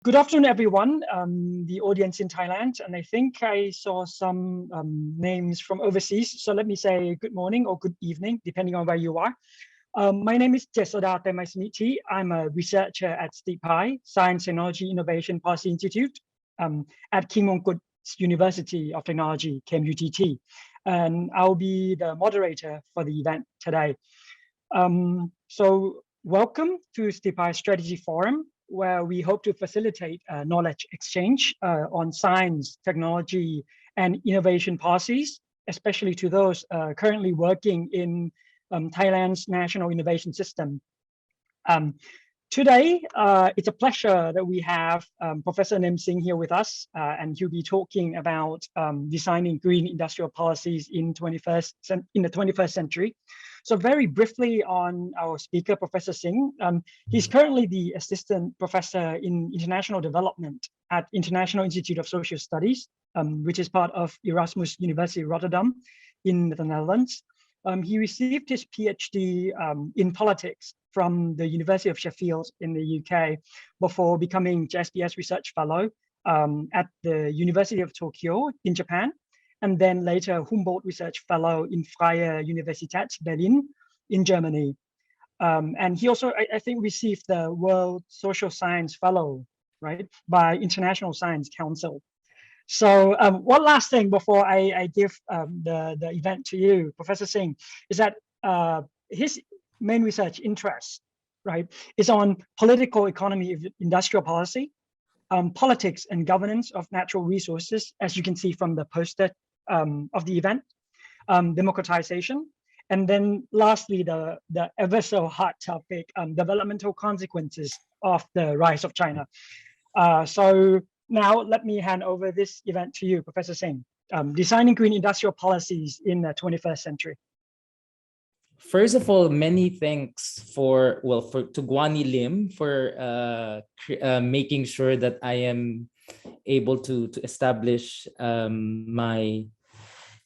Good afternoon, everyone, the audience in Thailand. And I think I saw some names from overseas. So let me say good morning or good evening, depending on where you are. My name is Jessoda Temasmiti. I'm a researcher at STIPI, Science, Technology, Innovation Policy Institute at King Mongkut University of Technology, KMUTT. And I'll be the moderator for the event today. So welcome to STIPI Strategy Forum, where we hope to facilitate knowledge exchange on science, technology, and innovation policies, especially to those currently working in Thailand's national innovation system. Today, it's a pleasure that we have Professor Singh here with us, and he'll be talking about designing green industrial policies in the 21st century. So very briefly on our speaker, Professor Singh, he's currently the Assistant Professor in International Development at International Institute of Social Studies, which is part of Erasmus University Rotterdam in the Netherlands. He received his PhD in politics from the University of Sheffield in the UK before becoming JSPS Research Fellow at the University of Tokyo in Japan, and then later Humboldt Research Fellow in Freie Universität Berlin in Germany. And he also, I think, received the World Social Science Fellow, right, by International Science Council. So one last thing before I give the event to you, Professor Singh, is that his main research interest, right, is on political economy of industrial policy, politics and governance of natural resources, as you can see from the poster of the event, democratization, and then lastly, the ever so hot topic, developmental consequences of the rise of China. So now let me hand over this event to you, Professor Singh, designing green industrial policies in the 21st century. First of all, many thanks to Guani Lim for making sure that I am able to establish my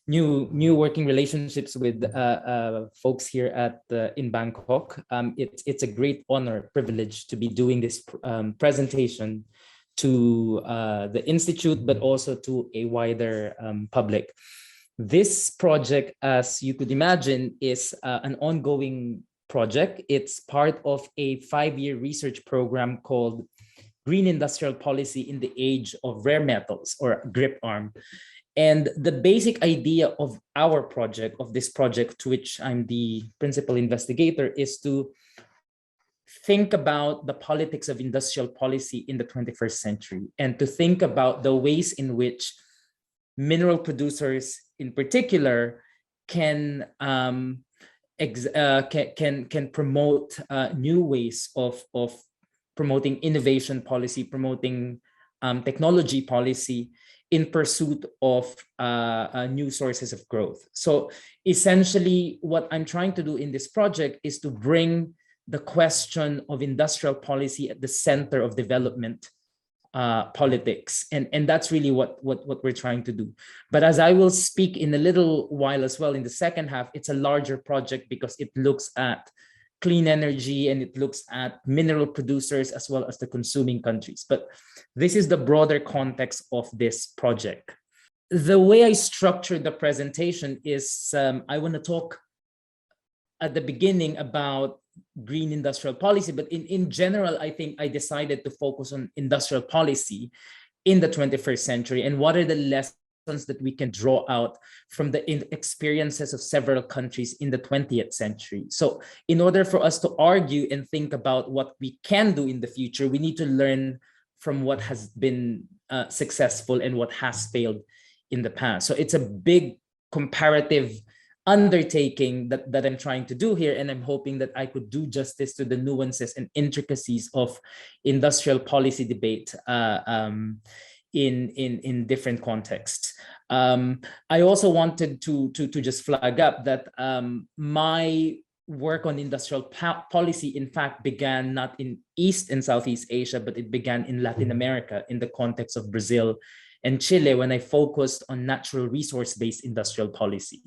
new working relationships with folks here at in Bangkok. It's a great honor, privilege to be doing this presentation to the Institute, but also to a wider public. This project, as you could imagine, is an ongoing project. It's part of a 5-year research program called Green Industrial Policy in the Age of Rare Metals, or GRIP-ARM. And the basic idea of our project, of this project, to which I'm the principal investigator, is to think about the politics of industrial policy in the 21st century, and to think about the ways in which mineral producers in particular can promote new ways of promoting innovation policy, promoting technology policy in pursuit of new sources of growth. So essentially, what I'm trying to do in this project is to bring the question of industrial policy at the center of development politics. And that's really what we're trying to do. But as I will speak in a little while as well, in the second half, it's a larger project because it looks at clean energy and it looks at mineral producers as well as the consuming countries. But this is the broader context of this project. The way I structured the presentation is I want to talk at the beginning about green industrial policy, but in general, I think I decided to focus on industrial policy in the 21st century and what are the lessons that we can draw out from the experiences of several countries in the 20th century. So in order for us to argue and think about what we can do in the future, we need to learn from what has been successful and what has failed in the past. So it's a big comparative undertaking that I'm trying to do here, and I'm hoping that I could do justice to the nuances and intricacies of industrial policy debate in different contexts. I also wanted to just flag up that my work on industrial policy, in fact, began not in East and Southeast Asia, but it began in Latin America in the context of Brazil and Chile when I focused on natural resource-based industrial policy.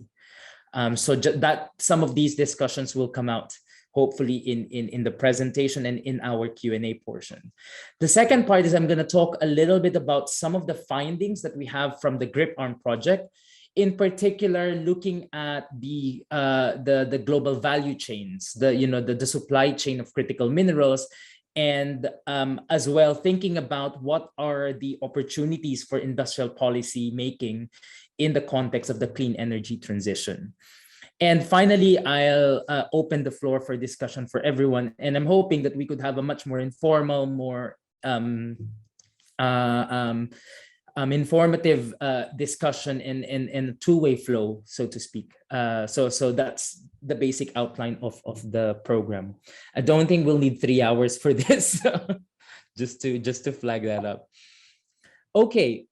So that some of these discussions will come out hopefully in the presentation and in our Q&A portion. The second part is I'm going to talk a little bit about some of the findings that we have from the Grip Arm project, in particular looking at the global value chains, the supply chain of critical minerals, and as well thinking about what are the opportunities for industrial policy making in the context of the clean energy transition. And finally, I'll open the floor for discussion for everyone. And I'm hoping that we could have a much more informal, more informative discussion and two-way flow, so to speak. So that's the basic outline of the program. I don't think we'll need 3 hours for this, just to flag that up. Okay,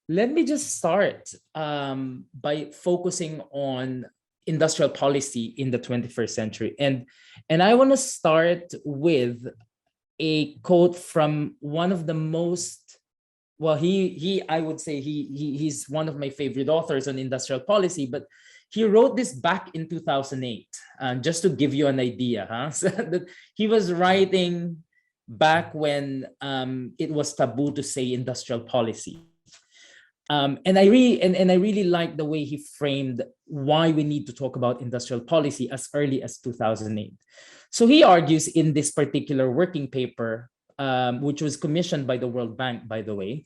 let me just start by focusing on industrial policy in the 21st century. And I want to start with a quote from one of the most, well, I would say he's one of my favorite authors on industrial policy, but he wrote this back in 2008, just to give you an idea, so that he was writing back when it was taboo to say industrial policy. And I really like the way he framed why we need to talk about industrial policy as early as 2008. So he argues in this particular working paper, which was commissioned by the World Bank, by the way,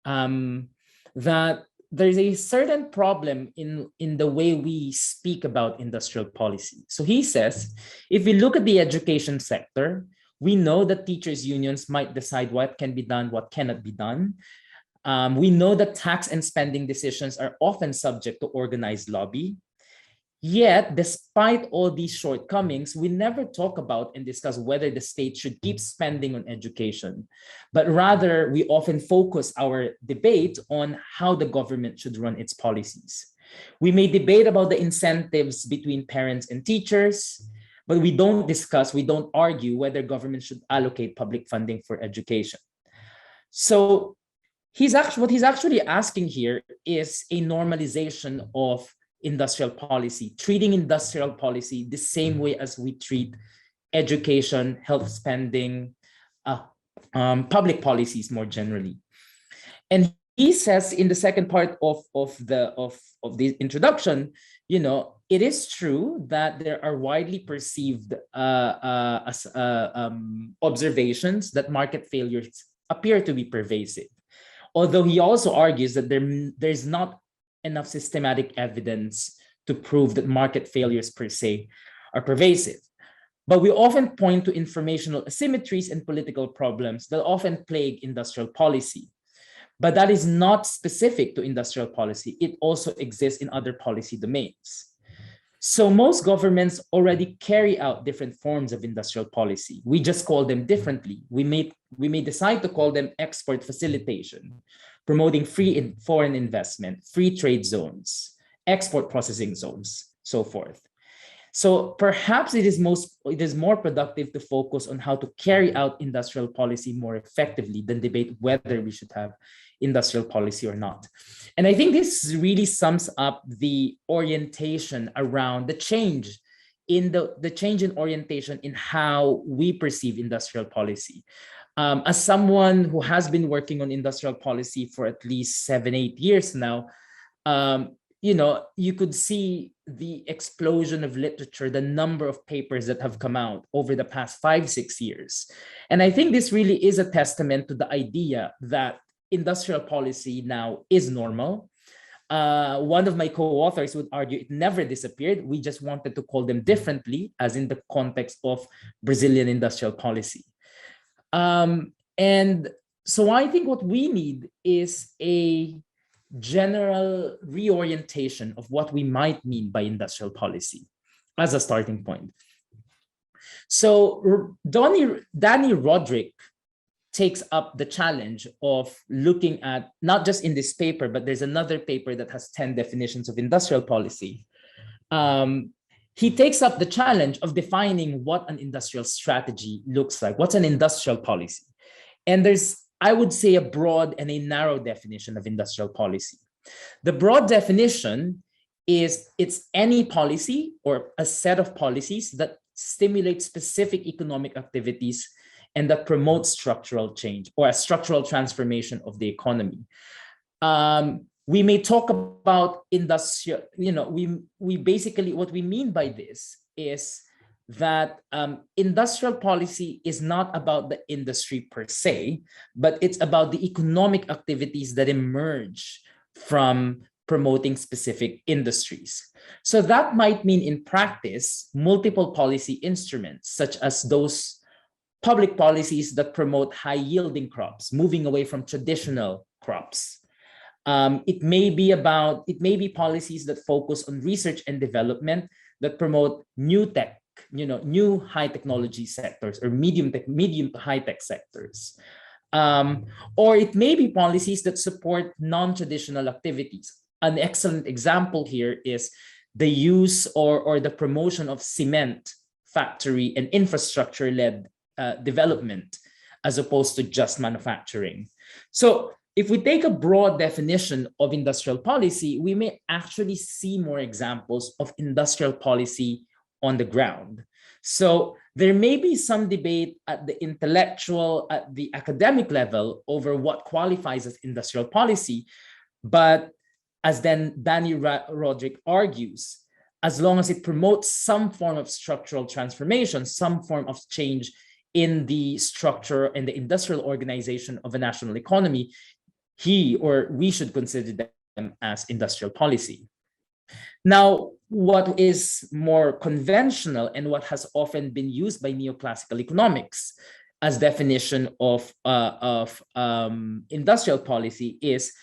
that there's a certain problem in the way we speak about industrial policy. So he says, if we look at the education sector, we know that teachers' unions might decide what can be done, what cannot be done. We know that tax and spending decisions are often subject to organized lobby. Yet, despite all these shortcomings, we never talk about and discuss whether the state should keep spending on education, but rather we often focus our debate on how the government should run its policies. We may debate about the incentives between parents and teachers, but we don't argue whether government should allocate public funding for education. So what he's actually asking here is a normalization of industrial policy, treating industrial policy the same way as we treat education, health spending, public policies more generally. And he says in the second part of the introduction, it is true that there are widely perceived observations that market failures appear to be pervasive. Although he also argues that there's not enough systematic evidence to prove that market failures per se are pervasive. But we often point to informational asymmetries and political problems that often plague industrial policy. But that is not specific to industrial policy. It also exists in other policy domains. So most governments already carry out different forms of industrial policy. We just call them differently. We may decide to call them export facilitation, promoting free foreign investment, free trade zones, export processing zones, so forth. So perhaps it is more productive to focus on how to carry out industrial policy more effectively than debate whether we should have industrial policy or not. And I think this really sums up the orientation around the change in orientation in how we perceive industrial policy. As someone who has been working on industrial policy for at least 7-8 years now, you could see the explosion of literature, the number of papers that have come out over the past 5-6 years. And I think this really is a testament to the idea that industrial policy now is normal. One of my co-authors would argue it never disappeared. We just wanted to call them differently, as in the context of Brazilian industrial policy. And so I think what we need is a general reorientation of what we might mean by industrial policy as a starting point. So Danny Roderick takes up the challenge of looking at, not just in this paper, but there's another paper that has 10 definitions of industrial policy. He takes up the challenge of defining what an industrial strategy looks like. What's an industrial policy? And there's, I would say, a broad and a narrow definition of industrial policy. The broad definition is it's any policy or a set of policies that stimulate specific economic activities and that promote structural change or a structural transformation of the economy. We may talk about industrial, we basically, what we mean by this is that industrial policy is not about the industry per se, but it's about the economic activities that emerge from promoting specific industries. So that might mean in practice, multiple policy instruments, such as those public policies that promote high-yielding crops, moving away from traditional crops. It may be policies that focus on research and development that promote new tech, new high technology sectors or medium to high tech sectors. Or it may be policies that support non-traditional activities. An excellent example here is the use or the promotion of cement factory and infrastructure-led development, as opposed to just manufacturing. So if we take a broad definition of industrial policy, we may actually see more examples of industrial policy on the ground. So there may be some debate at the intellectual, at the academic level over what qualifies as industrial policy. But as then Danny Roderick argues, as long as it promotes some form of structural transformation, some form of change in the structure and the industrial organization of a national economy, he or we should consider them as industrial policy. Now, what is more conventional and what has often been used by neoclassical economics as definition of industrial policy is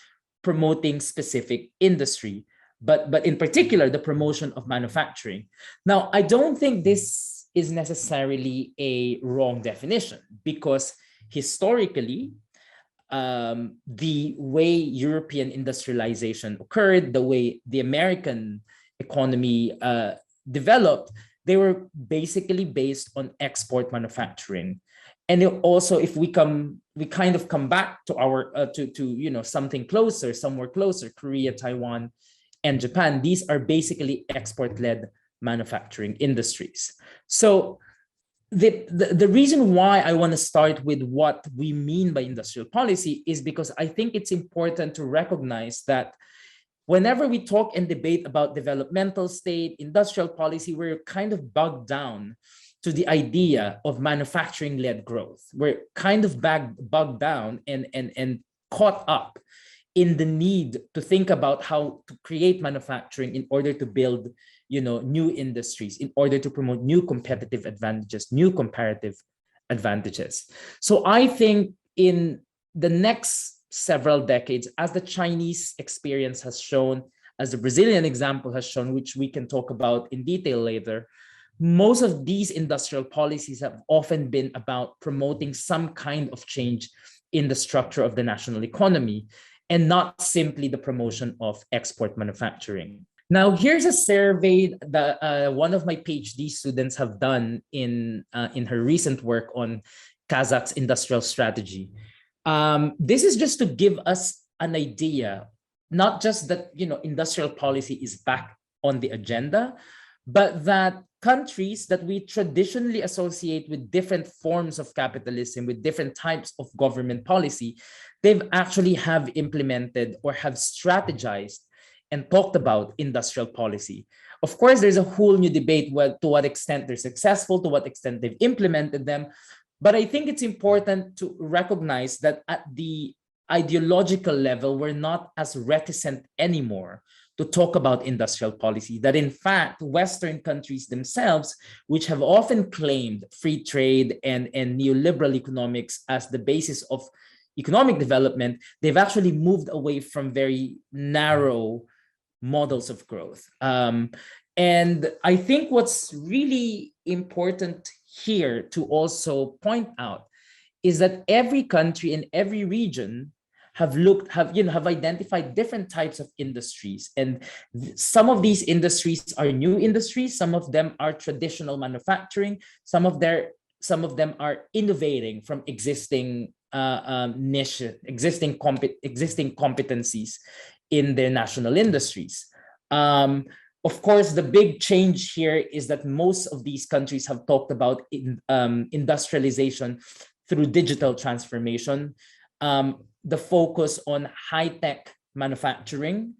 promoting specific industry, but in particular, the promotion of manufacturing. Now, I don't think this is necessarily a wrong definition, because historically, the way European industrialization occurred, the way the American economy developed, they were basically based on export manufacturing. And also, if we kind of come back to our to something closer, somewhere closer, Korea, Taiwan, and Japan, these are basically export-led manufacturing industries. So the reason why I want to start with what we mean by industrial policy is because I think it's important to recognize that whenever we talk and debate about developmental state, industrial policy, we're kind of bogged down to the idea of manufacturing-led growth. We're kind of bogged down and caught up in the need to think about how to create manufacturing in order to build new industries, in order to promote new competitive advantages, new comparative advantages. So I think in the next several decades, as the Chinese experience has shown, as the Brazilian example has shown, which we can talk about in detail later, most of these industrial policies have often been about promoting some kind of change in the structure of the national economy, and not simply the promotion of export manufacturing. Now, here's a survey that one of my PhD students have done in her recent work on Kazakh's industrial strategy. This is just to give us an idea, not just that industrial policy is back on the agenda, but that countries that we traditionally associate with different forms of capitalism, with different types of government policy, they've actually have implemented or have strategized and talked about industrial policy. Of course, there's a whole new debate to what extent they're successful, to what extent they've implemented them. But I think it's important to recognize that at the ideological level, we're not as reticent anymore to talk about industrial policy, that in fact, Western countries themselves, which have often claimed free trade and neoliberal economics as the basis of economic development, they've actually moved away from very narrow models of growth. And I think what's really important here to also point out is that every country and every region have identified different types of industries, and some of these industries are new industries, some of them are traditional manufacturing, some of them are innovating from existing niche, existing competencies in their national industries. Of course, the big change here is that most of these countries have talked about industrialization through digital transformation, the focus on high-tech manufacturing,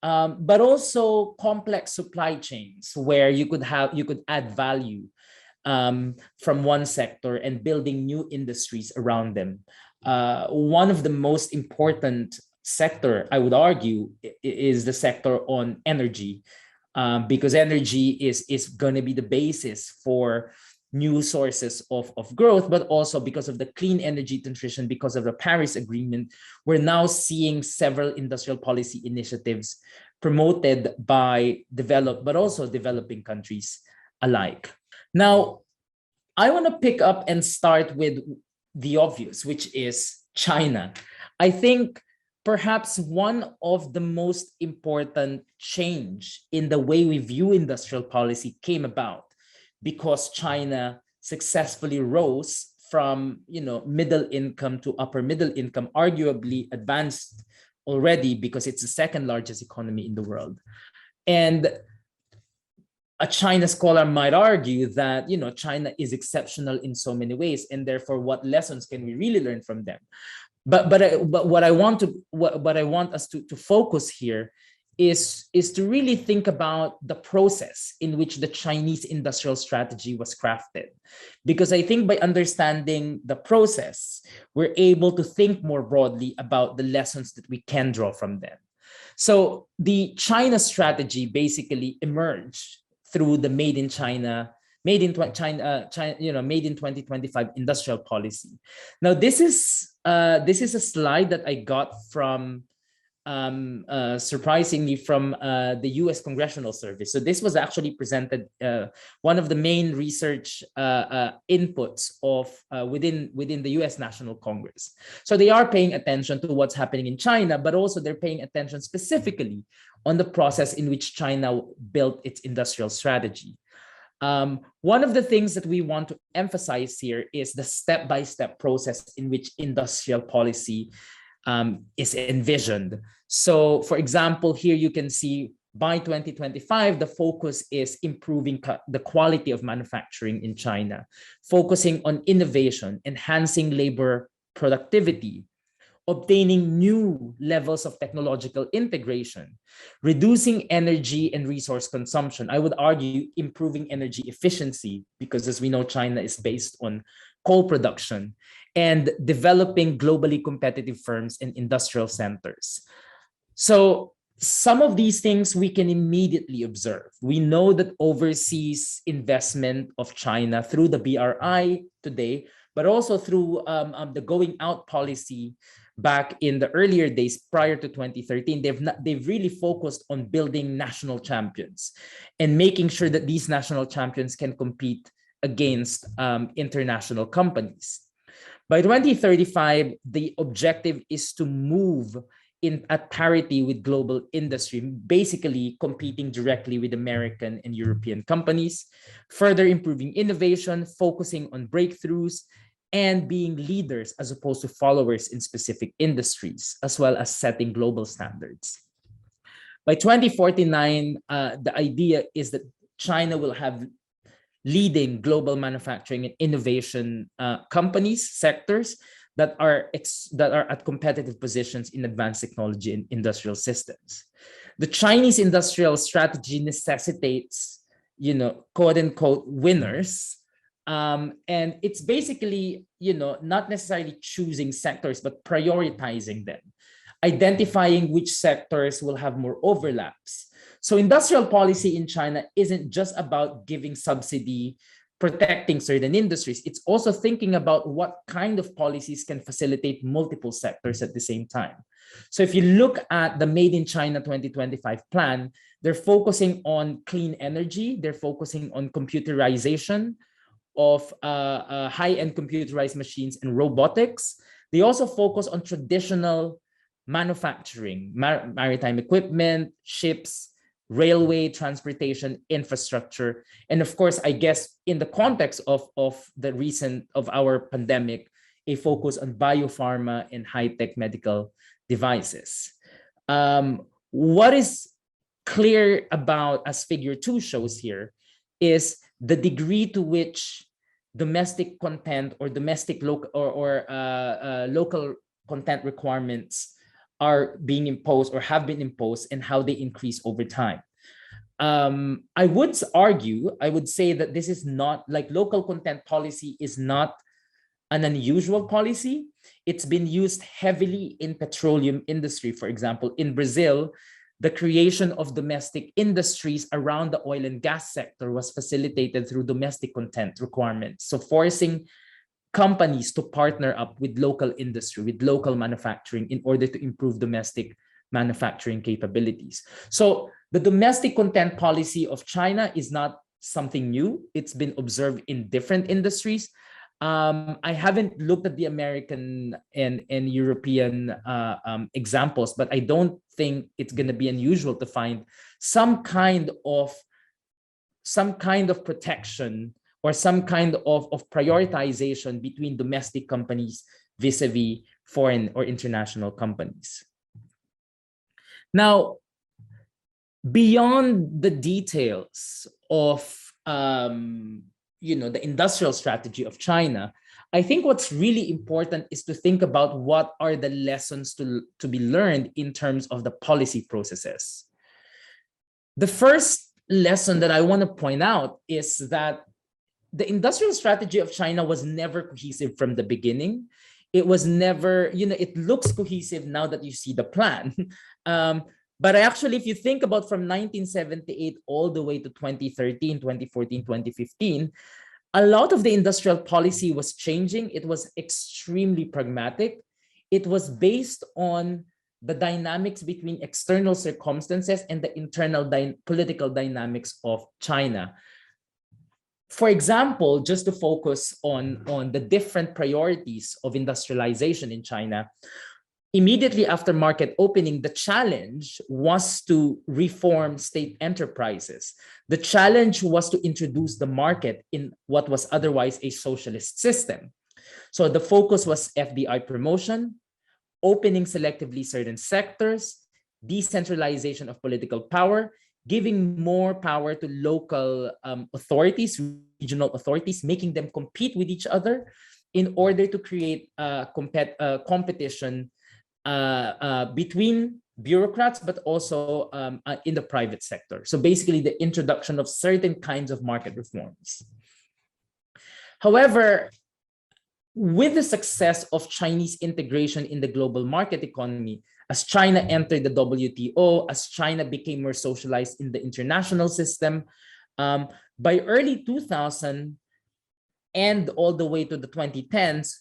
but also complex supply chains where you could add value from one sector and building new industries around them. One of the most important sector, I would argue, is the sector on energy, because energy is going to be the basis for new sources of growth, but also because of the clean energy transition, because of the Paris Agreement, we're now seeing several industrial policy initiatives promoted by developed but also developing countries alike. Now, I want to pick up and start with the obvious, which is China. I think perhaps one of the most important change in the way we view industrial policy came about because China successfully rose from middle income to upper middle income, arguably advanced already because it's the second largest economy in the world. And a China scholar might argue that China is exceptional in so many ways, and therefore, what lessons can we really learn from them? But what I want us to focus here is to really think about the process in which the Chinese industrial strategy was crafted, because I think by understanding the process, we're able to think more broadly about the lessons that we can draw from them. So the China strategy basically emerged through the Made in 2025 industrial policy. Now, this is a slide that I got from surprisingly from the U.S. Congressional Service. So this was actually presented one of the main research inputs of within the U.S. National Congress. So they are paying attention to what's happening in China, but also they're paying attention specifically on the process in which China built its industrial strategy. One of the things that we want to emphasize here is the step-by-step process in which industrial policy is envisioned. So, for example, here you can see by 2025, the focus is improving the quality of manufacturing in China, focusing on innovation, enhancing labor productivity, obtaining new levels of technological integration, reducing energy and resource consumption. I would argue improving energy efficiency, because as we know, China is based on coal production, and developing globally competitive firms and industrial centers. So some of these things we can immediately observe. We know that overseas investment of China through the BRI today, but also through the going out policy back in the earlier days prior to 2013, they've really focused on building national champions and making sure that these national champions can compete against international companies. By 2035, the objective is to move in at parity with global industry, basically competing directly with American and European companies, further improving innovation, focusing on breakthroughs, and being leaders as opposed to followers in specific industries, as well as setting global standards. By 2049, the idea is that China will have leading global manufacturing and innovation companies, sectors that are at competitive positions in advanced technology and industrial systems. The Chinese industrial strategy necessitates, quote unquote, winners. And it's basically, not necessarily choosing sectors, but prioritizing them, identifying which sectors will have more overlaps. So industrial policy in China isn't just about giving subsidy, protecting certain industries. It's also thinking about what kind of policies can facilitate multiple sectors at the same time. So if you look at the Made in China 2025 plan, they're focusing on clean energy. They're focusing on computerization of high-end computerized machines and robotics. They also focus on traditional manufacturing, maritime equipment, ships, railway, transportation, infrastructure. And of course, I guess in the context of our pandemic, a focus on biopharma and high-tech medical devices. What is clear about, as figure 2 shows here, is the degree to which domestic content or domestic local local content requirements are being imposed or have been imposed, and how they increase over time. I would argue, I would say that this is not, like, local content policy is not an unusual policy. It's been used heavily in petroleum industry. For example, in Brazil, the creation of domestic industries around the oil and gas sector was facilitated through domestic content requirements. So forcing companies to partner up with local industry, with local manufacturing, in order to improve domestic manufacturing capabilities. So the domestic content policy of China is not something new. It's been observed in different industries. I haven't looked at the American and European examples, but I don't think it's going to be unusual to find some kind of protection or some kind of prioritization between domestic companies vis-a-vis foreign or international companies. Now, beyond the details of the industrial strategy of China, I think what's really important is to think about what are the lessons to be learned in terms of the policy processes. The first lesson that I want to point out is that the industrial strategy of China was never cohesive from the beginning. It was never, it looks cohesive now that you see the plan. But actually, if you think about from 1978 all the way to 2013, 2014, 2015, a lot of the industrial policy was changing. It was extremely pragmatic. It was based on the dynamics between external circumstances and the internal political dynamics of China. For example, just to focus on the different priorities of industrialization in China, immediately after market opening, the challenge was to reform state enterprises. The challenge was to introduce the market in what was otherwise a socialist system. So the focus was FDI promotion, opening selectively certain sectors, decentralization of political power, giving more power to local authorities, regional authorities, making them compete with each other in order to create competition between bureaucrats, but also in the private sector. So basically the introduction of certain kinds of market reforms. However, with the success of Chinese integration in the global market economy, as China entered the WTO, as China became more socialized in the international system, by early 2000 and all the way to the 2010s,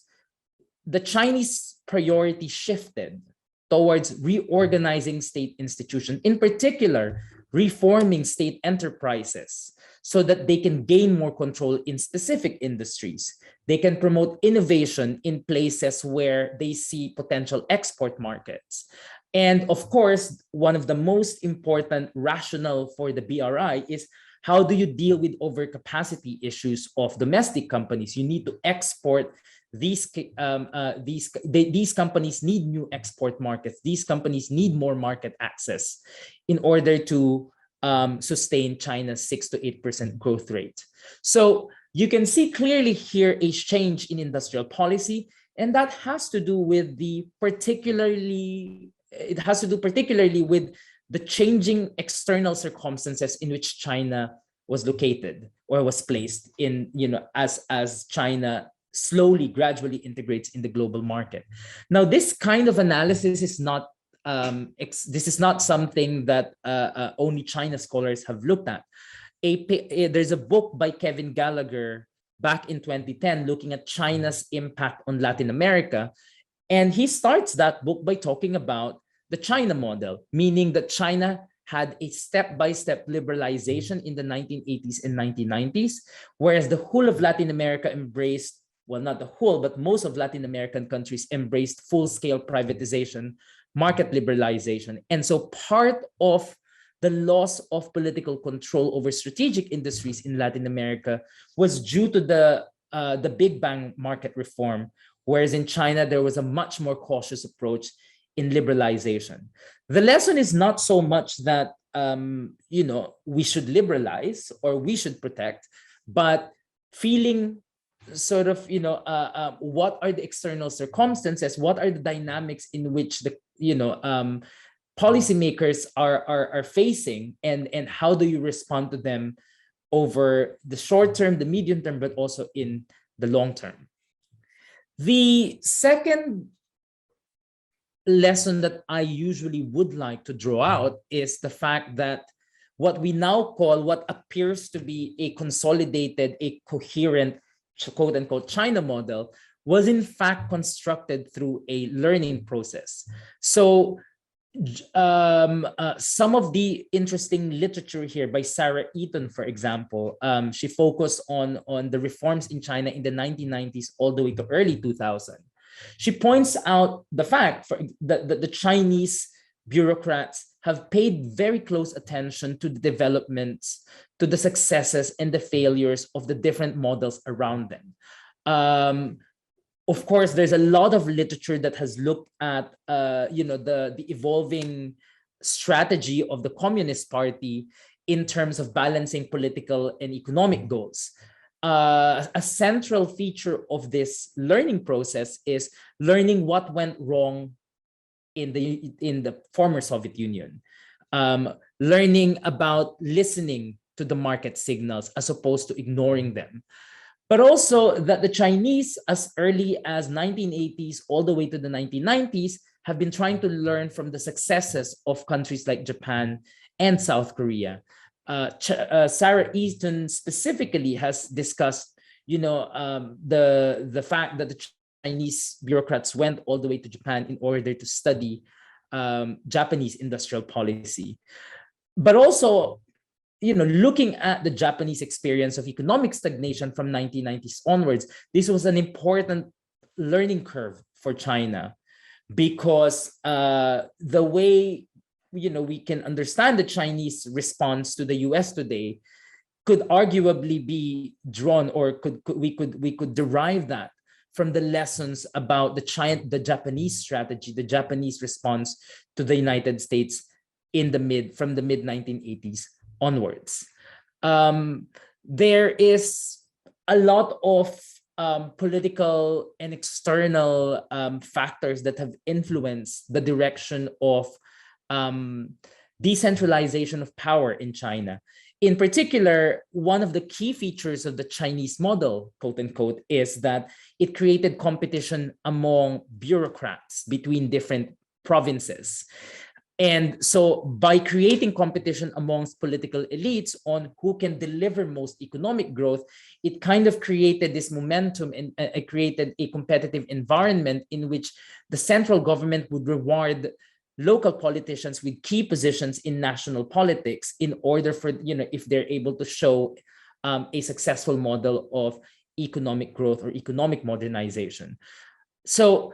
the Chinese priority shifted towards reorganizing state institutions, in particular, reforming state enterprises so that they can gain more control in specific industries. They can promote innovation in places where they see potential export markets. And of course, one of the most important rationale for the BRI is how do you deal with overcapacity issues of domestic companies? You need to export. These companies need new export markets. These companies need more market access in order to sustain China's 6 to 8% growth rate. So you can see clearly here a change in industrial policy, and that has to do with particularly with the changing external circumstances in which China was located or was placed in, as China slowly, gradually integrates in the global market. Now, this kind of analysis is not something that only China scholars have looked at. There's a book by Kevin Gallagher back in 2010 looking at China's impact on Latin America. And he starts that book by talking about the China model, meaning that China had a step-by-step liberalization in the 1980s and 1990s, whereas the whole of Latin America embraced, well, not the whole, but most of Latin American countries embraced full-scale privatization, market liberalization. And so part of the loss of political control over strategic industries in Latin America was due to the Big Bang market reform, whereas in China, there was a much more cautious approach in liberalization. The lesson is not so much that we should liberalize or we should protect, but feeling sort of, what are the external circumstances, what are the dynamics in which the, policymakers are facing, and how do you respond to them over the short term, the medium term, but also in the long term. The second lesson that I usually would like to draw out is the fact that what we now call, what appears to be a consolidated, a coherent, quote unquote, China model, was in fact constructed through a learning process. So some of the interesting literature here by Sarah Eaton, for example, she focused on the reforms in China in the 1990s all the way to early 2000. She points out the fact that the Chinese bureaucrats have paid very close attention to the developments, to the successes and the failures of the different models around them. Of course, there's a lot of literature that has looked at the evolving strategy of the Communist Party in terms of balancing political and economic goals. A central feature of this learning process is learning what went wrong in the former Soviet Union, learning about listening to the market signals as opposed to ignoring them. But also that the Chinese, as early as 1980s all the way to the 1990s, have been trying to learn from the successes of countries like Japan and South Korea. Sarah Easton specifically has discussed, the fact that the Chinese bureaucrats went all the way to Japan in order to study Japanese industrial policy. But also, looking at the Japanese experience of economic stagnation from 1990s onwards, this was an important learning curve for China, because the way we can understand the Chinese response to the US today could arguably be drawn, or we could derive that from the lessons about the Japanese strategy, the Japanese response to the United States from the mid 1980s onwards. There is a lot of political and external factors that have influenced the direction of decentralization of power in China. In particular, one of the key features of the Chinese model, quote unquote, is that it created competition among bureaucrats between different provinces. And so by creating competition amongst political elites on who can deliver most economic growth, it kind of created this momentum and it created a competitive environment in which the central government would reward local politicians with key positions in national politics in order for, if they're able to show a successful model of economic growth or economic modernization. So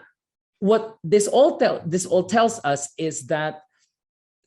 what this all tells us is that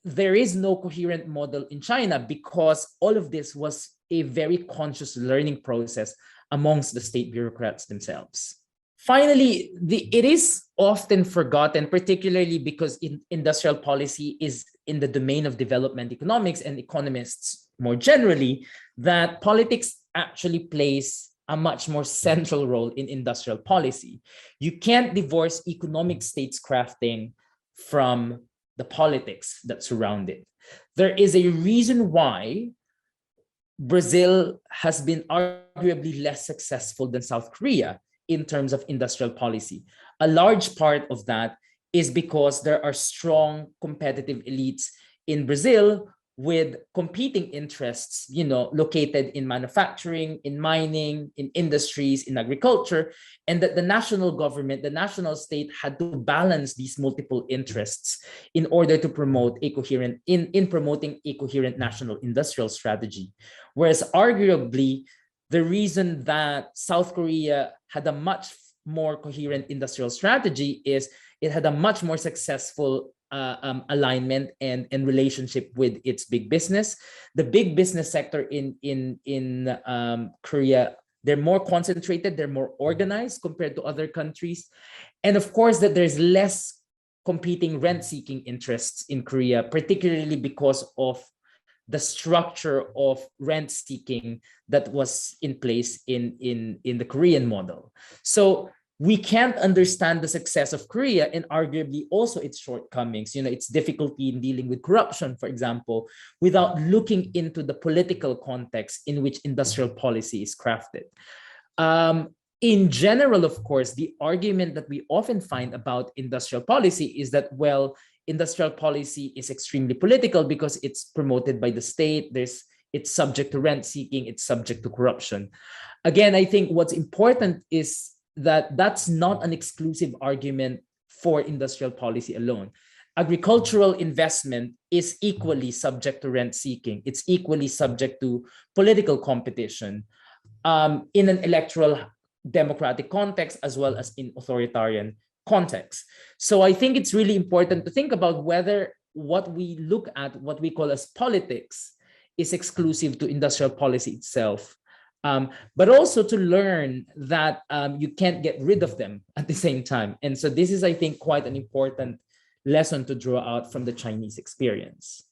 there is no coherent model in China, because all of this was a very conscious learning process amongst the state bureaucrats themselves. Finally, it is often forgotten, particularly because industrial policy is in the domain of development economics and economists more generally, that politics actually plays a much more central role in industrial policy. You can't divorce economic statescrafting from the politics that surround it. There is a reason why Brazil has been arguably less successful than South Korea in terms of industrial policy. A large part of that is because there are strong competitive elites in Brazil with competing interests, located in manufacturing, in mining, in industries, in agriculture, and that the national government, the national state had to balance these multiple interests in order to promote a coherent, in promoting a coherent national industrial strategy. Whereas arguably, the reason that South Korea had a much more coherent industrial strategy is it had a much more successful alignment and relationship with its big business. The big business sector in Korea, they're more concentrated, they're more organized compared to other countries. And of course, that there's less competing rent-seeking interests in Korea, particularly because of the structure of rent seeking that was in place in the Korean model. So we can't understand the success of Korea and arguably also its shortcomings, its difficulty in dealing with corruption, for example, without looking into the political context in which industrial policy is crafted. In general, of course, the argument that we often find about industrial policy is that, well, industrial policy is extremely political because it's promoted by the state. It's subject to rent seeking, it's subject to corruption. Again, I think what's important is that that's not an exclusive argument for industrial policy alone. Agricultural investment is equally subject to rent seeking. It's equally subject to political competition in an electoral democratic context as well as in authoritarian context. So I think it's really important to think about whether what we look at, what we call as politics, is exclusive to industrial policy itself. But also to learn that you can't get rid of them at the same time. And so this is, I think, quite an important lesson to draw out from the Chinese experience.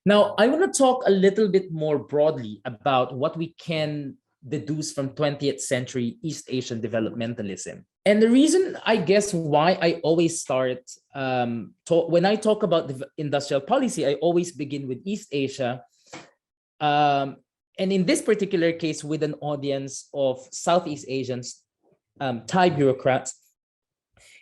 Now, I want to talk a little bit more broadly about what we can deduce from 20th century East Asian developmentalism. And the reason, I guess, why I always start, when I talk about the industrial policy, I always begin with East Asia. And in this particular case, with an audience of Southeast Asians, Thai bureaucrats,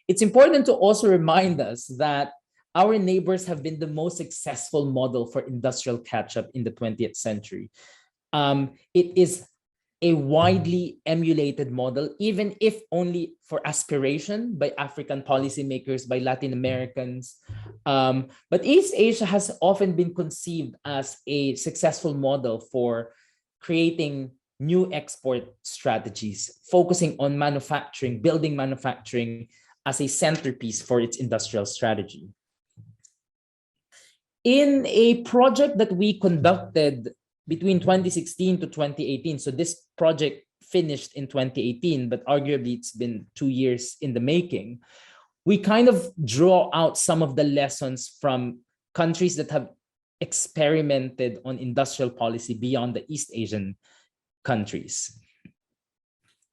it's important to also remind us that our neighbors have been the most successful model for industrial catch-up in the 20th century. It is a widely emulated model, even if only for aspiration by African policymakers, by Latin Americans. But East Asia has often been conceived as a successful model for creating new export strategies, focusing on manufacturing, building manufacturing as a centerpiece for its industrial strategy. In a project that we conducted between 2016 to 2018, so this project finished in 2018, but arguably it's been 2 years in the making, we kind of draw out some of the lessons from countries that have experimented on industrial policy beyond the East Asian countries.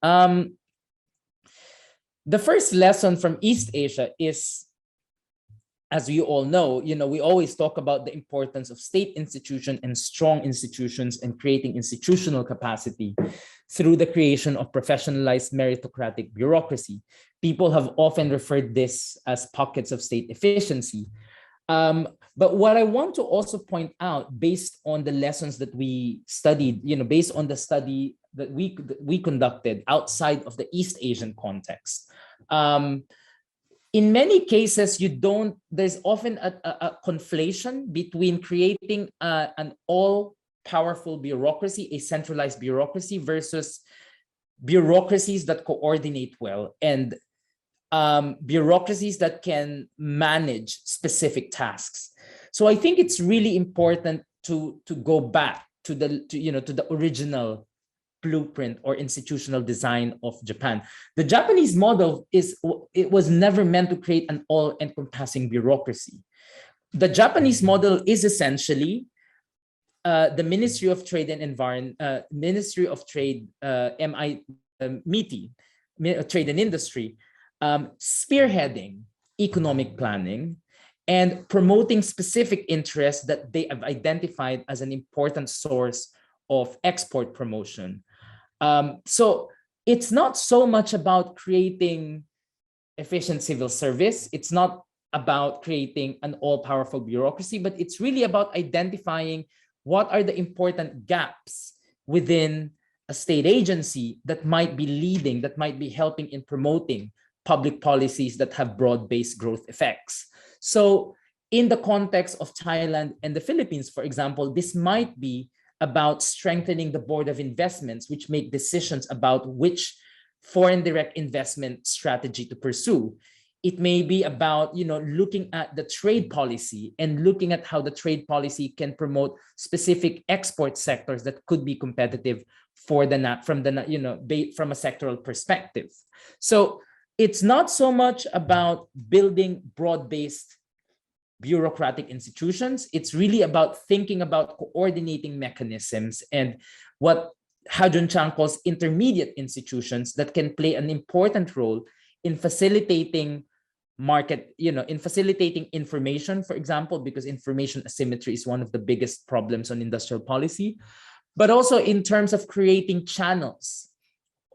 The first lesson from East Asia is, as we all know, we always talk about the importance of state institutions and strong institutions and creating institutional capacity through the creation of professionalized meritocratic bureaucracy. People have often referred this as pockets of state efficiency. But what I want to also point out, based on the lessons that we studied, based on the study that we conducted outside of the East Asian context, in many cases, there's often a conflation between creating an all-powerful bureaucracy, a centralized bureaucracy, versus bureaucracies that coordinate well and bureaucracies that can manage specific tasks. So I think it's really important to go back to the original blueprint or institutional design of Japan. The Japanese model was never meant to create an all-encompassing bureaucracy. The Japanese model is essentially the Ministry of Trade and Environment, Ministry of Trade, MIT, Trade and Industry, spearheading economic planning and promoting specific interests that they have identified as an important source of export promotion. So it's not so much about creating efficient civil service. It's not about creating an all-powerful bureaucracy, but it's really about identifying what are the important gaps within a state agency that might be leading, that might be helping in promoting public policies that have broad-based growth effects. So in the context of Thailand and the Philippines, for example, this might be about strengthening the board of investments, which make decisions about which foreign direct investment strategy to pursue. It may be about looking at the trade policy and looking at how the trade policy can promote specific export sectors that could be competitive from a sectoral perspective. So it's not so much about building broad-based bureaucratic institutions. It's really about thinking about coordinating mechanisms and what Ha-Joon Chang calls intermediate institutions that can play an important role in facilitating in facilitating information, for example, because information asymmetry is one of the biggest problems on industrial policy, but also in terms of creating channels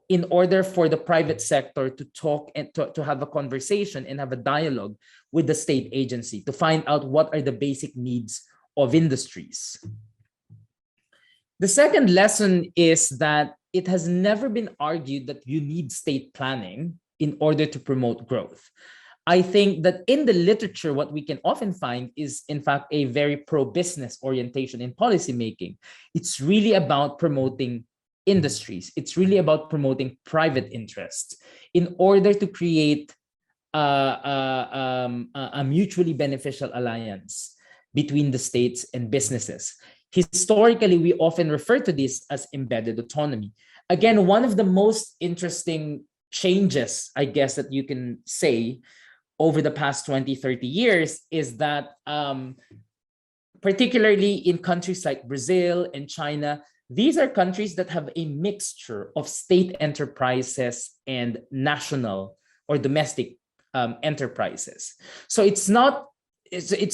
in order for the private sector to talk and to have a conversation and have a dialogue with the state agency to find out what are the basic needs of industries. The second lesson is that it has never been argued that you need state planning in order to promote growth. I think that in the literature, what we can often find is, in fact, a very pro-business orientation in policymaking. It's really about promoting industries. It's really about promoting private interests in order to create a mutually beneficial alliance between the states and businesses. Historically, we often refer to this as embedded autonomy. Again, one of the most interesting changes, I guess, that you can say over the past 20, 30 years is that particularly in countries like Brazil and China, these are countries that have a mixture of state enterprises and national or domestic enterprises. So it's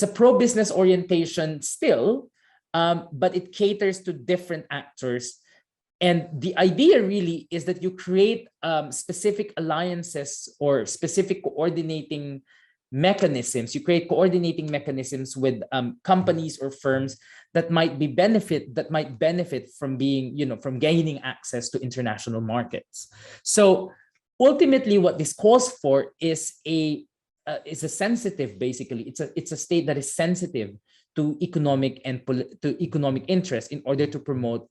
a pro-business orientation still, but it caters to different actors. And the idea really is that you create specific alliances or specific coordinating mechanisms. You create coordinating mechanisms with companies or firms that might benefit from from gaining access to international markets. So ultimately, what this calls for is a sensitive, basically, it's a state that is sensitive to economic interest in order to promote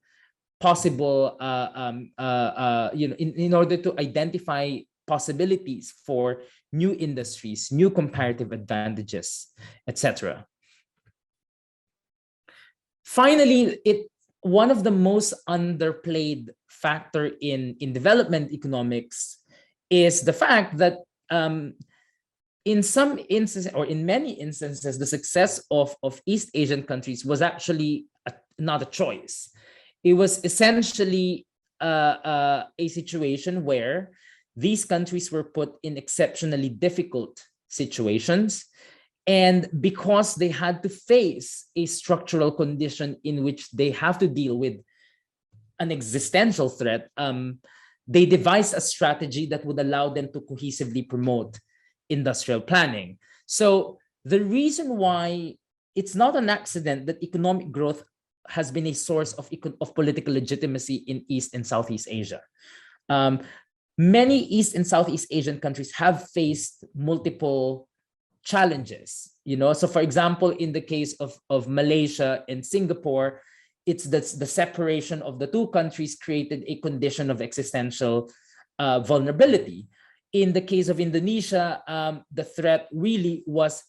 possible, in order to identify possibilities for new industries, new comparative advantages, etc. Finally, one of the most underplayed factor in development economics is the fact that in some instances, or in many instances, the success of East Asian countries was actually not a choice. It was essentially a situation where these countries were put in exceptionally difficult situations. And because they had to face a structural condition in which they have to deal with an existential threat, they devised a strategy that would allow them to cohesively promote industrial planning. So the reason why it's not an accident that economic growth has been a source of political legitimacy in East and Southeast Asia. Many East and Southeast Asian countries have faced multiple challenges. So for example, in the case of Malaysia and Singapore, it's the separation of the two countries created a condition of existential vulnerability. In the case of Indonesia, the threat really was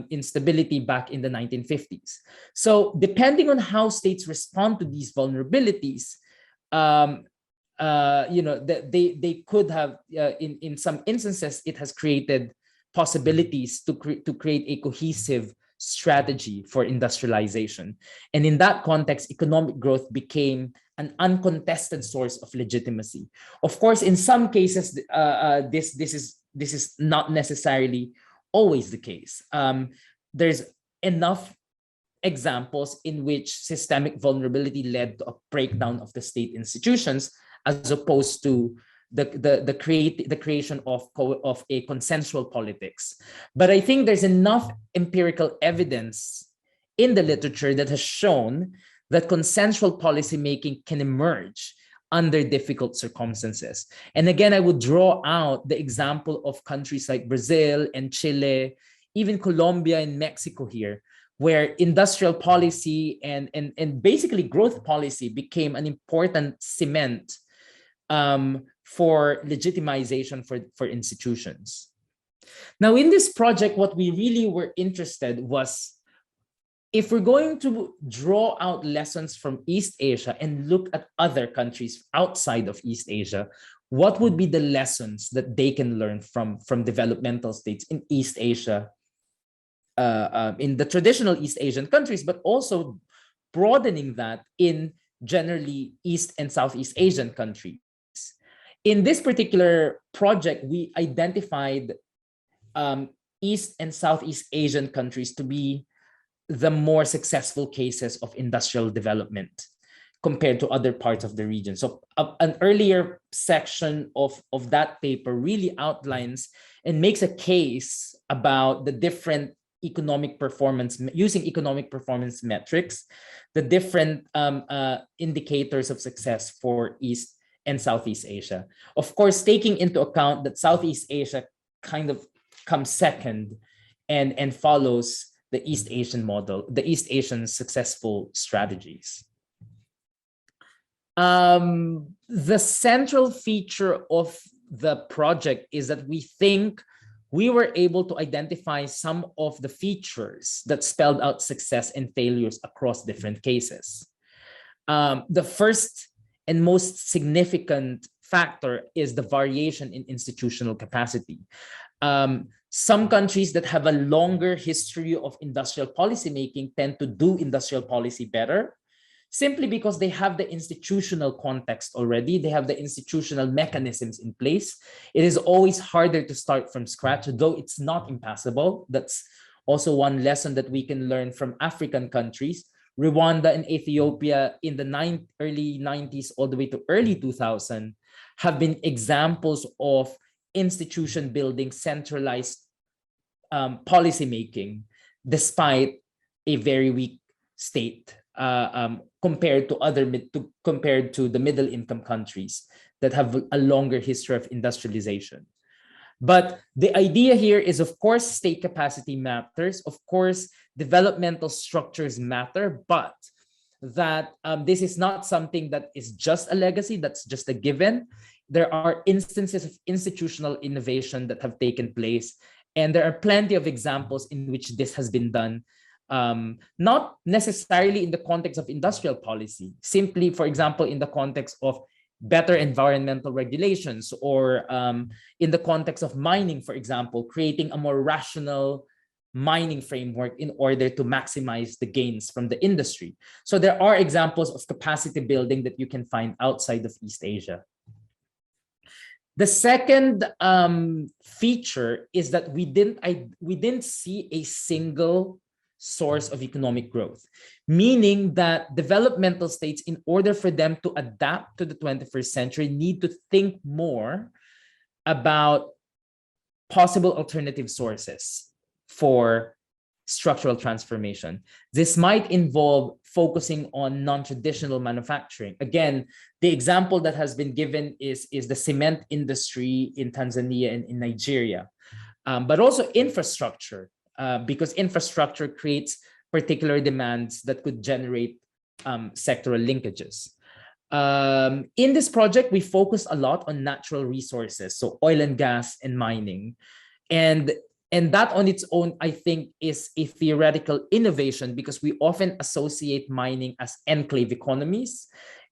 instability back in the 1950s. So depending on how states respond to these vulnerabilities, they could have, in some instances, it has created possibilities to create a cohesive strategy for industrialization. And in that context, economic growth became an uncontested source of legitimacy. Of course, in some cases, this is not necessarily always the case. There's enough examples in which systemic vulnerability led to a breakdown of the state institutions, as opposed to the creation of a consensual politics. But I think there's enough empirical evidence in the literature that has shown that consensual policymaking can emerge under difficult circumstances. And again, I would draw out the example of countries like Brazil and Chile, even Colombia and Mexico here, where industrial policy and basically growth policy became an important cement for legitimization for institutions. Now, in this project, what we really were interested was, if we're going to draw out lessons from East Asia and look at other countries outside of East Asia, what would be the lessons that they can learn from developmental states in East Asia in the traditional East Asian countries, but also broadening that in generally East and Southeast Asian countries. In this particular project, we identified East and Southeast Asian countries to be the more successful cases of industrial development compared to other parts of the region. So an earlier section of that paper really outlines and makes a case about the different economic performance, using economic performance metrics, the different indicators of success for East and Southeast Asia. Of course, taking into account that Southeast Asia kind of comes second and follows the East Asian model, the East Asian successful strategies. The central feature of the project is that we think we were able to identify some of the features that spelled out success and failures across different cases. The first and most significant factor is the variation in institutional capacity. Some countries that have a longer history of industrial policymaking tend to do industrial policy better, simply because they have the institutional context already. They have the institutional mechanisms in place. It is always harder to start from scratch, though it's not impossible. That's also one lesson that we can learn from African countries. Rwanda and Ethiopia in the early 90s all the way to early 2000 have been examples of institution building, centralized policy making, despite a very weak state compared to the middle income countries that have a longer history of industrialization. But the idea here is, of course, state capacity matters. Of course, developmental structures matter, but that this is not something that is just a legacy, that's just a given. There are instances of institutional innovation that have taken place, and there are plenty of examples in which this has been done, not necessarily in the context of industrial policy, simply, for example, in the context of better environmental regulations, or in the context of mining, for example, creating a more rational mining framework in order to maximize the gains from the industry. So there are examples of capacity building that you can find outside of East Asia. The second feature is that we didn't see a single source of economic growth, meaning that developmental states, in order for them to adapt to the 21st century, need to think more about possible alternative sources for structural transformation. This might involve focusing on non-traditional manufacturing. Again, the example that has been given is the cement industry in Tanzania and in Nigeria, but also infrastructure, because infrastructure creates particular demands that could generate sectoral linkages. In this project, we focused a lot on natural resources, so oil and gas and mining. And that on its own, I think, is a theoretical innovation, because we often associate mining as enclave economies,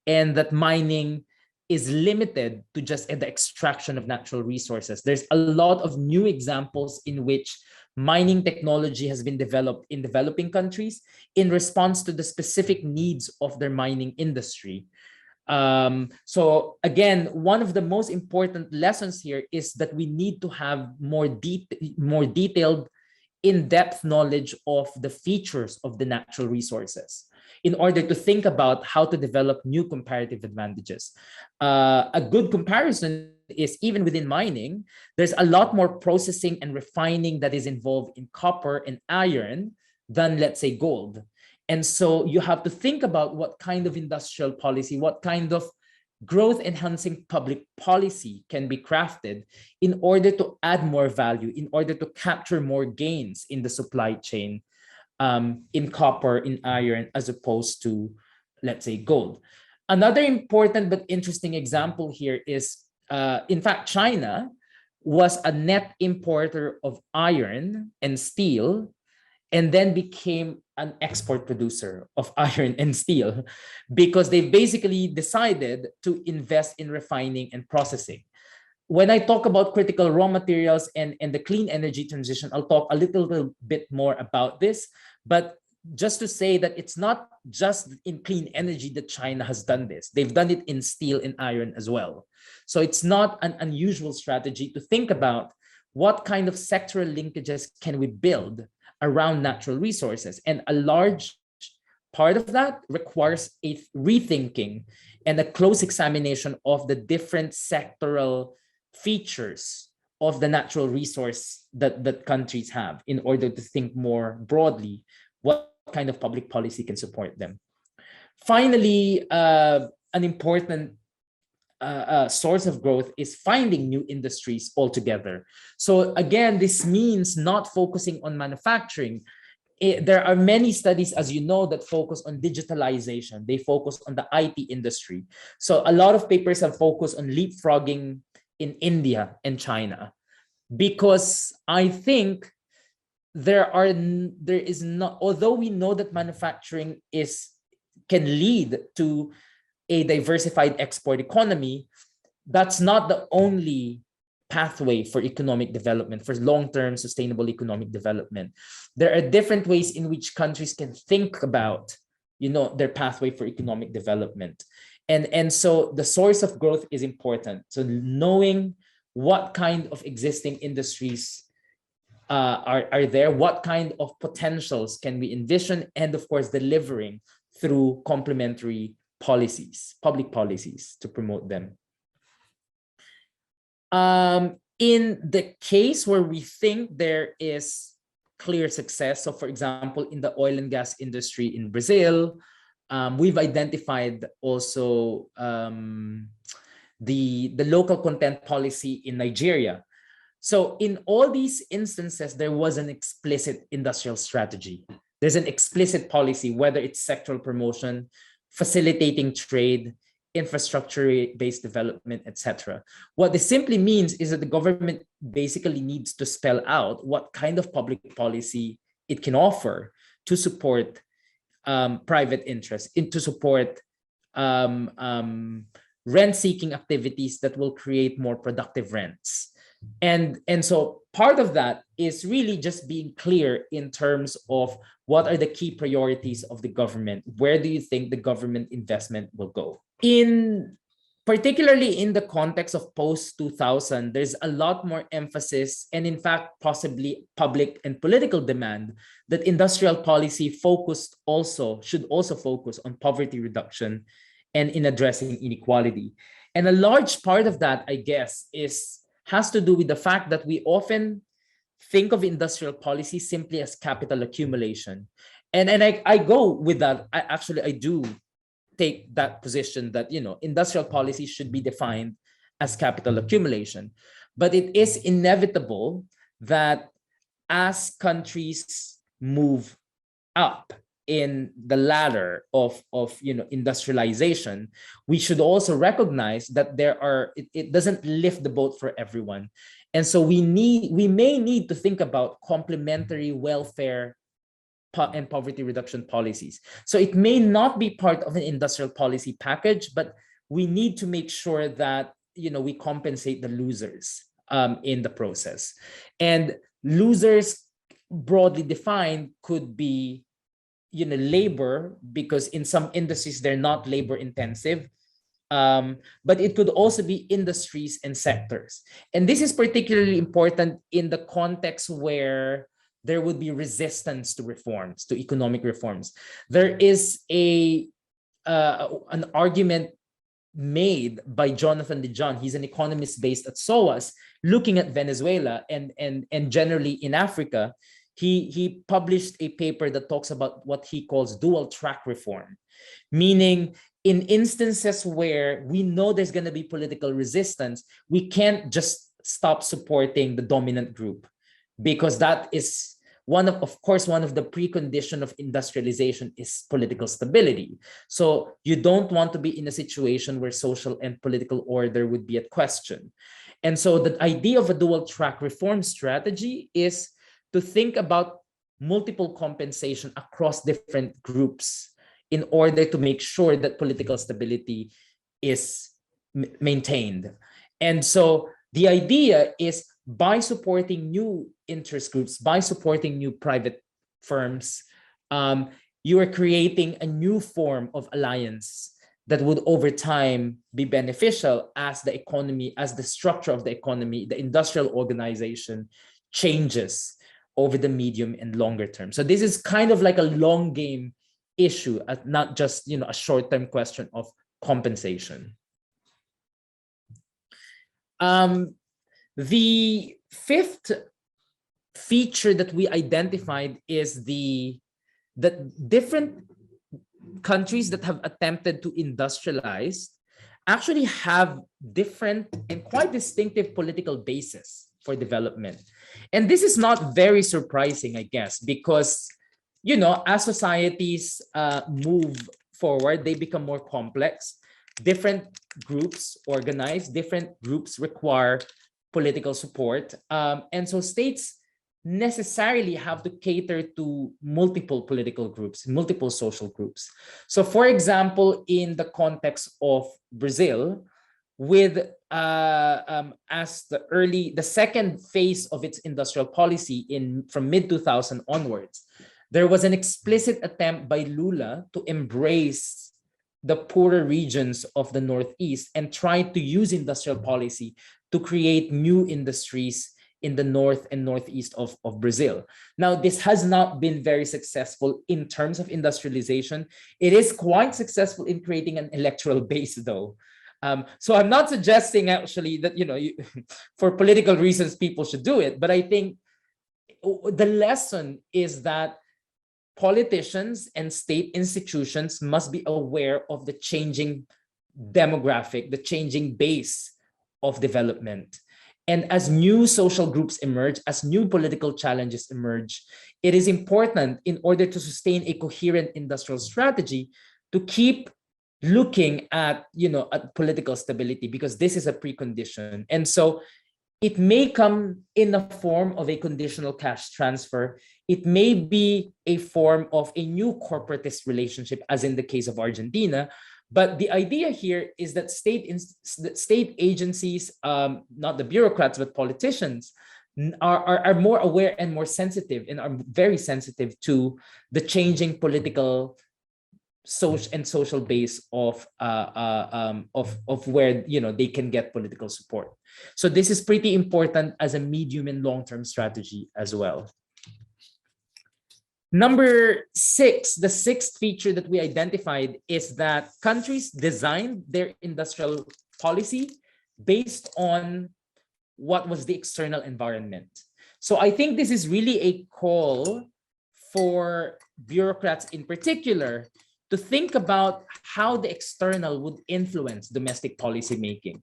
and that mining is limited to just the extraction of natural resources. There's a lot of new examples in which mining technology has been developed in developing countries in response to the specific needs of their mining industry. So again, one of the most important lessons here is that we need to have more detailed, in-depth knowledge of the features of the natural resources in order to think about how to develop new comparative advantages. A good comparison is, even within mining, there's a lot more processing and refining that is involved in copper and iron than, let's say, gold. And so you have to think about what kind of industrial policy, what kind of growth-enhancing public policy can be crafted in order to add more value, in order to capture more gains in the supply chain, in copper, in iron, as opposed to, let's say, gold. Another important but interesting example here is, in fact, China was a net importer of iron and steel, and then became an export producer of iron and steel, because they basically decided to invest in refining and processing. when I talk about critical raw materials and the clean energy transition, I'll talk a little bit more about this. But just to say that it's not just in clean energy that China has done this. They've done it in steel and iron as well. So it's not an unusual strategy to think about what kind of sectoral linkages can we build around natural resources. And a large part of that requires a rethinking and a close examination of the different sectoral features of the natural resource that countries have in order to think more broadly what kind of public policy can support them. Finally, an important source of growth is finding new industries altogether. So again, this means not focusing on manufacturing. There are many studies, as you know, that focus on digitalization. They focus on the IT industry. So a lot of papers have focused on leapfrogging in India and China, because I think there is not, although we know that manufacturing can lead to a diversified export economy, that's not the only pathway for economic development, for long-term sustainable economic development. There are different ways in which countries can think about, their pathway for economic development. And so the source of growth is important. So knowing what kind of existing industries are there, what kind of potentials can we envision, and of course, delivering through complementary policies, public policies to promote them. In the case where we think there is clear success, so for example, in the oil and gas industry in Brazil, we've identified also the local content policy in Nigeria. So in all these instances, there was an explicit industrial strategy. There's an explicit policy, whether it's sectoral promotion, facilitating trade, infrastructure-based development, etc. What this simply means is that the government basically needs to spell out what kind of public policy it can offer to support private interests, to support rent-seeking activities that will create more productive rents. And so part of that is really just being clear in terms of what are the key priorities of the government. Where do you think the government investment will go? Particularly in the context of post-2000, there's a lot more emphasis, and in fact, possibly public and political demand, that industrial policy should also focus on poverty reduction and in addressing inequality. And a large part of that, I guess, has to do with the fact that we often think of industrial policy simply as capital accumulation. And I go with that. I do take that position that, industrial policy should be defined as capital accumulation. But it is inevitable that as countries move up in the ladder of industrialization, we should also recognize that it doesn't lift the boat for everyone. And so we may need to think about complementary welfare and poverty reduction policies. So it may not be part of an industrial policy package, but we need to make sure that we compensate the losers in the process. And losers, broadly defined, could be labor, because in some industries they're not labor intensive, but it could also be industries and sectors. And this is particularly important in the context where there would be resistance to reforms, to economic reforms. There is an argument made by Jonathan Dijon. He's an economist based at SOAS, looking at Venezuela and generally in Africa. He published a paper that talks about what he calls dual track reform, meaning in instances where we know there's going to be political resistance, we can't just stop supporting the dominant group, because that is one of the precondition of industrialization is political stability. So you don't want to be in a situation where social and political order would be at question. And so the idea of a dual track reform strategy is to think about multiple compensation across different groups in order to make sure that political stability is maintained. And so The idea is by supporting new interest groups, by supporting new private firms, you are creating a new form of alliance that would over time be beneficial as the economy, as the structure of the economy, the industrial organization changes over the medium and longer term. So this is kind of like a long game issue, not just a short-term question of compensation. The fifth feature that we identified is that different countries that have attempted to industrialize actually have different and quite distinctive political basis for development. And this is not very surprising, I guess, because, as societies move forward, they become more complex. Different groups organize, different groups require political support. And so states necessarily have to cater to multiple political groups, multiple social groups. So for example, in the context of Brazil, with as the second phase of its industrial policy from mid-2000 onwards, there was an explicit attempt by Lula to embrace the poorer regions of the Northeast and try to use industrial policy to create new industries in the north and northeast of Brazil. Now, this has not been very successful in terms of industrialization. It is quite successful in creating an electoral base, though. So I'm not suggesting actually that, for political reasons, people should do it. But I think the lesson is that politicians and state institutions must be aware of the changing demographic, the changing base of development. And as new social groups emerge, as new political challenges emerge, it is important in order to sustain a coherent industrial strategy to keep looking at, at political stability, because this is a precondition. And so it may come in the form of a conditional cash transfer. It may be a form of a new corporatist relationship, as in the case of Argentina. But the idea here is that state agencies, not the bureaucrats, but politicians, are more aware and more sensitive, and are very sensitive to the changing political social base of where they can get political support. So this is pretty important as a medium and long-term strategy as well. Number 6, the sixth feature that we identified is that countries designed their industrial policy based on what was the external environment. So I think this is really a call for bureaucrats in particular to think about how the external would influence domestic policy making.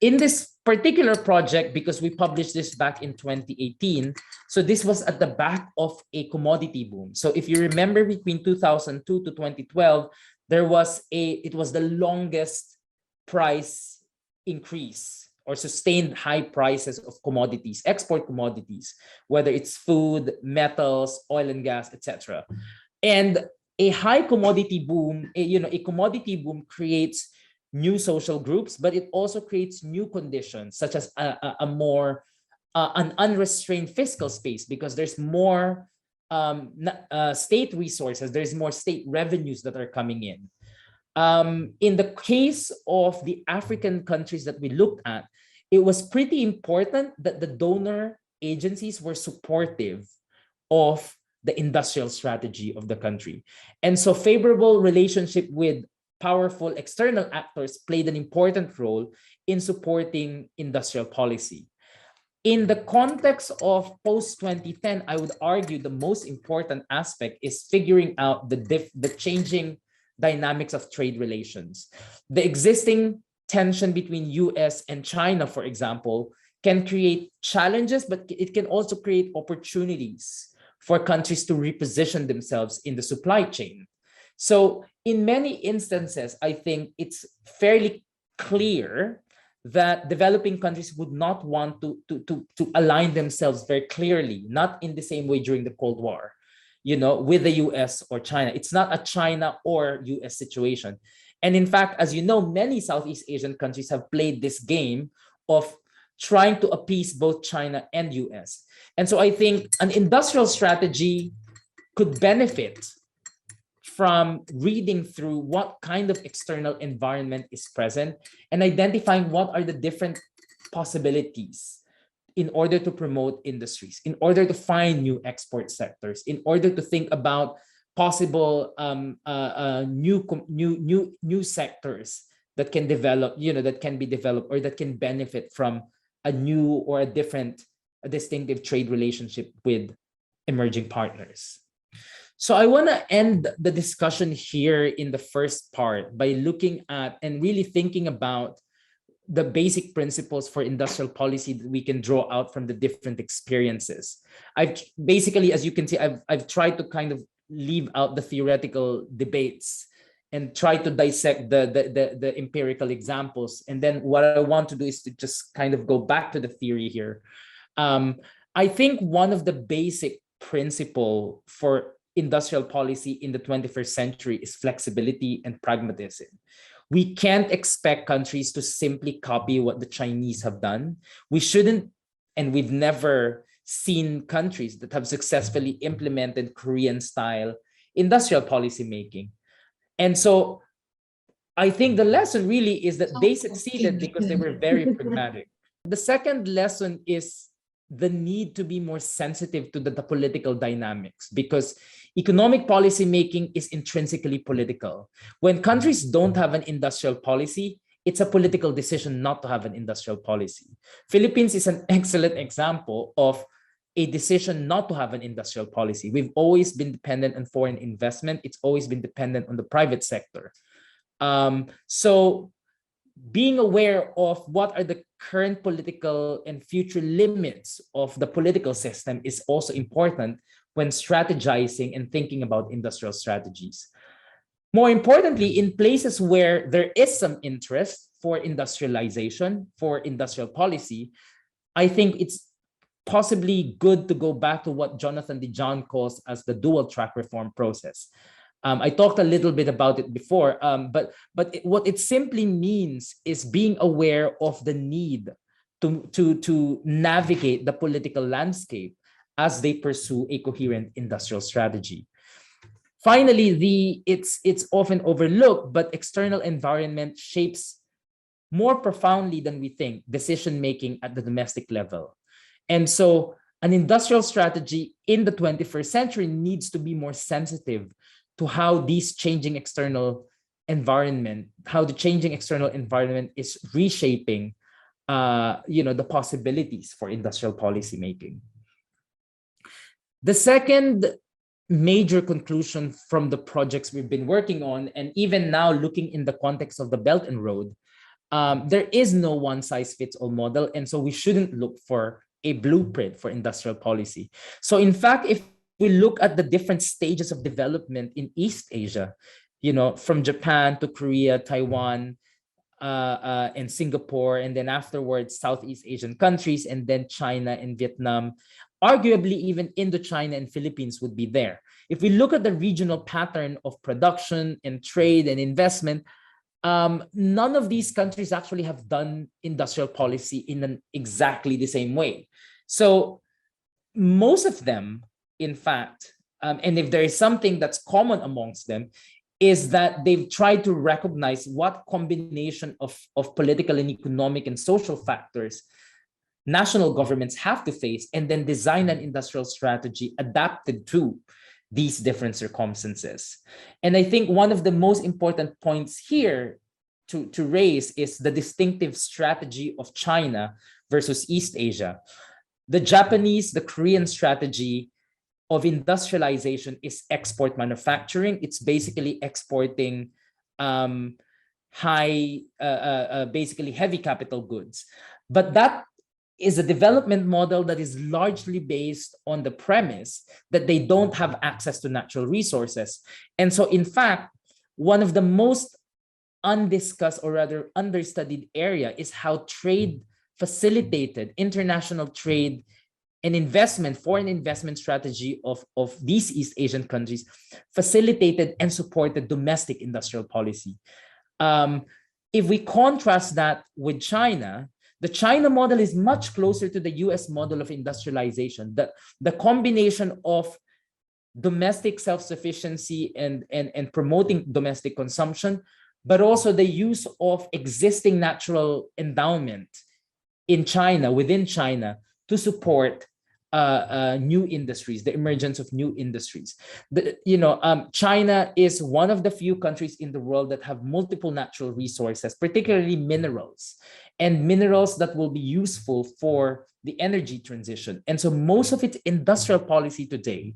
In this particular project, because we published this back in 2018, so this was at the back of a commodity boom. So if you remember, between 2002 to 2012, it was the longest price increase or sustained high prices of commodities, export commodities, whether it's food, metals, oil and gas, etc. And a high commodity boom, a commodity boom creates new social groups, but it also creates new conditions, such as an unrestrained fiscal space, because there's more state resources, there's more state revenues that are coming in. In the case of the African countries that we looked at, it was pretty important that the donor agencies were supportive of the industrial strategy of the country. And so favorable relationship with powerful external actors played an important role in supporting industrial policy. In the context of post-2010, I would argue the most important aspect is figuring out the changing dynamics of trade relations. The existing tension between US and China, for example, can create challenges, but it can also create opportunities for countries to reposition themselves in the supply chain. So in many instances, I think it's fairly clear that developing countries would not want to align themselves very clearly, not in the same way during the Cold War, with the US or China. It's not a China or US situation. And in fact, as you know, many Southeast Asian countries have played this game of trying to appease both China and US. And so I think an industrial strategy could benefit from reading through what kind of external environment is present and identifying what are the different possibilities in order to promote industries, in order to find new export sectors, in order to think about possible new sectors that can develop, that can be developed or that can benefit from a new or a distinctive trade relationship with emerging partners. So I want to end the discussion here in the first part by looking at and really thinking about the basic principles for industrial policy that we can draw out from the different experiences. I've basically, as you can see, I've tried to kind of leave out the theoretical debates and try to dissect the empirical examples. And then what I want to do is to just kind of go back to the theory here. I think one of the basic principle for industrial policy in the 21st century is flexibility and pragmatism. We can't expect countries to simply copy what the Chinese have done. We shouldn't, and we've never seen countries that have successfully implemented Korean-style industrial policy making. And so I think the lesson really is that they succeeded because they were very pragmatic. The second lesson is the need to be more sensitive to the political dynamics, because economic policy making is intrinsically political. When countries don't have an industrial policy, it's a political decision not to have an industrial policy. Philippines is an excellent example of a decision not to have an industrial policy. We've always been dependent on foreign investment. It's always been dependent on the private sector. So being aware of what are the current political and future limits of the political system is also important when strategizing and thinking about industrial strategies. More importantly, in places where there is some interest for industrialization, for industrial policy, I think it's possibly good to go back to what Jonathan DeJohn calls as the dual track reform process. I talked a little bit about it before, but what it simply means is being aware of the need to navigate the political landscape as they pursue a coherent industrial strategy. Finally, it's often overlooked, but external environment shapes more profoundly than we think decision-making at the domestic level. And so an industrial strategy in the 21st century needs to be more sensitive to how these changing external environment, how the changing external environment is reshaping, the possibilities for industrial policy making. The second major conclusion from the projects we've been working on, and even now looking in the context of the Belt and Road, there is no one-size-fits-all model, and so we shouldn't look for a blueprint for industrial policy. So in fact, if we look at the different stages of development in East Asia, from Japan to Korea, Taiwan, and Singapore, and then afterwards Southeast Asian countries, and then China and Vietnam, arguably even Indochina and Philippines would be there. If we look at the regional pattern of production and trade and investment, none of these countries actually have done industrial policy in exactly the same way. So most of them, in fact, and if there is something that's common amongst them, is that they've tried to recognize what combination of political and economic and social factors national governments have to face, and then design an industrial strategy adapted to these different circumstances. And I think one of the most important points here to raise is the distinctive strategy of China versus East Asia. The Japanese, the Korean strategy of industrialization is export manufacturing. It's basically exporting basically heavy capital goods. But that is a development model that is largely based on the premise that they don't have access to natural resources. And so, in fact, one of the most undiscussed, or rather understudied area is how trade facilitated international trade and investment, foreign investment strategy of these East Asian countries facilitated and supported domestic industrial policy. If we contrast that with China, The China model is much closer to the US model of industrialization. The combination of domestic self-sufficiency and promoting domestic consumption, but also the use of existing natural endowment in China, within China, to support new industries, the emergence of new industries. China is one of the few countries in the world that have multiple natural resources, particularly minerals, and minerals that will be useful for the energy transition. And so most of its industrial policy today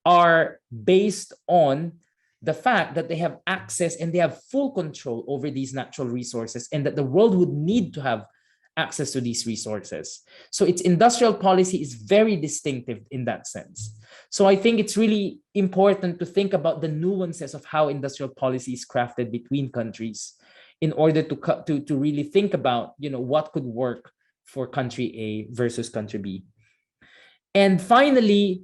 are based on the fact that they have access and they have full control over these natural resources, and that the world would need to have access to these resources. So its industrial policy is very distinctive in that sense. So I think it's really important to think about the nuances of how industrial policy is crafted between countries in order to really think about, what could work for country A versus country B. And finally,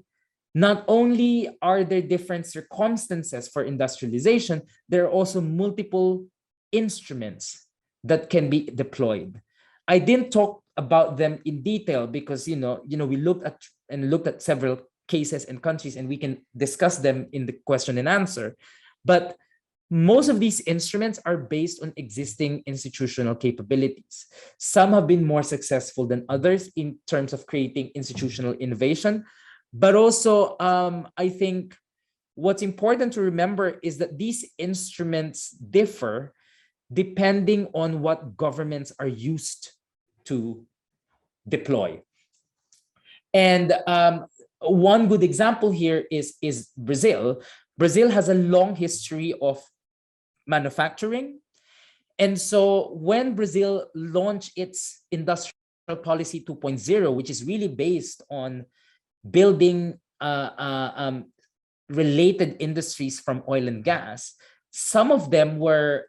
not only are there different circumstances for industrialization, there are also multiple instruments that can be deployed. I didn't talk about them in detail because we looked at several cases and countries, and we can discuss them in the question and answer. But most of these instruments are based on existing institutional capabilities. Some have been more successful than others in terms of creating institutional innovation. But also, I think what's important to remember is that these instruments differ depending on what governments are used to deploy. And one good example here is Brazil. Brazil has a long history of manufacturing. And so when Brazil launched its industrial policy 2.0, which is really based on building related industries from oil and gas, some of them were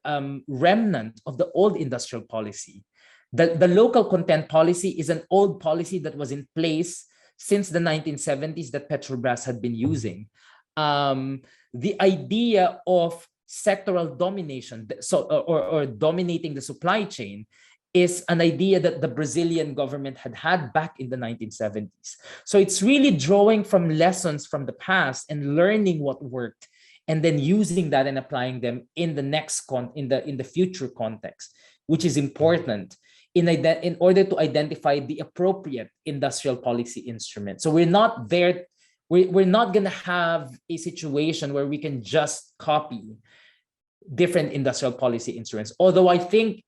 remnant of the old industrial policy. The local content policy is an old policy that was in place since the 1970s that Petrobras had been using. The idea of sectoral domination, or dominating the supply chain, is an idea that the Brazilian government had back in the 1970s. So it's really drawing from lessons from the past and learning what worked, and then using that and applying them in the in the future context, which is important in order to identify the appropriate industrial policy instrument. So we're not there. We're not going to have a situation where we can just copy different industrial policy instruments. Although I think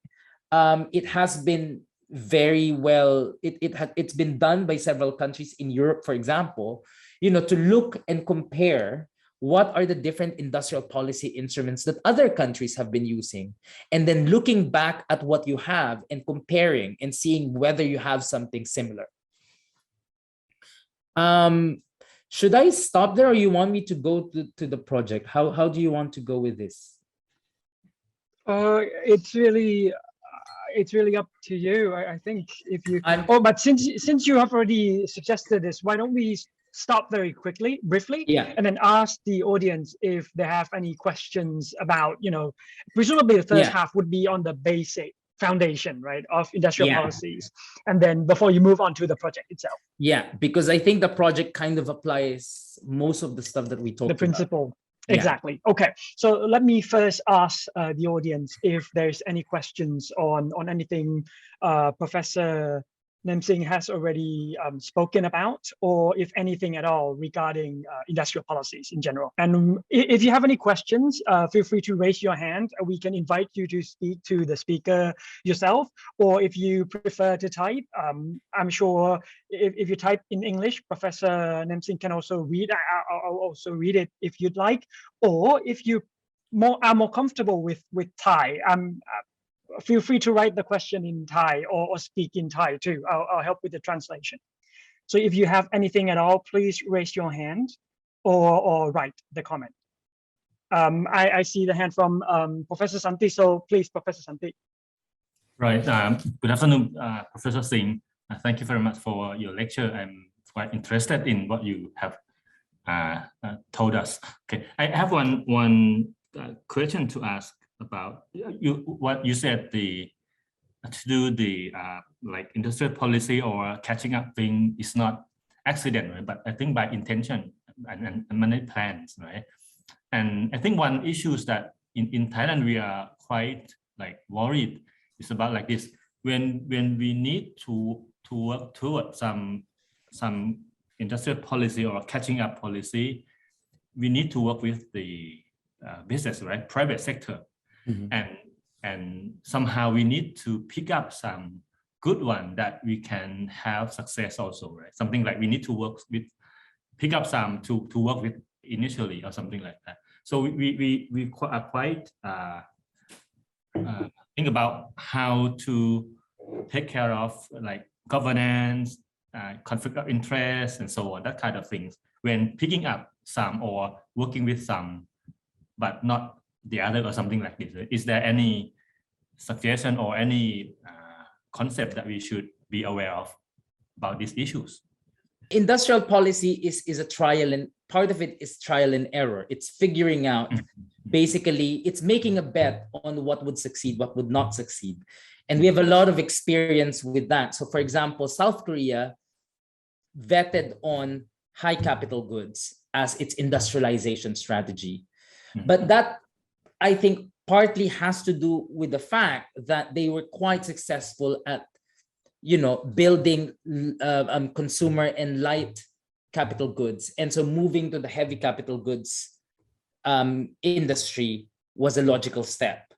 it has been very well, it's been done by several countries in Europe, for example, to look and compare what are the different industrial policy instruments that other countries have been using, and then looking back at what you have and comparing and seeing whether you have something similar. Should I stop there, or you want me to go to the project? How do you want to go with this? It's really up to you. I think if you. But since you have already suggested this, why don't we stop very briefly, and then ask the audience if they have any questions about, presumably the first half would be on the basic foundation, right, of industrial policies, and then before you move on to the project itself. Yeah, because I think the project kind of applies most of the stuff that we talked about. The principle. Exactly. Okay, so let me first ask the audience if there's any questions on anything Professor Nem Singh has already spoken about, or if anything at all regarding industrial policies in general. And if you have any questions, feel free to raise your hand. We can invite you to speak to the speaker yourself, or if you prefer to type, I'm sure if you type in English, Professor Nem Singh can also read. I'll also read it if you'd like, or if you are more comfortable with Thai, feel free to write the question in Thai or speak in Thai too. I'll help with the translation. So if you have anything at all, please raise your hand or write the comment. I see the hand from Professor Santi. So please, Professor Santi. Right. Good afternoon, Professor Singh. Thank you very much for your lecture. I'm quite interested in what you have told us. Okay, I have one question to ask about what you said. The to do the like industrial policy or catching up thing is not accident, right? But I think by intention and many plans, right? And I think one issue is that in Thailand we are quite like worried. It's about like this: when we need to work towards some industrial policy or catching up policy, we need to work with the business, right? Private sector, and somehow we need to pick up some good one that we can have success also, right? Something like we need to work with, pick up some to work with initially or something like that. So we are quite think about how to take care of like governance, conflict of interest, and so on, that kind of things when picking up some or working with some, but not the other or something like this. Is there any suggestion or any concept that we should be aware of about these issues? Industrial policy is a trial, and part of it is trial and error. It's figuring out, basically, it's making a bet on what would succeed, what would not succeed. And we have a lot of experience with that. So for example, South Korea vetted on high capital goods as its industrialization strategy. But that, I think, partly has to do with the fact that they were quite successful at, building consumer and light capital goods. And so moving to the heavy capital goods industry was a logical step.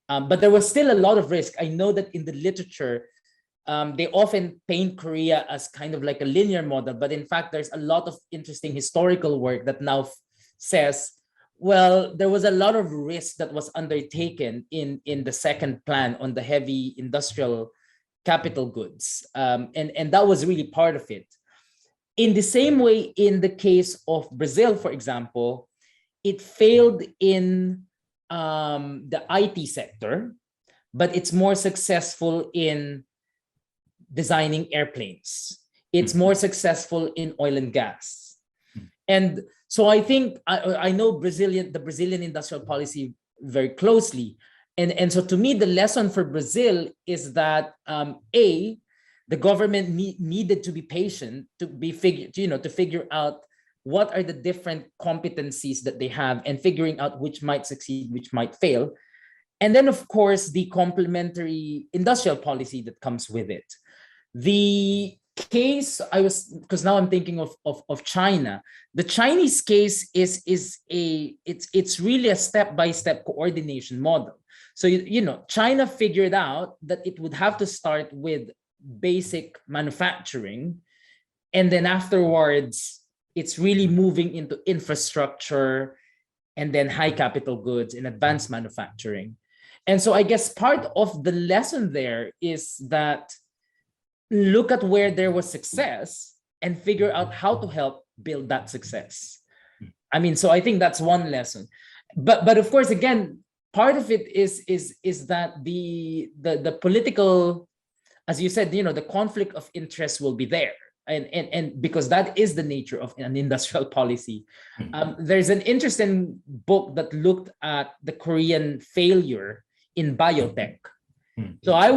But there was still a lot of risk. I know that in the literature, they often paint Korea as kind of like a linear model, but in fact, there's a lot of interesting historical work that now says, well, there was a lot of risk that was undertaken in the second plan on the heavy industrial capital goods. And that was really part of it. In the same way, in the case of Brazil, for example, it failed in the IT sector, but it's more successful in designing airplanes. It's more successful in oil and gas. And so I think I know the Brazilian industrial policy very closely. And so to me, the lesson for Brazil is that the government needed to be patient to figure out what are the different competencies that they have and figuring out which might succeed, which might fail. And then, of course, the complementary industrial policy that comes with it. The case because now I'm thinking of China. The Chinese case it's really a step-by-step coordination model. So, China figured out that it would have to start with basic manufacturing. And then afterwards, it's really moving into infrastructure and then high capital goods and advanced manufacturing. And so I guess part of the lesson there is that look at where there was success and figure out how to help build that success. I mean, so I think that's one lesson. But of course, again, part of it is that the political, as you said, the conflict of interest will be there. And because that is the nature of an industrial policy. There's an interesting book that looked at the Korean failure in biotech. So I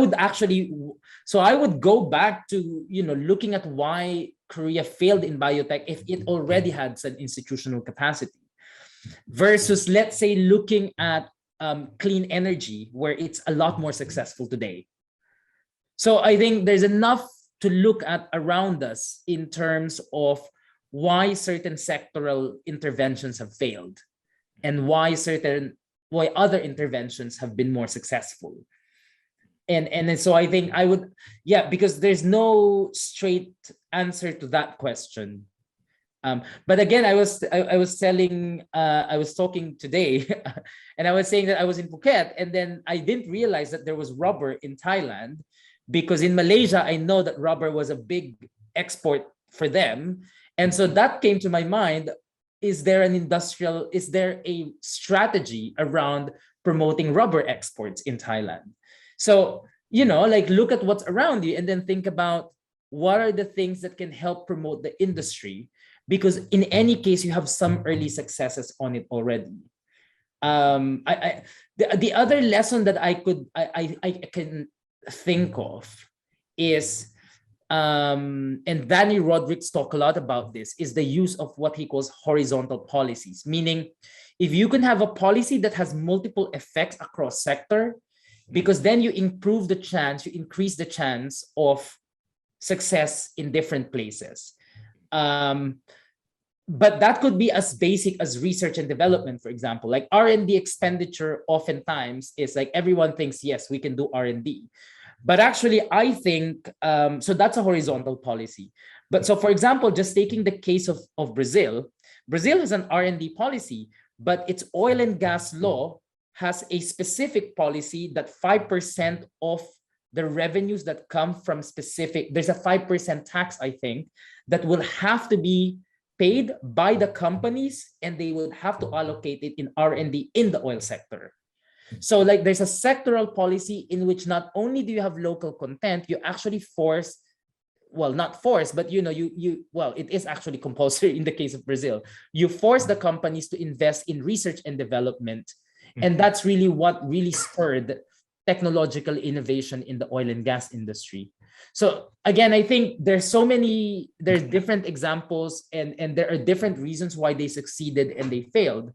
would go back to, looking at why Korea failed in biotech if it already had some institutional capacity versus, let's say, looking at clean energy where it's a lot more successful today. So I think there's enough to look at around us in terms of why certain sectoral interventions have failed and why other interventions have been more successful. And so I think because there's no straight answer to that question. But again, I was talking today and I was saying that I was in Phuket, and then I didn't realize that there was rubber in Thailand, because in Malaysia, I know that rubber was a big export for them. And so that came to my mind. Is there a strategy around promoting rubber exports in Thailand? So, look at what's around you and then think about what are the things that can help promote the industry, because in any case, you have some early successes on it already. The other lesson that I can think of is, and Danny Rodriguez talk a lot about this, is the use of what he calls horizontal policies, meaning if you can have a policy that has multiple effects across sector, because then you improve the chance, you increase the chance of success in different places. But that could be as basic as research and development, for example. Like R&D expenditure oftentimes is like everyone thinks, yes, we can do R&D. But actually, I think, so that's a horizontal policy. But so for example, just taking the case of Brazil, Brazil has an R&D policy, but its oil and gas law has a specific policy that 5% of the revenues that come from specific, there's a 5% tax, I think, that will have to be paid by the companies, and they would have to allocate it in R&D in the oil sector. So like there's a sectoral policy in which not only do you have local content, you actually force, well, not force, but well, it is actually compulsory in the case of Brazil. You force the companies to invest in research and development. And that's really what really spurred technological innovation in the oil and gas industry. So again, I think there's different examples and there are different reasons why they succeeded and they failed.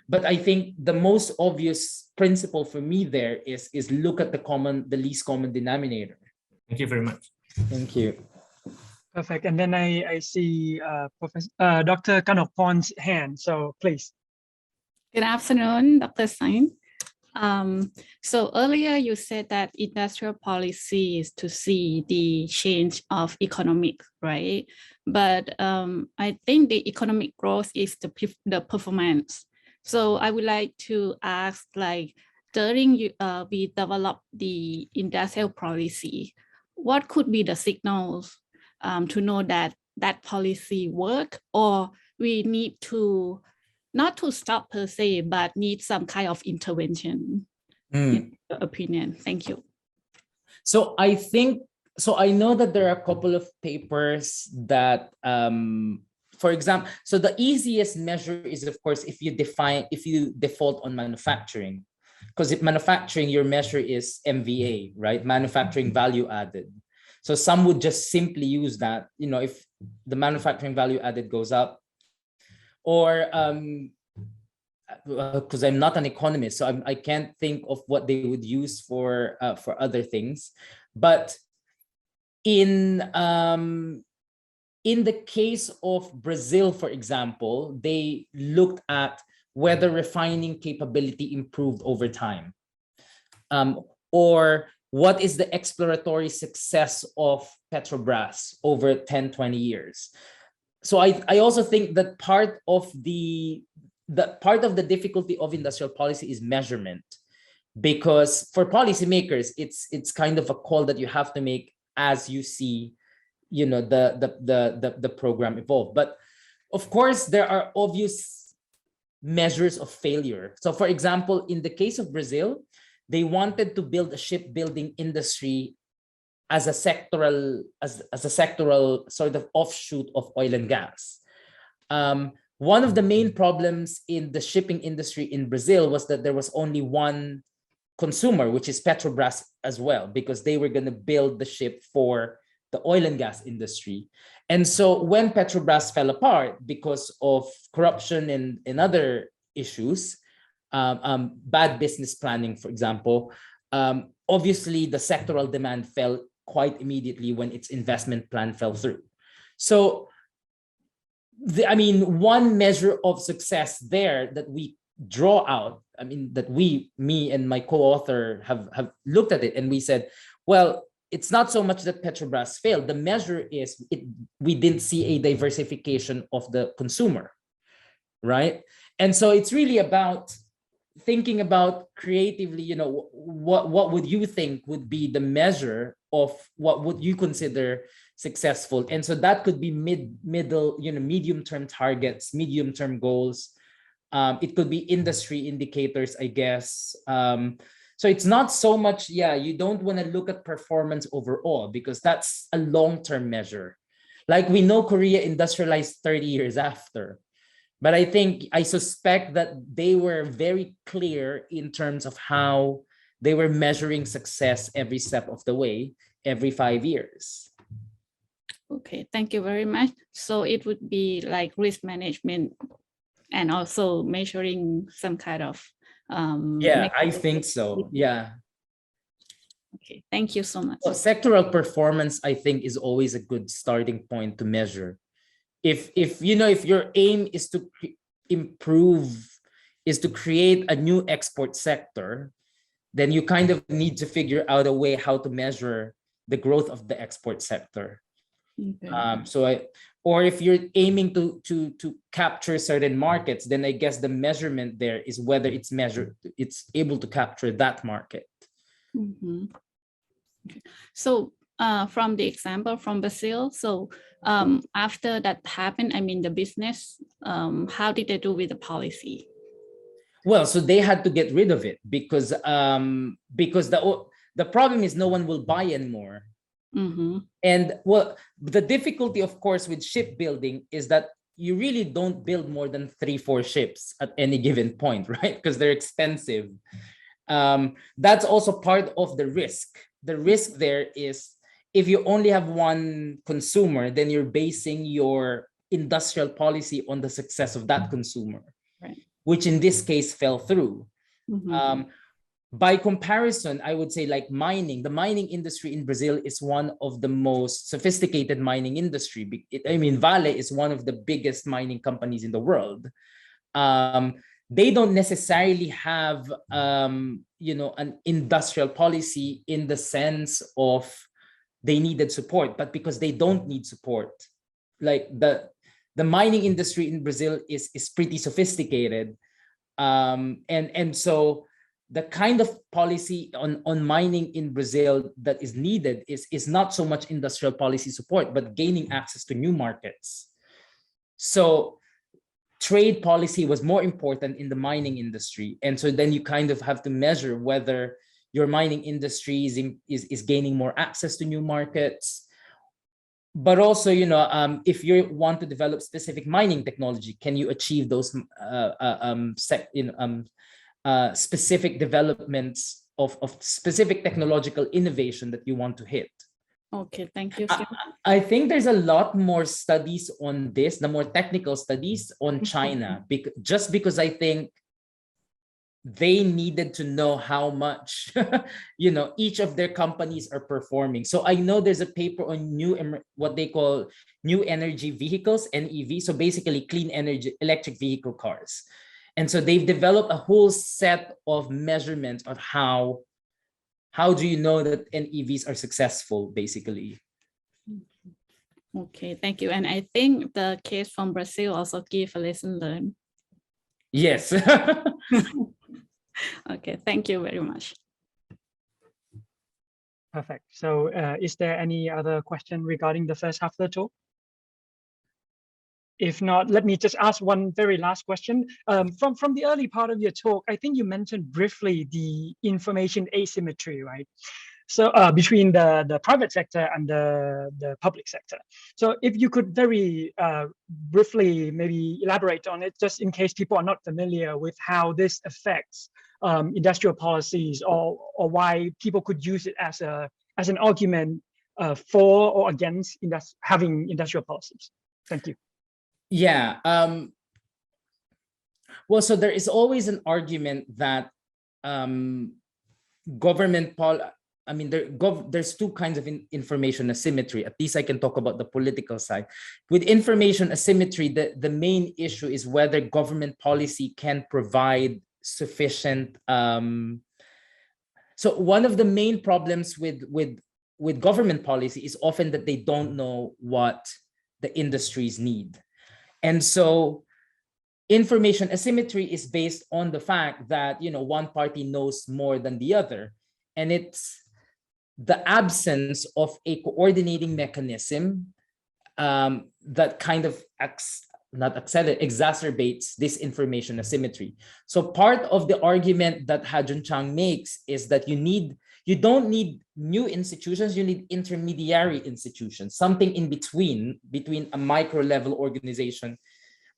But I think the most obvious principle for me there is look at the least common denominator. Thank you very much. Thank you. Perfect. And then I see Professor Dr. Kanopon's hand. So please. Good afternoon, Dr. Singh. So earlier you said that industrial policy is to see the change of economic, right? But I think the economic growth is the performance. So I would like to ask, like, during we develop the industrial policy, what could be the signals to know that that policy work, or we need to not to stop per se, but need some kind of intervention, in your opinion? Thank you. So I know that there are a couple of papers that, for example, so the easiest measure is, of course, if you default on manufacturing, because if manufacturing, your measure is MVA, right? Manufacturing value added. So some would just simply use that, if the manufacturing value added goes up, or because I'm not an economist, so I can't think of what they would use for other things. But in the case of Brazil, for example, they looked at whether refining capability improved over time, or what is the exploratory success of Petrobras over 10, 20 years. So I also think that part of the difficulty of industrial policy is measurement, because for policymakers, it's kind of a call that you have to make as you see, the program evolve. But of course, there are obvious measures of failure. So for example, in the case of Brazil, they wanted to build a shipbuilding industry as a sectoral sort of offshoot of oil and gas. One of the main problems in the shipping industry in Brazil was that there was only one consumer, which is Petrobras as well, because they were going to build the ship for the oil and gas industry. And so when Petrobras fell apart because of corruption and other issues, bad business planning, for example, obviously the sectoral demand fell quite immediately when its investment plan fell through. So, one measure of success there that we draw out, that me and my co-author have looked at it, and we said, well, it's not so much that Petrobras failed. The measure is we didn't see a diversification of the consumer, right? And so it's really about thinking about creatively, what would you think would be the measure of what would you consider successful? And so that could be medium-term targets, medium-term goals. It could be industry indicators, I guess. So it's not so much, you don't want to look at performance overall, because that's a long-term measure. Like we know Korea industrialized 30 years after. But I suspect that they were very clear in terms of how they were measuring success every step of the way, every 5 years. Okay, thank you very much. So it would be like risk management and also measuring some kind of yeah, I think so. Yeah. Okay, thank you so much. Well, sectoral performance, I think, is always a good starting point to measure. If you know, if your aim is to improve, is to create a new export sector, then you kind of need to figure out a way how to measure the growth of the export sector. Okay. Or if you're aiming to capture certain markets, then I guess the measurement there is whether it's able to capture that market. Mm-hmm. Okay. So from the example from Brazil, so after that happened, I mean the business, how did they do with the policy? Well, so they had to get rid of it because the problem is no one will buy anymore. Mm-hmm. And well, the difficulty, of course, with shipbuilding is that you really don't build more than 3-4 ships at any given point, right? Because they're expensive. That's also part of the risk. The risk there is if you only have one consumer, then you're basing your industrial policy on the success of that consumer, right, which in this case fell through. Mm-hmm. By comparison, I would say like mining, the mining industry in Brazil is one of the most sophisticated mining industry. I mean, Vale is one of the biggest mining companies in the world. They don't necessarily have, you know, an industrial policy in the sense of they needed support, but because they don't need support. Like the mining industry in Brazil is pretty sophisticated. And so the kind of policy on mining in Brazil that is needed is not so much industrial policy support, but gaining access to new markets. So trade policy was more important in the mining industry. And so then you kind of have to measure whether your mining industry is gaining more access to new markets. But also, you know, if you want to develop specific mining technology, can you achieve those specific developments of specific technological innovation that you want to hit? Okay, thank you. I think there's a lot more studies on this, the more technical studies on China, just because I think they needed to know how much, you know, each of their companies are performing. So I know there's a paper on what they call new energy vehicles, NEV. So basically clean energy, electric vehicle cars. And so they've developed a whole set of measurements of how do you know that NEVs are successful, basically. Okay, thank you. And I think the case from Brazil also give a lesson learned. Yes. Okay, thank you very much. Perfect. So is there any other question regarding the first half of the talk? If not, let me just ask one very last question. From the early part of your talk, I think you mentioned briefly the information asymmetry, right? So between the private sector and the public sector. So if you could very briefly maybe elaborate on it, just in case people are not familiar with how this affects industrial policies, or why people could use it as an argument for or against having industrial policies. Thank you. Yeah. Well, so there is always an argument that there's two kinds of information asymmetry. At least I can talk about the political side. With information asymmetry, the main issue is whether government policy can provide sufficient. So one of the main problems with government policy is often that they don't know what the industries need. And so information asymmetry is based on the fact that, you know, one party knows more than the other. And it's the absence of a coordinating mechanism that kind of exacerbates this information asymmetry. So part of the argument that Ha-Joon Chang makes is that you don't need new institutions, you need intermediary institutions, something in between a micro level organization,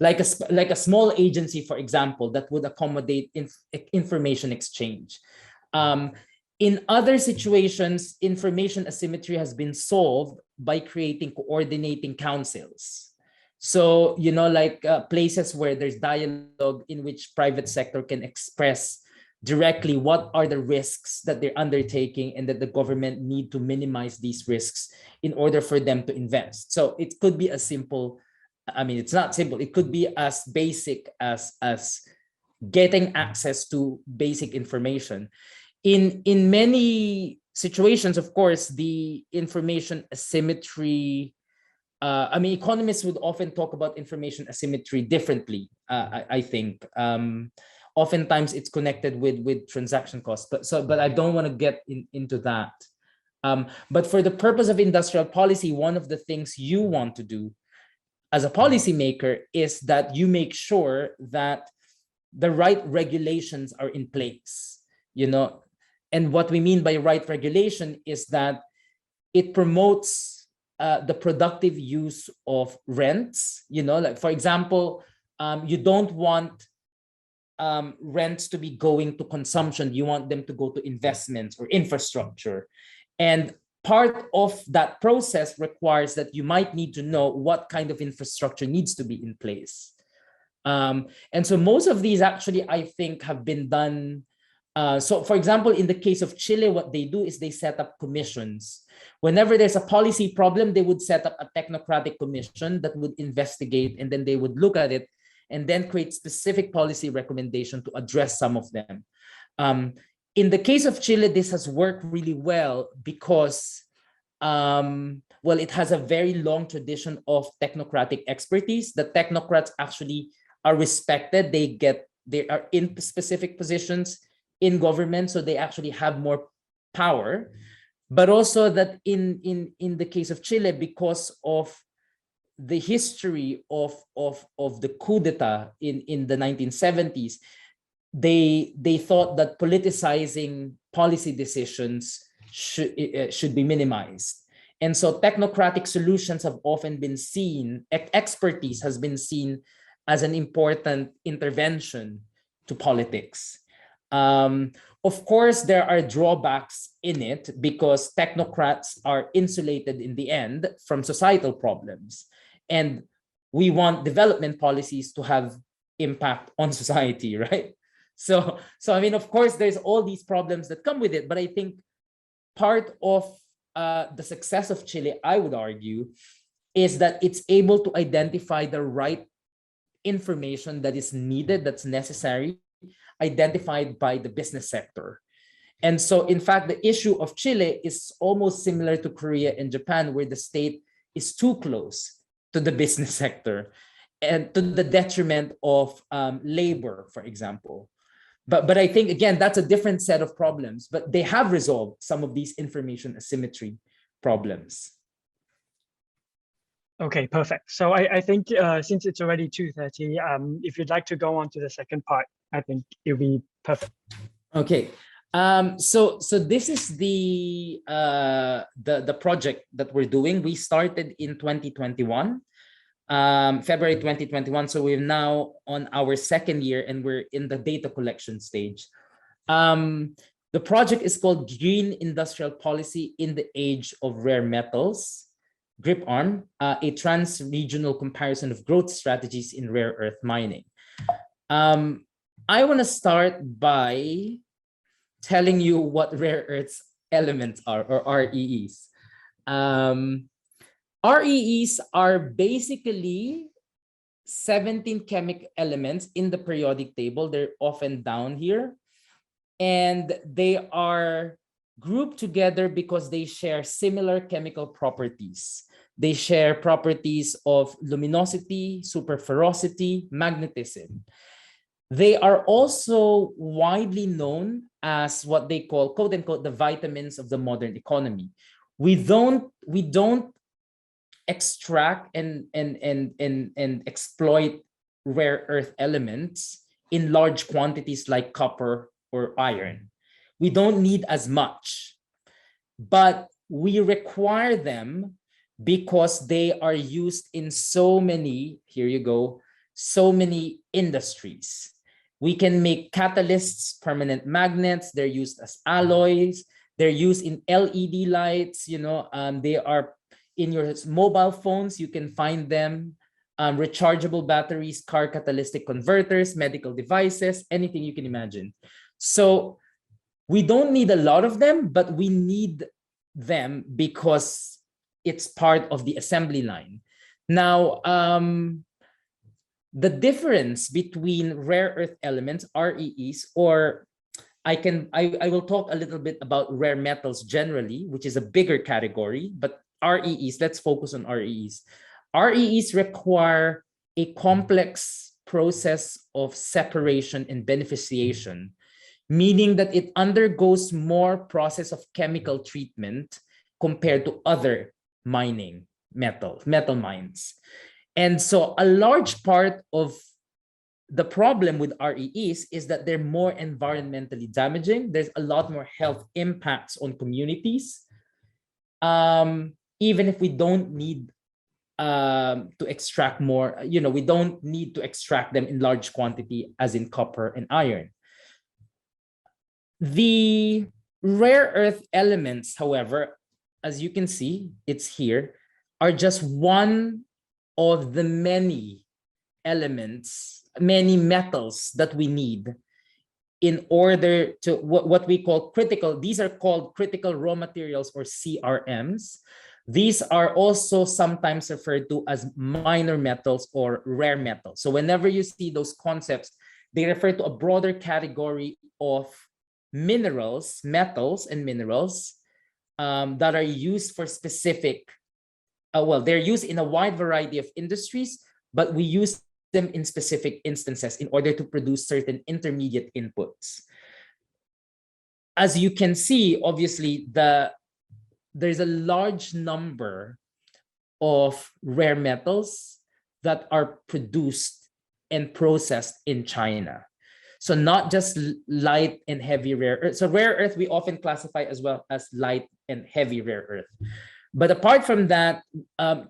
like a small agency, for example, that would accommodate information exchange. In other situations, information asymmetry has been solved by creating coordinating councils. So, like places where there's dialogue in which private sector can express directly what are the risks that they're undertaking and that the government need to minimize these risks in order for them to invest. So it could be as simple, it's not simple, it could be as basic as getting access to basic information. In many situations, of course, the information asymmetry, economists would often talk about information asymmetry differently, I think. Oftentimes it's connected with transaction costs, but I don't want to get into that. But for the purpose of industrial policy, one of the things you want to do as a policymaker is that you make sure that the right regulations are in place, and what we mean by right regulation is that it promotes the productive use of rents, like for example, you don't want rents to be going to consumption, you want them to go to investments or infrastructure. And part of that process requires that you might need to know what kind of infrastructure needs to be in place. And so most of these actually, I think, have been done. So for example, in the case of Chile, what they do is they set up commissions. Whenever there's a policy problem, they would set up a technocratic commission that would investigate, and then they would look at it and then create specific policy recommendation to address some of them. In the case of Chile, this has worked really well because, it has a very long tradition of technocratic expertise. The technocrats actually are respected. They are in specific positions in government, so they actually have more power. But also that in the case of Chile, because of the history of the coup d'etat in the 1970s, they thought that politicizing policy decisions should be minimized. And so technocratic solutions have often been seen, expertise has been seen as an important intervention to politics. Of course, there are drawbacks in it because technocrats are insulated in the end from societal problems. And we want development policies to have impact on society, right? So of course, there's all these problems that come with it. But I think part of the success of Chile, I would argue, is that it's able to identify the right information that is needed, that's necessary, identified by the business sector. And so, in fact, the issue of Chile is almost similar to Korea and Japan, where the state is too close to the business sector and to the detriment of labor, for example. But I think, again, that's a different set of problems, but they have resolved some of these information asymmetry problems. Okay, perfect. So I think since it's already 2:30, if you'd like to go on to the second part, I think it'll be perfect. Okay. So this is the project that we're doing. We started in 2021, February 2021. So we're now on our second year and we're in the data collection stage. The project is called Green Industrial Policy in the Age of Rare Metals, GRIP-ARM, a trans-regional comparison of growth strategies in rare earth mining. I want to start by telling you what rare earths elements are, or REEs. REEs are basically 17 chemical elements in the periodic table. They're often down here. And they are grouped together because they share similar chemical properties. They share properties of luminosity, superferocity, magnetism. They are also widely known as what they call, quote unquote, the vitamins of the modern economy. We don't extract and exploit rare earth elements in large quantities like copper or iron. We don't need as much, but we require them because they are used in so many, here you go, so many industries. We can make catalysts, permanent magnets. They're used as alloys. They're used in LED lights. They are in your mobile phones. You can find them. Rechargeable batteries, car catalytic converters, medical devices, anything you can imagine. So we don't need a lot of them, but we need them because it's part of the assembly line. Now, the difference between rare earth elements, REEs, or I will talk a little bit about rare metals generally, which is a bigger category, but REEs, let's focus on REEs. REEs require a complex process of separation and beneficiation, meaning that it undergoes more process of chemical treatment compared to other mining metal mines. And so a large part of the problem with REEs is that they're more environmentally damaging. There's a lot more health impacts on communities, even if we don't need to extract more, we don't need to extract them in large quantity as in copper and iron. The rare earth elements, however, as you can see, it's here, are just one of the many elements, many metals that we need in order to what we call critical. These are called critical raw materials, or CRMs. These are also sometimes referred to as minor metals or rare metals. So whenever you see those concepts, they refer to a broader category of minerals, metals and minerals that are used for specific, they're used in a wide variety of industries, but we use them in specific instances in order to produce certain intermediate inputs. As you can see, obviously, there's a large number of rare metals that are produced and processed in China. So not just light and heavy rare earth. So rare earth, we often classify as well as light and heavy rare earth. But apart from that,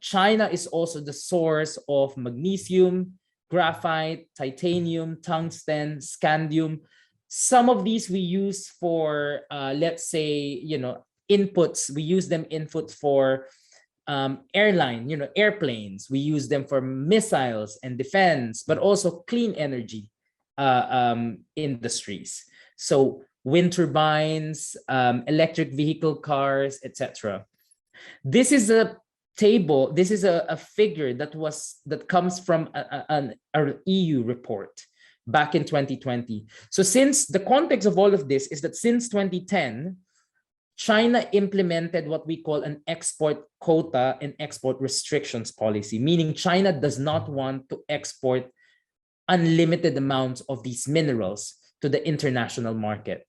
China is also the source of magnesium, graphite, titanium, tungsten, scandium. Some of these we use for, let's say, inputs. We use them inputs for airplanes. We use them for missiles and defense, but also clean energy industries. So wind turbines, electric vehicle cars, etc. This is a table. This is a figure that comes from an EU report back in 2020. So since the context of all of this is that since 2010, China implemented what we call an export quota and export restrictions policy, meaning China does not want to export unlimited amounts of these minerals to the international market.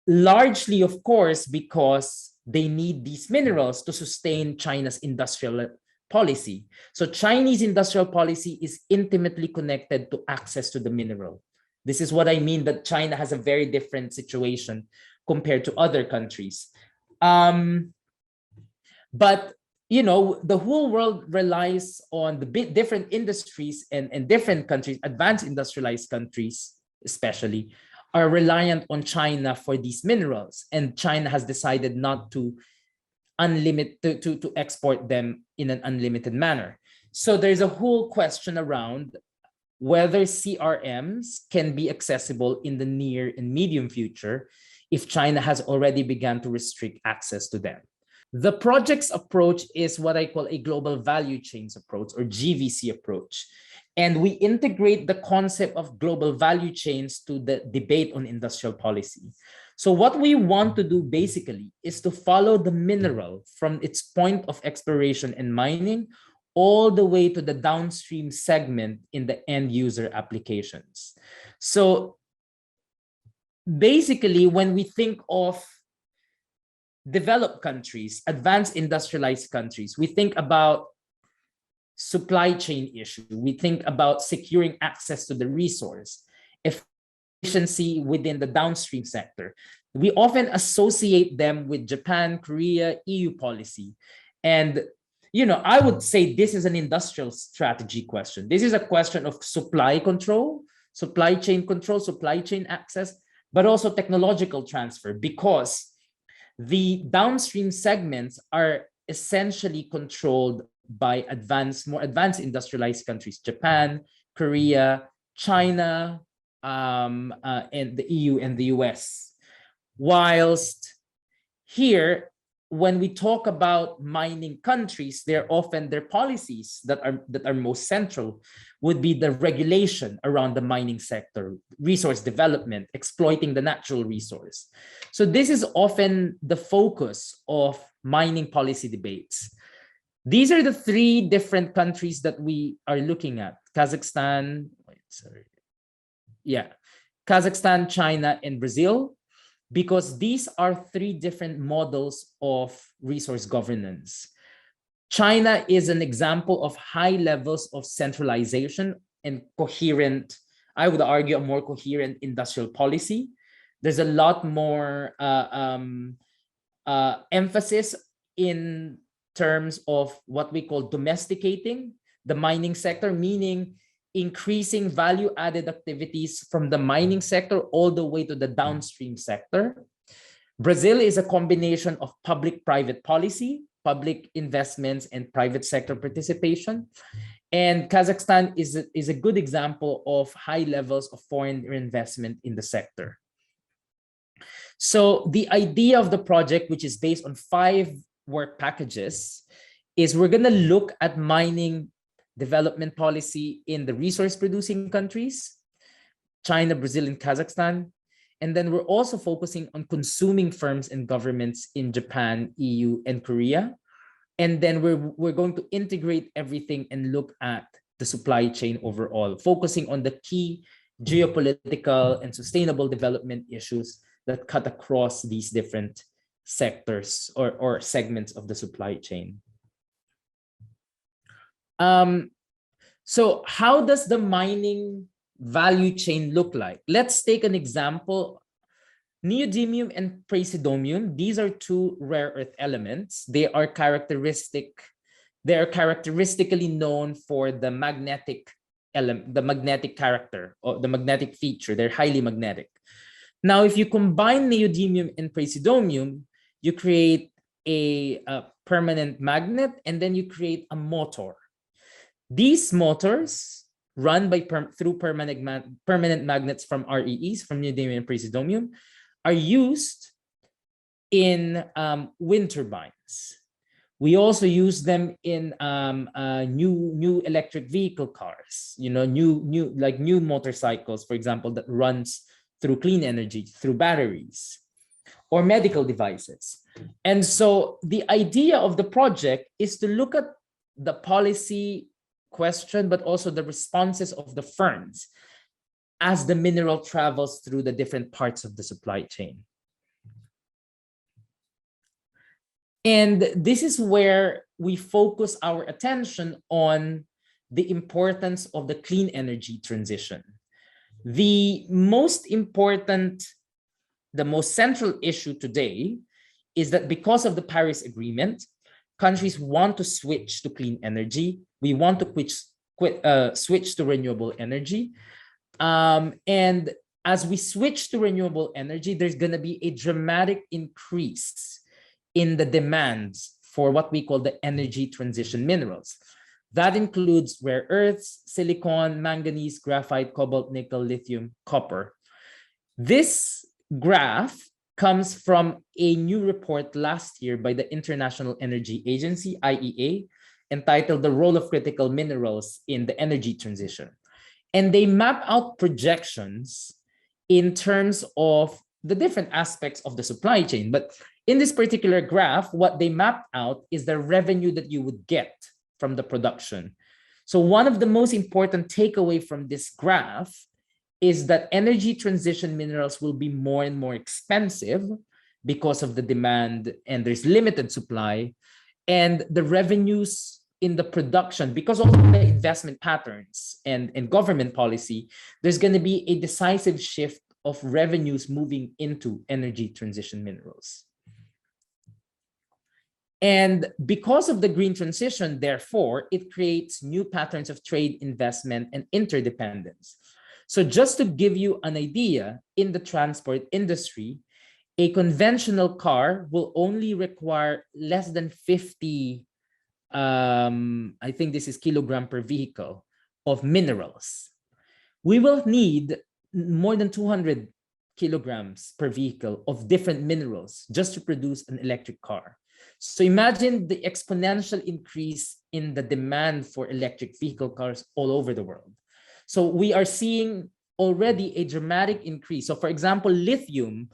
Largely, of course, because they need these minerals to sustain China's industrial policy. So Chinese industrial policy is intimately connected to access to the mineral. This is what I mean that China has a very different situation compared to other countries. But the whole world relies on the different industries, and different countries, advanced industrialized countries especially, are reliant on China for these minerals. And China has decided not to to export them in an unlimited manner. So there's a whole question around whether CRMs can be accessible in the near and medium future if China has already begun to restrict access to them. The project's approach is what I call a global value chains approach, or GVC approach. And we integrate the concept of global value chains to the debate on industrial policy. So what we want to do basically is to follow the mineral from its point of exploration and mining all the way to the downstream segment in the end user applications. So basically, when we think of developed countries, advanced industrialized countries, we think about supply chain issue. We think about securing access to the resource, efficiency within the downstream sector. We often associate them with Japan, Korea, EU policy. And, I would say this is an industrial strategy question. This is a question of supply control supply chain control, supply chain access, but also technological transfer, because the downstream segments are essentially controlled by more advanced industrialized countries, Japan, Korea, China, and the EU and the US. Whilst here, when we talk about mining countries, their policies that are most central would be the regulation around the mining sector, resource development, exploiting the natural resource. So this is often the focus of mining policy debates. These are the three different countries that we are looking at: Kazakhstan, Kazakhstan, China, and Brazil, because these are three different models of resource governance. China is an example of high levels of centralization and coherent, I would argue, a more coherent industrial policy. There's a lot more emphasis in terms of what we call domesticating the mining sector, meaning increasing value-added activities from the mining sector all the way to the downstream sector. Brazil is a combination of public-private policy, public investments, and private sector participation. And Kazakhstan is a good example of high levels of foreign investment in the sector. So the idea of the project, which is based on 5 work packages, is we're going to look at mining development policy in the resource producing countries, China, Brazil, and Kazakhstan. And then we're also focusing on consuming firms and governments in Japan, EU, and Korea. And then we're going to integrate everything and look at the supply chain overall, focusing on the key geopolitical and sustainable development issues that cut across these different sectors or segments of the supply chain. So how does the mining value chain look like? Let's take an example. Neodymium and praseodymium, these are 2 rare earth elements. They are characteristically known for the magnetic element, the magnetic character, or the magnetic feature. They're highly magnetic. Now, if you combine neodymium and praseodymium, you create a permanent magnet, and then you create a motor. These motors run through permanent magnets from REEs, from neodymium and praseodymium, are used in wind turbines. We also use them in new electric vehicle cars, new motorcycles, for example, that runs through clean energy, through batteries, or medical devices. And so the idea of the project is to look at the policy question, but also the responses of the firms as the mineral travels through the different parts of the supply chain. And this is where we focus our attention on the importance of the clean energy transition. The most central issue today is that because of the Paris Agreement, countries want to switch to clean energy. We want to switch to renewable energy. And as we switch to renewable energy, there's going to be a dramatic increase in the demands for what we call the energy transition minerals. That includes rare earths, silicon, manganese, graphite, cobalt, nickel, lithium, copper. This graph comes from a new report last year by the International Energy Agency, IEA, entitled The Role of Critical Minerals in the Energy Transition. And they map out projections in terms of the different aspects of the supply chain. But in this particular graph, what they mapped out is the revenue that you would get from the production. So one of the most important takeaway from this graph is that energy transition minerals will be more and more expensive because of the demand, and there's limited supply, and the revenues in the production, because of the investment patterns and government policy, there's going to be a decisive shift of revenues moving into energy transition minerals. And because of the green transition, therefore, it creates new patterns of trade, investment, and interdependence. So just to give you an idea, in the transport industry, a conventional car will only require less than 50, I think this is kilogram per vehicle, of minerals. We will need more than 200 kilograms per vehicle of different minerals just to produce an electric car. So imagine the exponential increase in the demand for electric vehicle cars all over the world. So we are seeing already a dramatic increase. So for example, lithium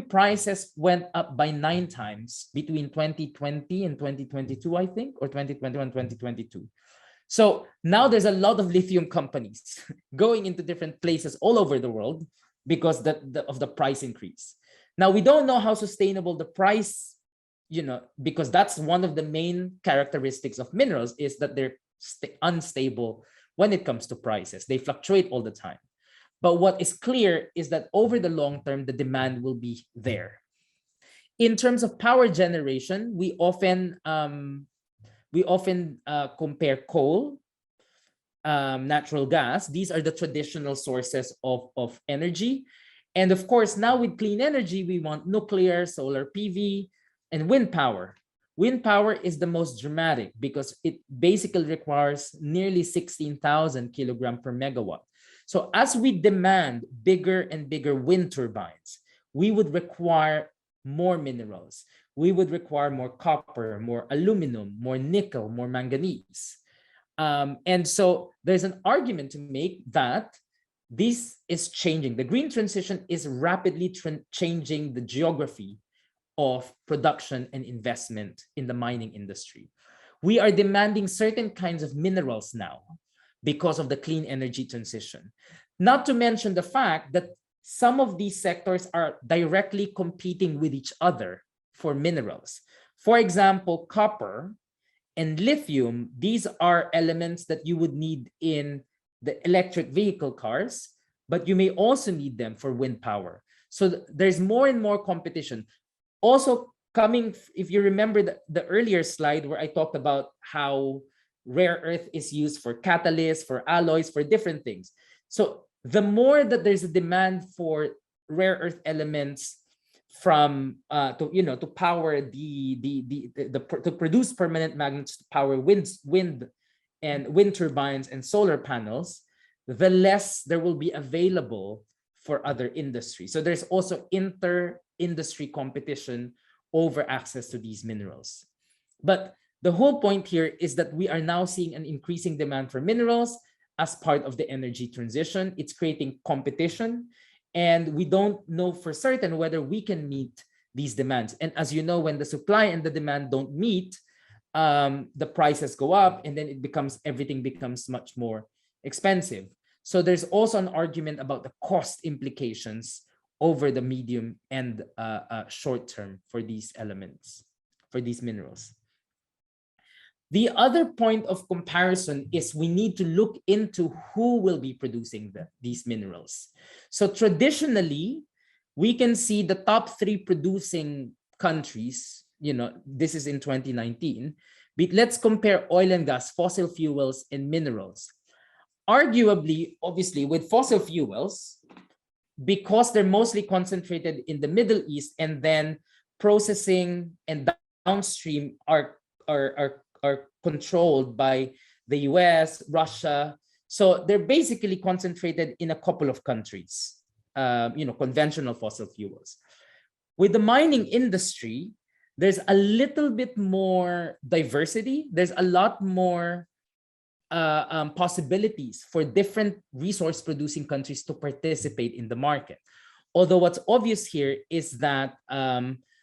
prices went up by 9 times between 2020 and 2022, I think, or 2021, 2022. So now there's a lot of lithium companies going into different places all over the world because of the price increase. Now, we don't know how sustainable the price, because that's one of the main characteristics of minerals, is that they're unstable when it comes to prices. They fluctuate all the time. But what is clear is that over the long term, the demand will be there. In terms of power generation, we often compare coal, natural gas. These are the traditional sources of energy. And of course, now with clean energy, we want nuclear, solar PV, and wind power. Wind power is the most dramatic because it basically requires nearly 16,000 kilogram per megawatt. So as we demand bigger and bigger wind turbines, we would require more minerals. We would require more copper, more aluminum, more nickel, more manganese. And so there's an argument to make that this is changing. The green transition is rapidly changing the geography of production and investment in the mining industry. We are demanding certain kinds of minerals now because of the clean energy transition. Not to mention the fact that some of these sectors are directly competing with each other for minerals. For example, copper and lithium, these are elements that you would need in the electric vehicle cars, but you may also need them for wind power. So there's more and more competition. Also coming, if you remember the earlier slide where I talked about how rare earth is used for catalysts, for alloys, for different things. So the more that there's a demand for rare earth elements from to power to produce permanent magnets to power wind turbines and solar panels, the less there will be available for other industries. So there's also inter-industry competition over access to these minerals. But the whole point here is that we are now seeing an increasing demand for minerals as part of the energy transition. It's creating competition, and we don't know for certain whether we can meet these demands. And as you know, when the supply and the demand don't meet, the prices go up, and then everything becomes much more expensive. So there's also an argument about the cost implications over the medium and short term for these elements, for these minerals. The other point of comparison is we need to look into who will be producing these minerals. So traditionally, we can see the top 3 producing countries, this is in 2019, but let's compare oil and gas, fossil fuels, and minerals. Arguably, obviously, with fossil fuels, because they're mostly concentrated in the Middle East, and then processing and downstream are controlled by the US, Russia. So they're basically concentrated in a couple of countries, conventional fossil fuels. With the mining industry, there's a little bit more diversity. There's a lot more possibilities for different resource producing countries to participate in the market. Although what's obvious here is that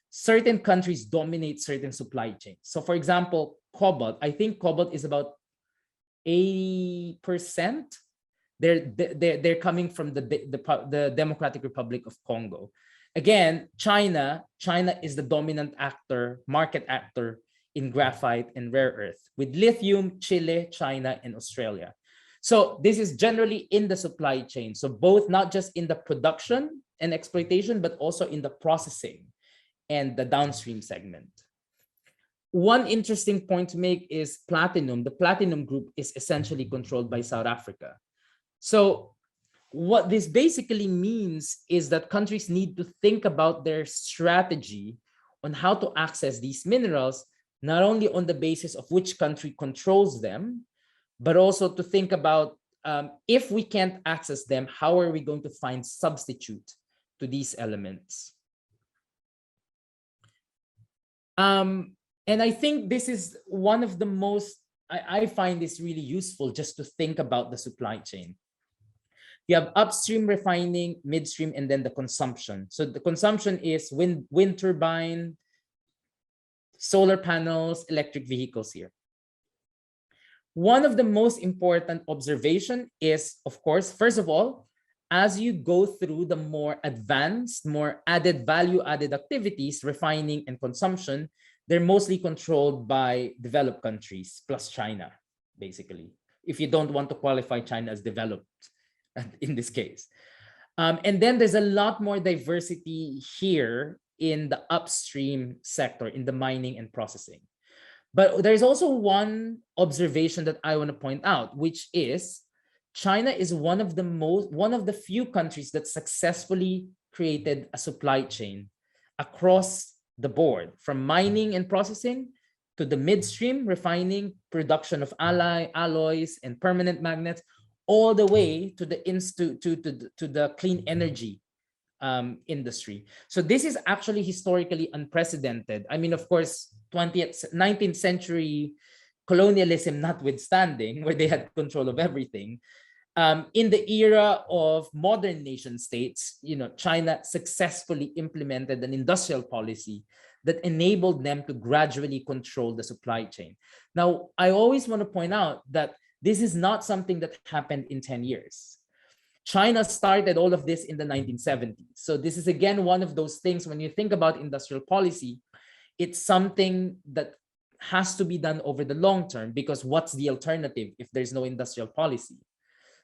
certain countries dominate certain supply chains. So for example, cobalt, I think cobalt is about 80%. They're coming from the Democratic Republic of Congo. Again, China is the dominant market actor in graphite and rare earth, with lithium, Chile, China, and Australia. So this is generally in the supply chain. So both, not just in the production and exploitation, but also in the processing and the downstream segment. One interesting point to make is platinum. The platinum group is essentially controlled by South Africa. So what this basically means is that countries need to think about their strategy on how to access these minerals, not only on the basis of which country controls them, but also to think about if we can't access them, how are we going to find substitute to these elements? And I think this is one of the most, I find this really useful just to think about the supply chain. You have upstream refining, midstream, and then the consumption. So the consumption is wind turbine, solar panels, electric vehicles here. One of the most important observation is, of course, first of all, as you go through the more advanced, more added value-added activities, refining and consumption, they're mostly controlled by developed countries plus China, basically, if you don't want to qualify China as developed in this case. And then there's a lot more diversity here in the upstream sector, in the mining and processing. But there's also one observation that I want to point out, which is China is one of the few countries that successfully created a supply chain across the board, from mining and processing to the midstream refining, production of alloys and permanent magnets, all the way to the clean energy industry. So this is actually historically unprecedented. I mean, of course, 19th century colonialism notwithstanding, where they had control of everything. In the era of modern nation states, China successfully implemented an industrial policy that enabled them to gradually control the supply chain. Now, I always want to point out that this is not something that happened in 10 years. China started all of this in the 1970s. So this is, again, one of those things when you think about industrial policy, it's something that has to be done over the long term, because what's the alternative if there's no industrial policy?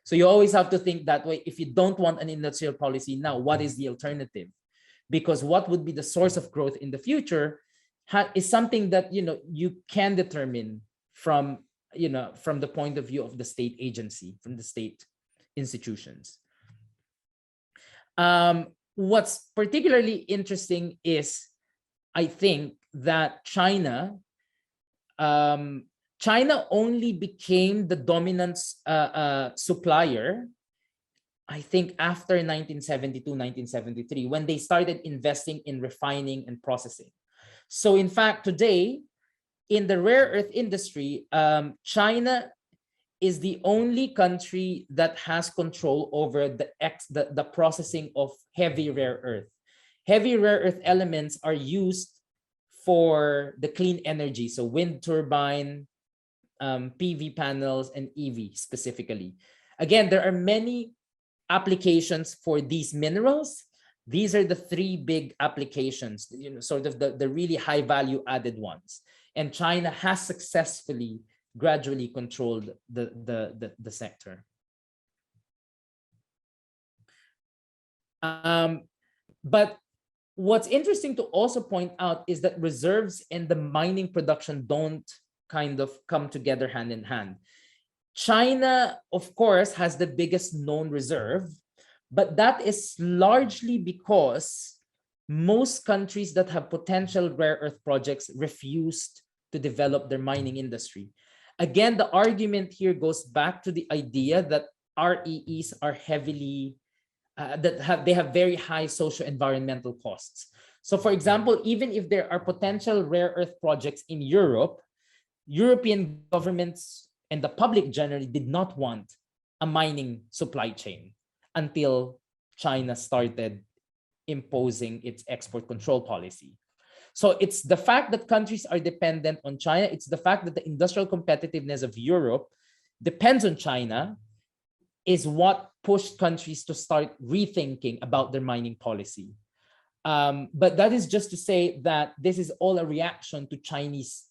So you always have to think that way. If you don't want an industrial policy now, what is the alternative? Because what would be the source of growth in the future is something that you can determine from the point of view of the state agency, from the state institutions. What's particularly interesting is, I think, that China only became the dominant supplier, I think, after 1972, 1973, when they started investing in refining and processing. So in fact, today, in the rare earth industry, China is the only country that has control over the processing of heavy rare earth. Heavy rare earth elements are used for the clean energy, so wind turbine, PV panels, and EV specifically. Again, there are many applications for these minerals. These are the three big applications, sort of the really high value added ones. And China has successfully gradually controlled the sector. But what's interesting to also point out is that reserves and the mining production don't kind of come together hand in hand. China, of course, has the biggest known reserve, but that is largely because most countries that have potential rare earth projects refused to develop their mining industry. Again, the argument here goes back to the idea that REEs are heavily, they have very high socio-environmental costs. So for example, even if there are potential rare earth projects in Europe, European governments and the public generally did not want a mining supply chain until China started imposing its export control policy. So it's the fact that countries are dependent on China. It's the fact that the industrial competitiveness of Europe depends on China is what pushed countries to start rethinking about their mining policy. But that is just to say that this is all a reaction to Chinese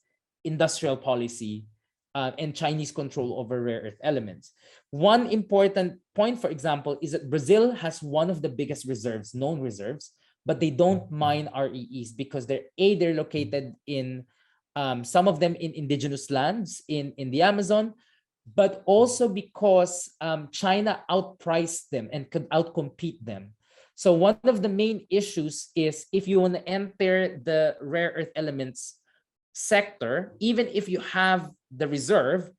industrial policy and Chinese control over rare earth elements. One important point, for example, is that Brazil has one of the biggest reserves, known reserves, but they don't mine REEs because they're located in some of them in indigenous lands in the Amazon, but also because China outpriced them and could outcompete them. So one of the main issues is if you want to enter the rare earth elements sector, even if you have the reserve,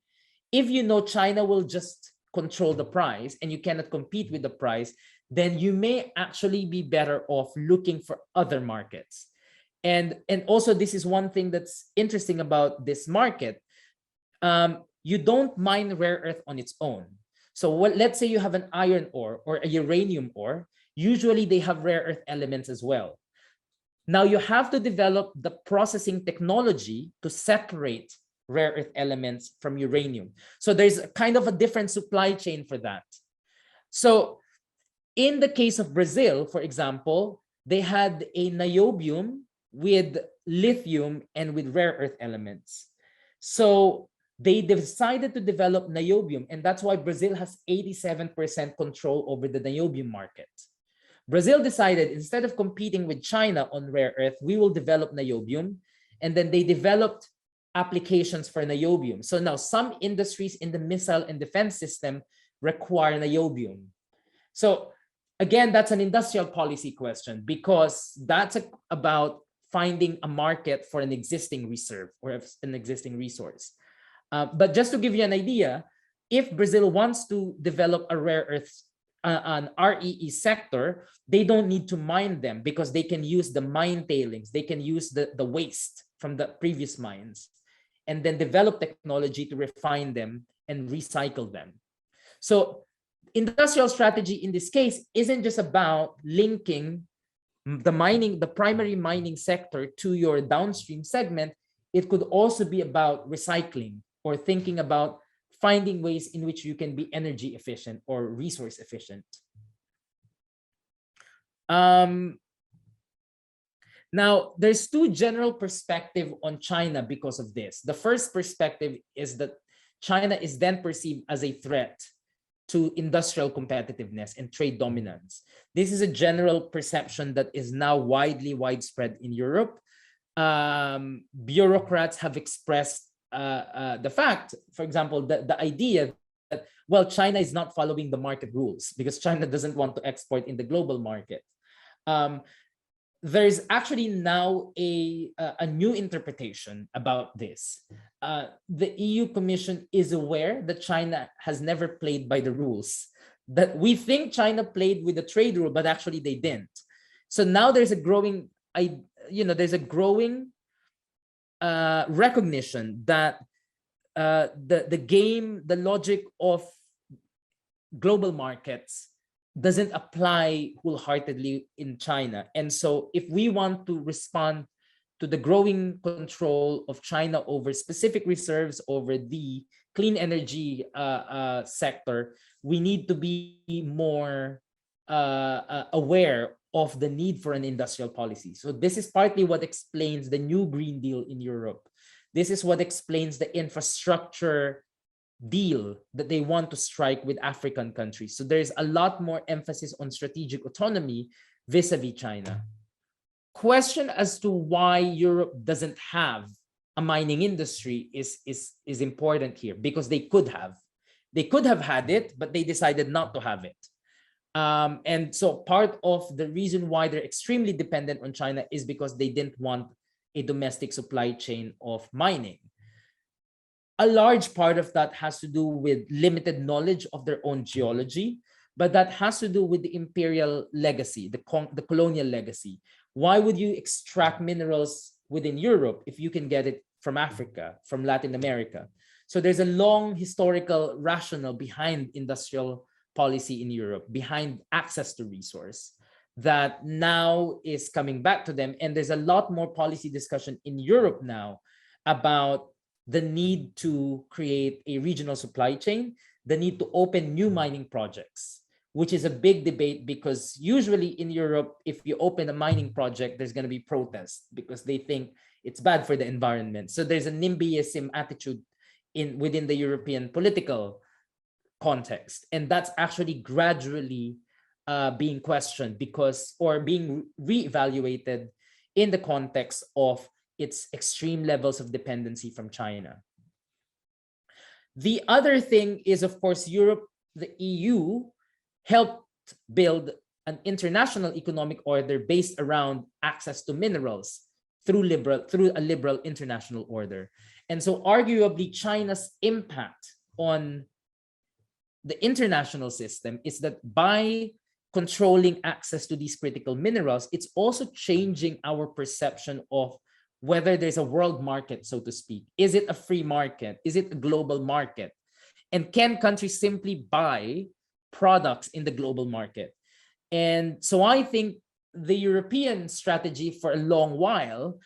if you know China will just control the price and you cannot compete with the price, then you may actually be better off looking for other markets. And also, this is one thing that's interesting about this market. You don't mine rare earth on its own. So let's say you have an iron ore or a uranium ore, usually they have rare earth elements as well. Now you have to develop the processing technology to separate rare earth elements from uranium. So there's a kind of a different supply chain for that. So in the case of Brazil, for example, they had a niobium with lithium and with rare earth elements. So they decided to develop niobium, and that's why Brazil has 87% control over the niobium market. Brazil decided, instead of competing with China on rare earth, we will develop niobium, and then they developed applications for niobium. So now some industries in the missile and defense system require niobium. So again, that's an industrial policy question, because that's about finding a market for an existing reserve or an existing resource. But just to give you an idea, if Brazil wants to develop a rare earth, an REE sector, they don't need to mine them because they can use the mine tailings. They can use the waste from the previous mines and then develop technology to refine them and recycle them. So industrial strategy in this case isn't just about linking the primary mining sector to your downstream segment. It could also be about recycling or thinking about finding ways in which you can be energy efficient or resource efficient. Now, there's two general perspectives on China because of this. The first perspective is that China is then perceived as a threat to industrial competitiveness and trade dominance. This is a general perception that is now widespread in Europe. Bureaucrats have expressed the fact, for example, the idea that, well, China is not following the market rules because China doesn't want to export in the global market. There's actually now a new interpretation about this. The EU Commission is aware that China has never played by the rules. That we think China played with the trade rule, but actually they didn't. So now there's a growing, recognition that the logic of global markets doesn't apply wholeheartedly in China. And so if we want to respond to the growing control of China over specific reserves, over the clean energy sector, we need to be more aware of the need for an industrial policy. So this is partly what explains the new Green Deal in Europe. This is what explains the infrastructure deal that they want to strike with African countries. So there's a lot more emphasis on strategic autonomy vis-a-vis China. Question as to why Europe doesn't have a mining industry is important here, because they could have had it, but they decided not to have it. And so part of the reason why they're extremely dependent on China is because they didn't want a domestic supply chain of mining. A large part of that has to do with limited knowledge of their own geology, but that has to do with the imperial legacy, the colonial legacy. Why would you extract minerals within Europe if you can get it from Africa, from Latin America? So there's a long historical rationale behind industrial policy in Europe, behind access to resource, that now is coming back to them. And there's a lot more policy discussion in Europe now about the need to create a regional supply chain, the need to open new mining projects, which is a big debate, because usually in Europe, if you open a mining project, there's going to be protests because they think it's bad for the environment. So there's a NIMBYism attitude within the European political context. And that's actually gradually being questioned or being reevaluated in the context of its extreme levels of dependency from China. The other thing is, of course, Europe, the EU, helped build an international economic order based around access to minerals through a liberal international order. And so arguably China's impact on the international system is that by controlling access to these critical minerals, it's also changing our perception of whether there's a world market, so to speak. Is it a free market? Is it a global market? And can countries simply buy products in the global market? And so I think the European strategy for a long while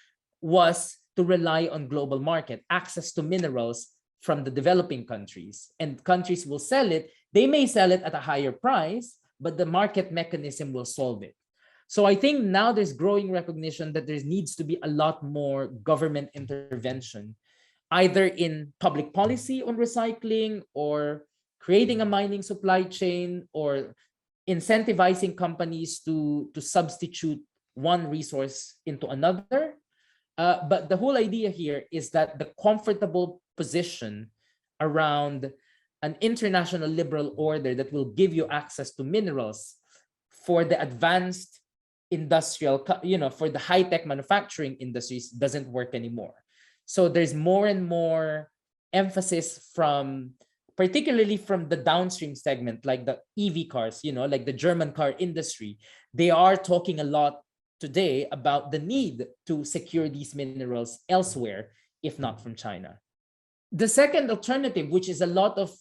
was to rely on global market, access to minerals from the developing countries, and countries will sell it. They may sell it at a higher price, but the market mechanism will solve it. So I think now there's growing recognition that there needs to be a lot more government intervention, either in public policy on recycling, or creating a mining supply chain, or incentivizing companies to substitute one resource into another. But the whole idea here is that the comfortable position around an international liberal order that will give you access to minerals for the advanced industrial, for the high-tech manufacturing industries doesn't work anymore. So there's more and more emphasis particularly from the downstream segment, like the EV cars, like the German car industry. They are talking a lot today about the need to secure these minerals elsewhere, if not from China. The second alternative, which is a lot of,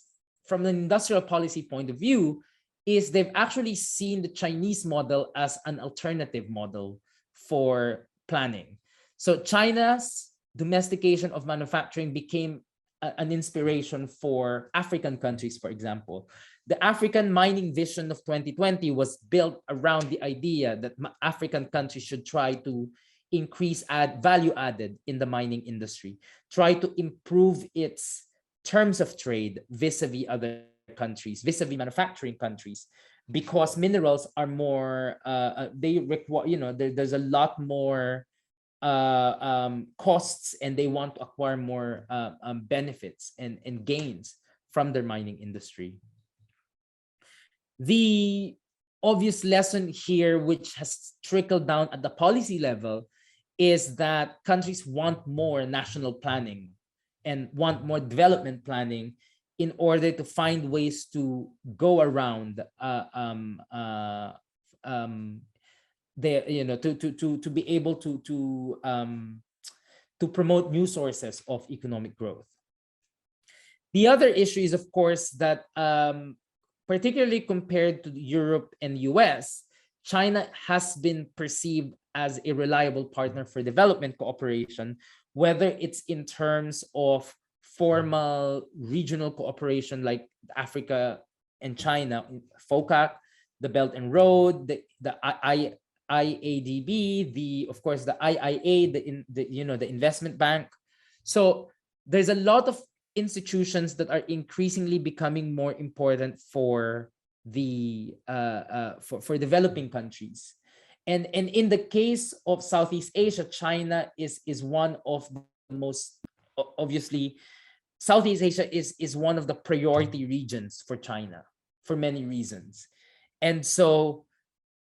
from an industrial policy point of view, is they've actually seen the Chinese model as an alternative model for planning. So China's domestication of manufacturing became an inspiration for African countries, for example. The African mining vision of 2020 was built around the idea that African countries should try to increase value added in the mining industry, try to improve its terms of trade vis-a-vis other countries, vis-a-vis manufacturing countries, because minerals are more, they require, there's a lot more costs, and they want to acquire more benefits and gains from their mining industry. The obvious lesson here, which has trickled down at the policy level, is that countries want more national planning and want more development planning in order to find ways to go around to be able to promote new sources of economic growth. The other issue is, of course, that particularly compared to Europe and US, China has been perceived as a reliable partner for development cooperation, whether it's in terms of formal regional cooperation like Africa and China, FOCAC, the Belt and Road, the IADB, of course the IIA, the investment bank. So there's a lot of institutions that are increasingly becoming more important for the for developing countries. And in the case of Southeast Asia, China is one of the most, obviously, Southeast Asia is one of the priority regions for China for many reasons. And so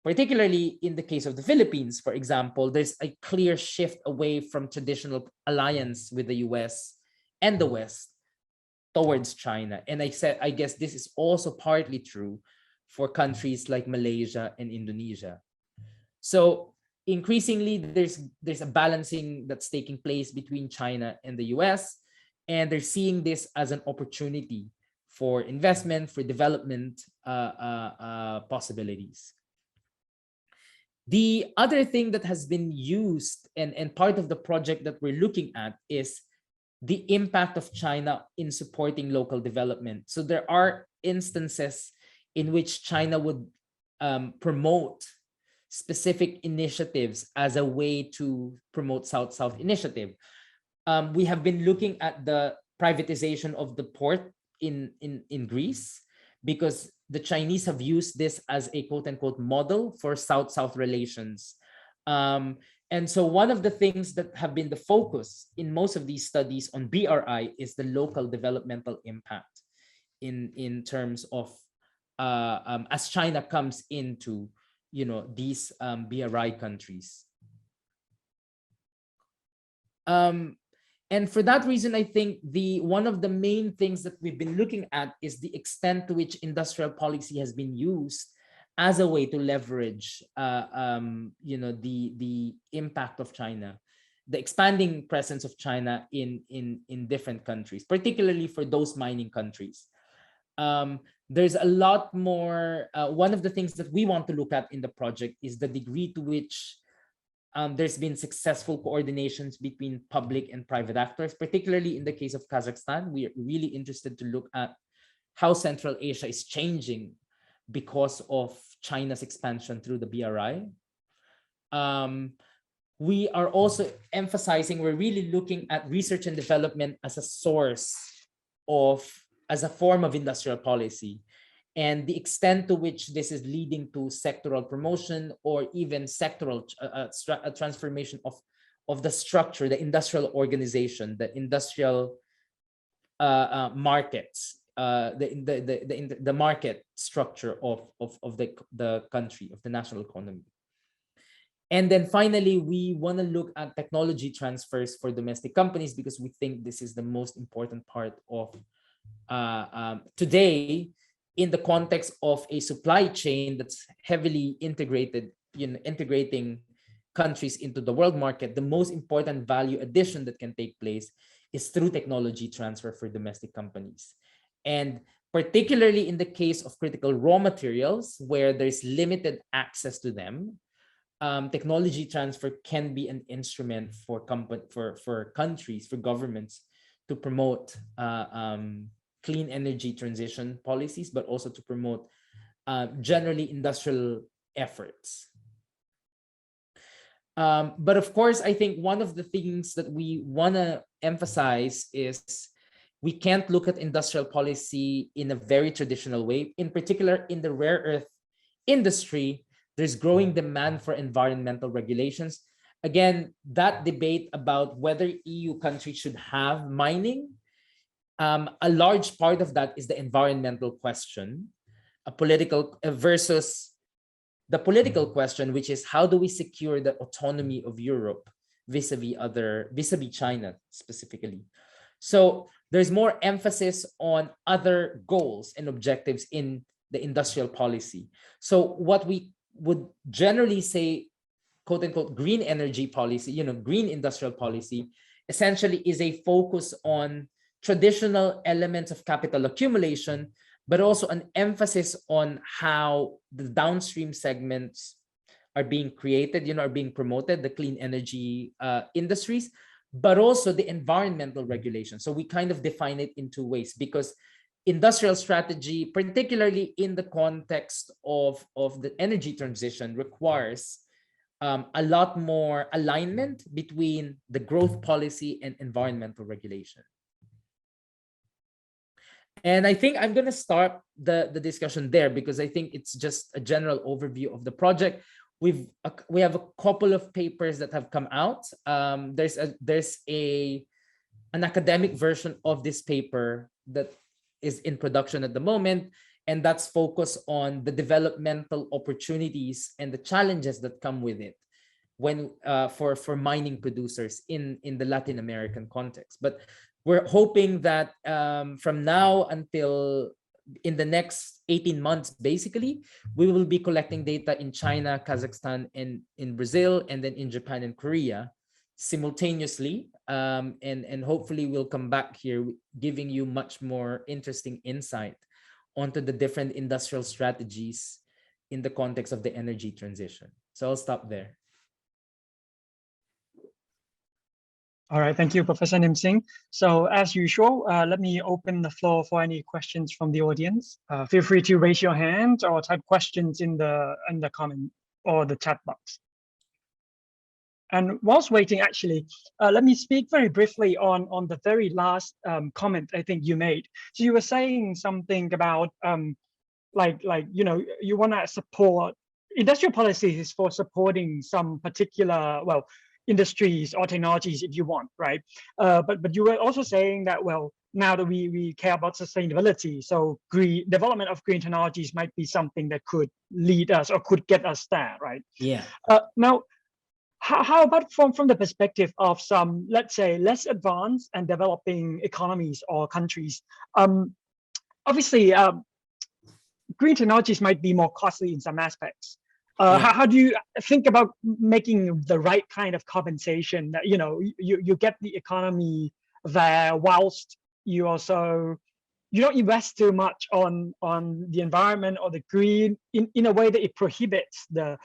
particularly in the case of the Philippines, for example, there's a clear shift away from traditional alliance with the US and the West towards China. And I guess this is also partly true for countries like Malaysia and Indonesia. So increasingly, there's a balancing that's taking place between China and the US, and they're seeing this as an opportunity for investment, for development possibilities. The other thing that has been used and part of the project that we're looking at is the impact of China in supporting local development. So there are instances in which China would promote specific initiatives as a way to promote South-South initiative. We have been looking at the privatization of the port in Greece, because the Chinese have used this as a quote-unquote model for South-South relations. And so one of the things that have been the focus in most of these studies on BRI is the local developmental impact in terms of as China comes into, you know, these BRI countries. And for that reason, I think one of the main things that we've been looking at is the extent to which industrial policy has been used as a way to leverage, you know, the impact of China, the expanding presence of China in different countries, particularly for those mining countries. There's a lot more. One of the things that we want to look at in the project is the degree to which there's been successful coordinations between public and private actors, particularly in the case of Kazakhstan. We are really interested to look at how Central Asia is changing because of China's expansion through the BRI. We are also emphasizing, we're really looking at research and development as a source of, as a form of industrial policy, and the extent to which this is leading to sectoral promotion or even sectoral transformation of the structure, the industrial organization, the industrial markets, the market structure of the country, of the national economy. And then finally, we want to look at technology transfers for domestic companies, because we think this is the most important part of today, in the context of a supply chain that's heavily integrated, you know, integrating countries into the world market. The most important value addition that can take place is through technology transfer for domestic companies. And particularly in the case of critical raw materials, where there's limited access to them, technology transfer can be an instrument for countries, for governments to promote clean energy transition policies, but also to promote generally industrial efforts. But of course, I think one of the things that we want to emphasize is we can't look at industrial policy in a very traditional way. In particular, in the rare earth industry, there's growing demand for environmental regulations. Again, that debate about whether EU countries should have mining, a large part of that is the environmental question, a political versus the political question, which is how do we secure the autonomy of Europe vis-a-vis China specifically. So there's more emphasis on other goals and objectives in the industrial policy. So what we would generally say, quote unquote, green energy policy, you know, green industrial policy, essentially is a focus on traditional elements of capital accumulation, but also an emphasis on how the downstream segments are being created, you know, are being promoted, the clean energy industries, but also the environmental regulation. So we kind of define it in two ways, because industrial strategy, particularly in the context of the energy transition, requires a lot more alignment between the growth policy and environmental regulation. And I think I'm going to start the discussion there, because I think it's just a general overview of the project. We have a couple of papers that have come out. There's an academic version of this paper that is in production at the moment, and that's focused on the developmental opportunities and the challenges that come with it when for mining producers in the Latin American context. But we're hoping that from now until in the next 18 months, basically, we will be collecting data in China, Kazakhstan, and in Brazil, and then in Japan and Korea simultaneously. And hopefully we'll come back here giving you much more interesting insight onto the different industrial strategies in the context of the energy transition. So I'll stop there. All right, thank you, Professor Nim Singh. So as usual, let me open the floor for any questions from the audience. Feel free to raise your hand or type questions in the comment or the chat box. And whilst waiting, actually, let me speak very briefly on the very last comment I think you made. So you were saying something about like you know, you want to support industrial policy is for supporting some particular, well, industries or technologies if you want, right? But you were also saying that, well, now that we care about sustainability, so green development of green technologies might be something that could lead us or could get us there, right? Yeah. Now, how about from the perspective of some, let's say, less advanced and developing economies or countries? Obviously, green technologies might be more costly in some aspects. Yeah. How do you think about making the right kind of compensation that, you know, you get the economy there whilst you also, you don't invest too much on the environment or the green in a way that it prohibits the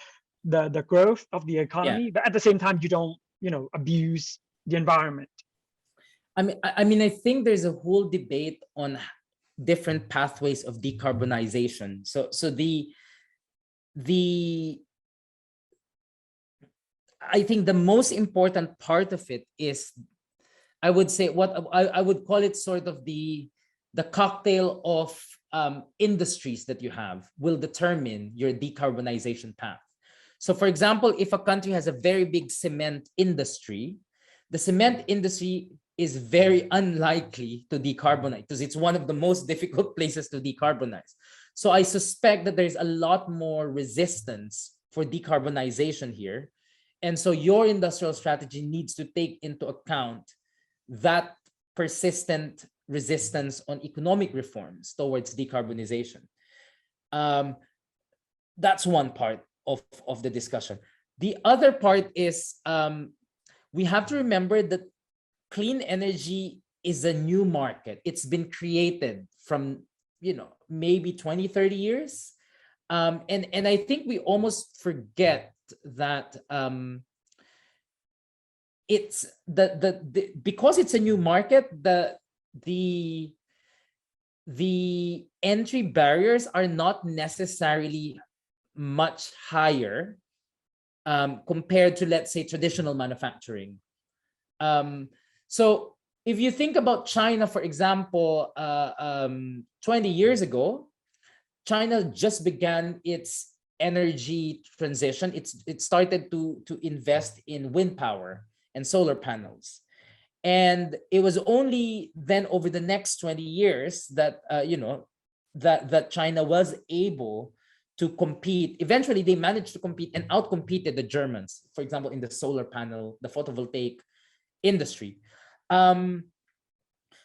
growth of the economy, but at the same time you don't, you know, abuse the environment? I mean, I think there's a whole debate on different pathways of decarbonization. So I think the most important part of it is, I would say, what I would call it sort of the cocktail of industries that you have will determine your decarbonization path. So for example, if a country has a very big cement industry, the cement industry is very unlikely to decarbonize because it's one of the most difficult places to decarbonize. So I suspect that there's a lot more resistance for decarbonization here. And so your industrial strategy needs to take into account that persistent resistance on economic reforms towards decarbonization. That's one part of the discussion. The other part is we have to remember that clean energy is a new market. It's been created from, you know, maybe 20, 30 years. And I think we almost forget that it's because it's a new market, the entry barriers are not necessarily much higher compared to, let's say, traditional manufacturing. So if you think about China, for example, 20 years ago, China just began its energy transition. It started to invest in wind power and solar panels. And it was only then over the next 20 years that, you know, that China was able to compete. Eventually, they managed to compete and outcompeted the Germans, for example, in the solar panel, the photovoltaic industry.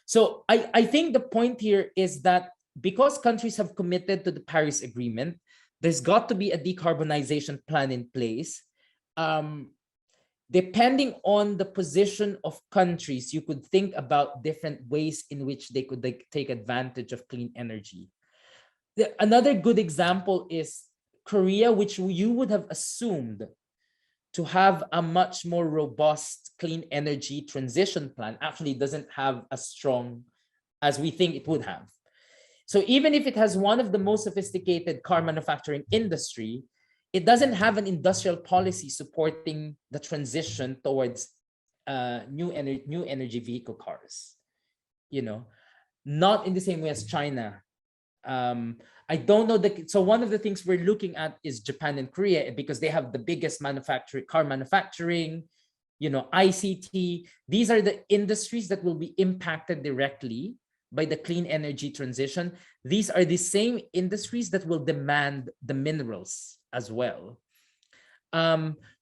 So I think the point here is that because countries have committed to the Paris Agreement, there's got to be a decarbonization plan in place. Depending on the position of countries, you could think about different ways in which they could take advantage of clean energy. Another good example is Korea, which you would have assumed to have a much more robust clean energy transition plan, actually doesn't have as strong as we think it would have. So even if it has one of the most sophisticated car manufacturing industry, it doesn't have an industrial policy supporting the transition towards new energy vehicle cars. You know, not in the same way as China. I don't know so one of the things we're looking at is Japan and Korea, because they have the biggest car manufacturing, you know, ICT. These are the industries that will be impacted directly by the clean energy transition. These are the same industries that will demand the minerals as well.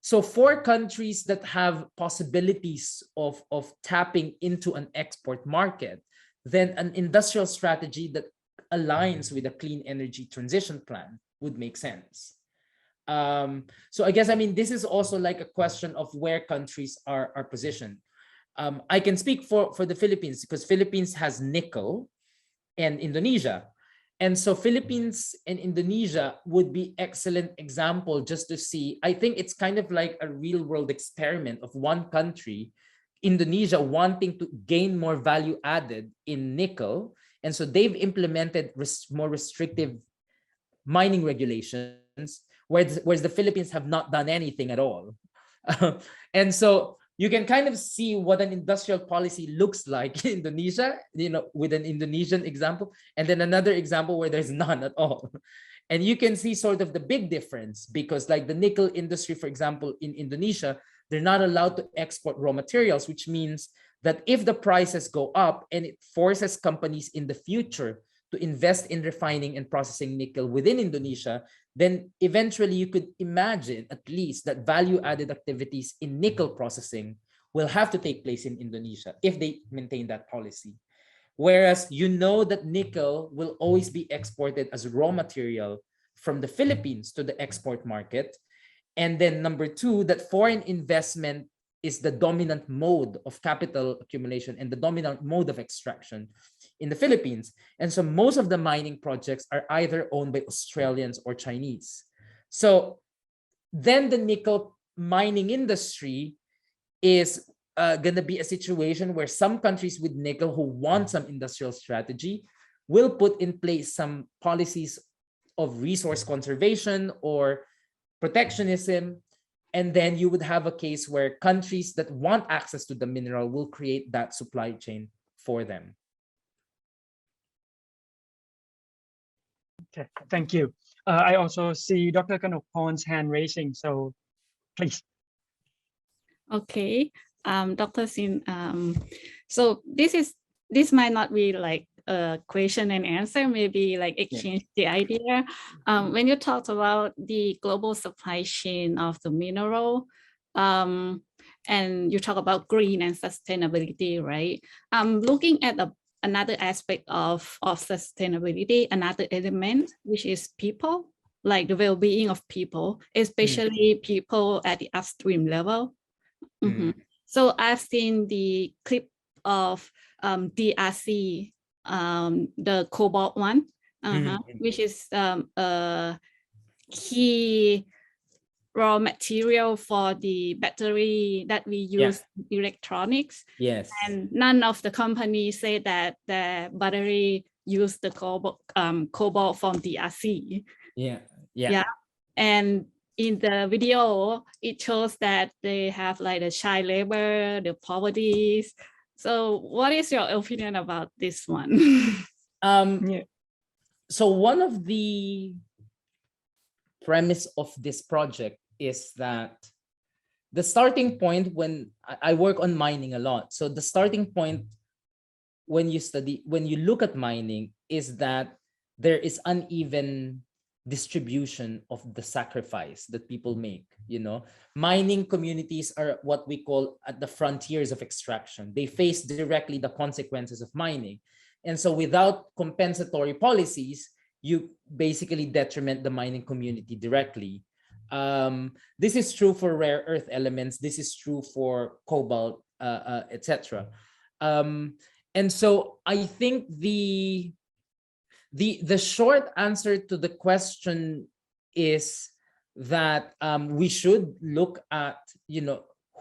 So for countries that have possibilities of tapping into an export market, then an industrial strategy that aligns with a clean energy transition plan would make sense. So I guess, I mean, this is also like a question of where countries are positioned. I can speak for the Philippines, because Philippines has nickel and Indonesia. And so Philippines and Indonesia would be excellent example just to see. I think it's kind of like a real world experiment of one country, Indonesia, wanting to gain more value added in nickel. And so they've implemented more restrictive mining regulations, whereas the Philippines have not done anything at all. And so you can kind of see what an industrial policy looks like in Indonesia, with an Indonesian example, and then another example where there's none at all. And you can see sort of the big difference, because like the nickel industry, for example, in Indonesia, they're not allowed to export raw materials, which means that if the prices go up and it forces companies in the future to invest in refining and processing nickel within Indonesia, then eventually you could imagine at least that value-added activities in nickel processing will have to take place in Indonesia if they maintain that policy. Whereas that nickel will always be exported as raw material from the Philippines to the export market. And then number two, that foreign investment is the dominant mode of capital accumulation and the dominant mode of extraction in the Philippines. And so most of the mining projects are either owned by Australians or Chinese. So then the nickel mining industry is going to be a situation where some countries with nickel who want some industrial strategy will put in place some policies of resource conservation or protectionism. And then you would have a case where countries that want access to the mineral will create that supply chain for them. Okay, thank you. I also see Dr. Kanokpon's hand raising, so please. Okay, Dr. Singh, so this might not be like a question and answer, maybe like exchange the idea. When you talked about the global supply chain of the mineral, and you talk about green and sustainability, right? Looking at another aspect of sustainability, another element, which is people, like the well-being of people, especially people at the upstream level. So I've seen the clip of DRC, the cobalt one, which is a key raw material for the battery that we use in electronics. Yes. And none of the companies say that the battery use the cobalt from DRC. Yeah. And in the video, it shows that they have like the child labor, the poverty. So what is your opinion about this one? So one of the premise of this project is that the starting point, when I work on mining a lot, so the starting point when you look at mining is that there is uneven distribution of the sacrifice that people make. Mining communities are what we call at the frontiers of extraction. They face directly the consequences of mining, and so without compensatory policies, you basically detriment the mining community directly. This is true for rare earth elements. This is true for cobalt, etc. And so I think the short answer to the question is that we should look at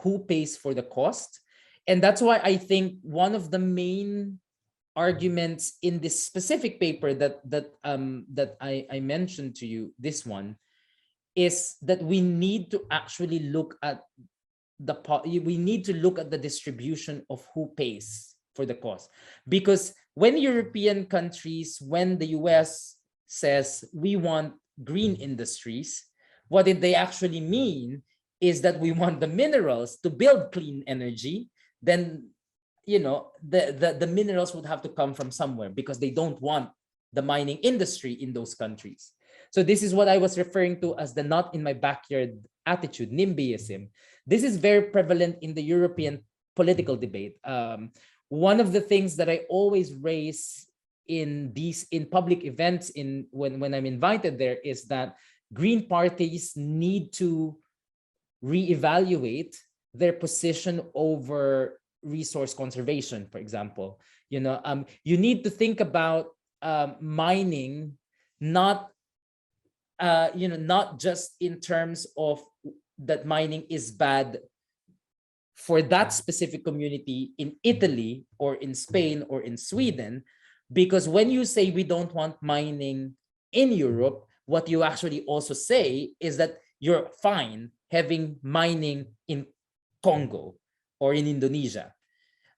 who pays for the cost, and that's why I think one of the main arguments in this specific paper that I mentioned to you, this one, is that we need to actually look at the distribution of who pays for the cost. Because when European countries, when the US says we want green industries, what did they actually mean is that we want the minerals to build clean energy. Then the minerals would have to come from somewhere, because they don't want the mining industry in those countries. So this is what I was referring to as the not in my backyard attitude, NIMBYism. This is very prevalent in the European political debate. One of the things that I always raise in public events when I'm invited there is that green parties need to reevaluate their position over resource conservation, for example. You need to think about mining not just in terms of that mining is bad for that specific community in Italy or in Spain or in Sweden, because when you say we don't want mining in Europe, what you actually also say is that you're fine having mining in Congo, or in Indonesia.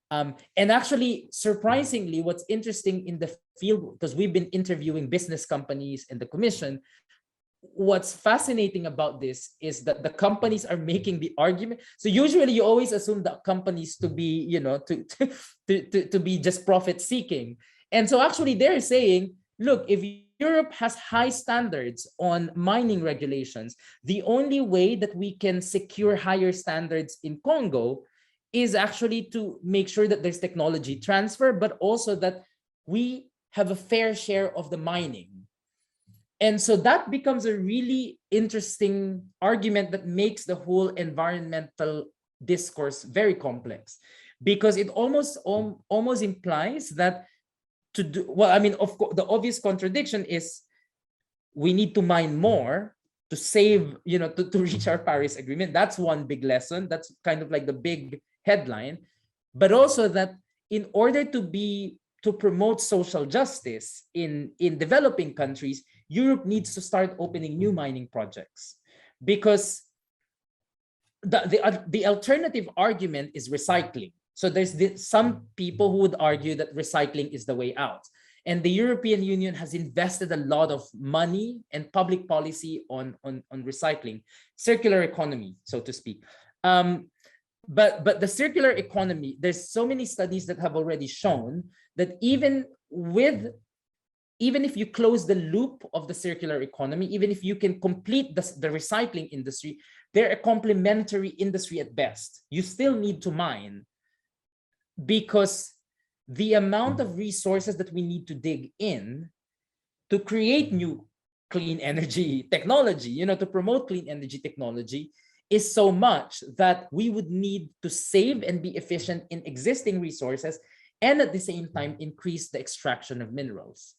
And actually, surprisingly, what's interesting in the field, because we've been interviewing business companies and the commission, what's fascinating about this is that the companies are making the argument. So usually you always assume the companies to be, to be just profit seeking. And so actually they're saying, look, if Europe has high standards on mining regulations, the only way that we can secure higher standards in Congo is actually to make sure that there's technology transfer, but also that we have a fair share of the mining. And so that becomes a really interesting argument that makes the whole environmental discourse very complex, because it almost implies that to do, well, I mean, of course, the obvious contradiction is we need to mine more to save, to reach our Paris Agreement. That's one big lesson. That's kind of like the big headline, but also that in order to promote social justice in developing countries, Europe needs to start opening new mining projects, because the alternative argument is recycling. So there's some people who would argue that recycling is the way out. And the European Union has invested a lot of money and public policy on recycling, circular economy, so to speak. But the circular economy, there's so many studies that have already shown that even if you close the loop of the circular economy, even if you can complete the recycling industry, they're a complementary industry at best. You still need to mine, because the amount of resources that we need to dig in to create new clean energy technology, to promote clean energy technology, is so much that we would need to save and be efficient in existing resources, and at the same time increase the extraction of minerals.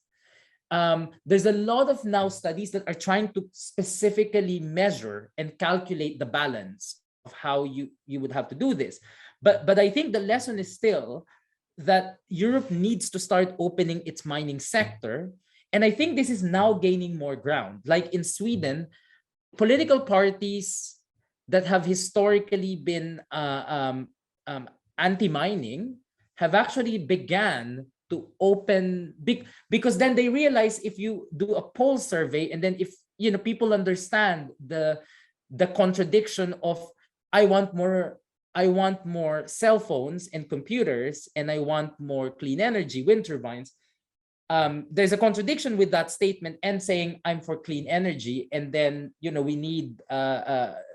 There's a lot of now studies that are trying to specifically measure and calculate the balance of how you would have to do this. But I think the lesson is still that Europe needs to start opening its mining sector. And I think this is now gaining more ground. Like in Sweden, political parties that have historically been anti-mining have actually began to open, because then they realize if you do a poll survey, and then if people understand the contradiction of I want more cell phones and computers, and I want more clean energy, wind turbines. There's a contradiction with that statement and saying I'm for clean energy, and then we need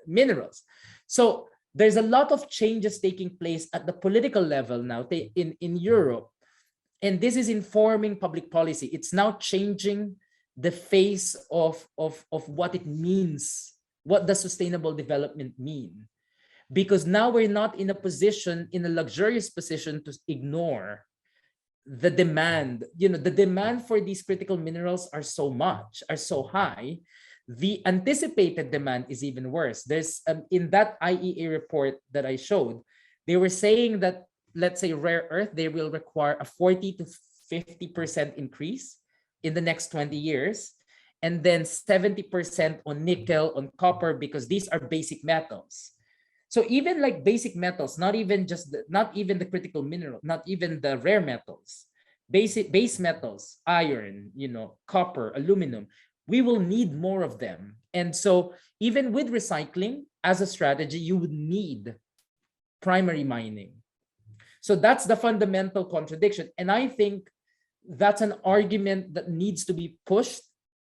minerals. So there's a lot of changes taking place at the political level now in Europe, and this is informing public policy. It's now changing the face of what it means, what does sustainable development mean. Because now we're not in a luxurious position to ignore the demand. The demand for these critical minerals are so high. The anticipated demand is even worse. There's in that IEA report that I showed, they were saying that, let's say rare earth, they will require a 40 to 50% increase in the next 20 years. And then 70% on nickel, on copper, because these are basic metals. So even like basic metals, not even the critical mineral, not even the rare metals, base metals, iron, copper, aluminum, we will need more of them. And so even with recycling as a strategy, you would need primary mining. So that's the fundamental contradiction. And I think that's an argument that needs to be pushed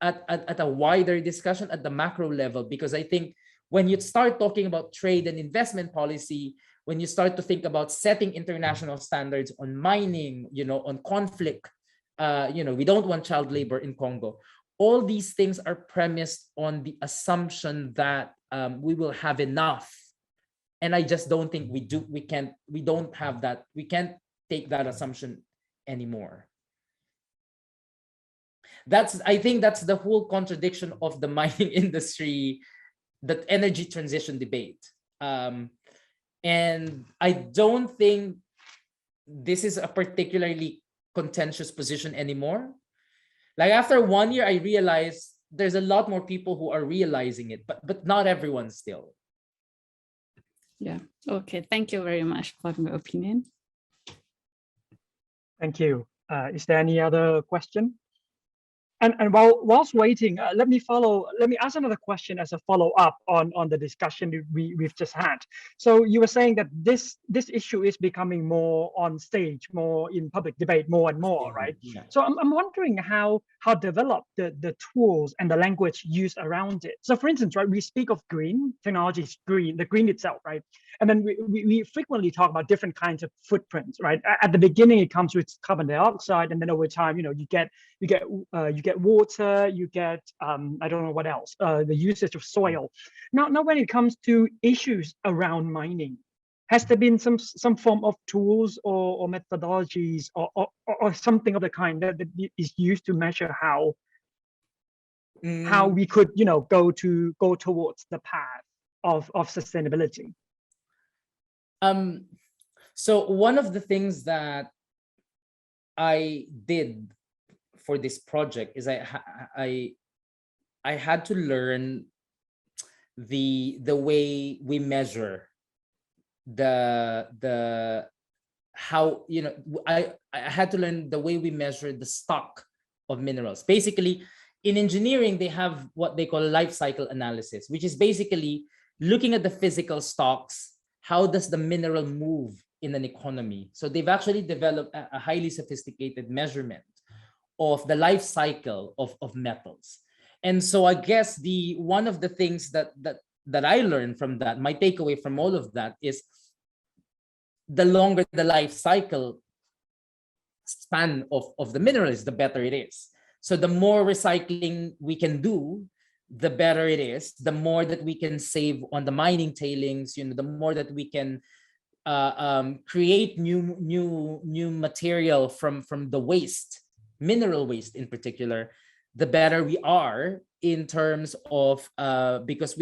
at a wider discussion at the macro level, because I think when you start talking about trade and investment policy, when you start to think about setting international standards on mining, on conflict, we don't want child labor in Congo. All these things are premised on the assumption that we will have enough. And I just don't think we don't have that. We can't take that assumption anymore. I think that's the whole contradiction of the mining industry, the energy transition debate. And I don't think this is a particularly contentious position anymore. Like after 1 year, I realized there's a lot more people who are realizing it, but not everyone still. Yeah. Okay. Thank you very much for your opinion. Thank you. Is there any other question? And whilst waiting, let me ask another question as a follow-up on the discussion that we've just had. So you were saying that this issue is becoming more on stage, more in public debate, more and more, right? Yeah. So I'm wondering how developed the tools and the language used around it. So for instance, right, we speak of green technology, is green, the green itself, right? And then we frequently talk about different kinds of footprints, right? At the beginning, it comes with carbon dioxide, and then over time, you get water, you get I don't know what else, the usage of soil. Now when it comes to issues around mining, has there been some form of tools or methodologies or something of the kind that is used to measure how we could go towards the path of sustainability? So one of the things that I did for this project is I had to learn the way we measure how, I had to learn the way we measure the stock of minerals. Basically, in engineering, they have what they call life cycle analysis, which is basically looking at the physical stocks. How does the mineral move in an economy? So they've actually developed a highly sophisticated measurement of the life cycle of metals. And so I guess one of the things that I learned from that, my takeaway from all of that, is the longer the life cycle span of the mineral is, the better it is. So the more recycling we can do, the better it is. The more that we can save on the mining tailings, the more that we can create new material from the waste, mineral waste in particular, the better we are in terms of because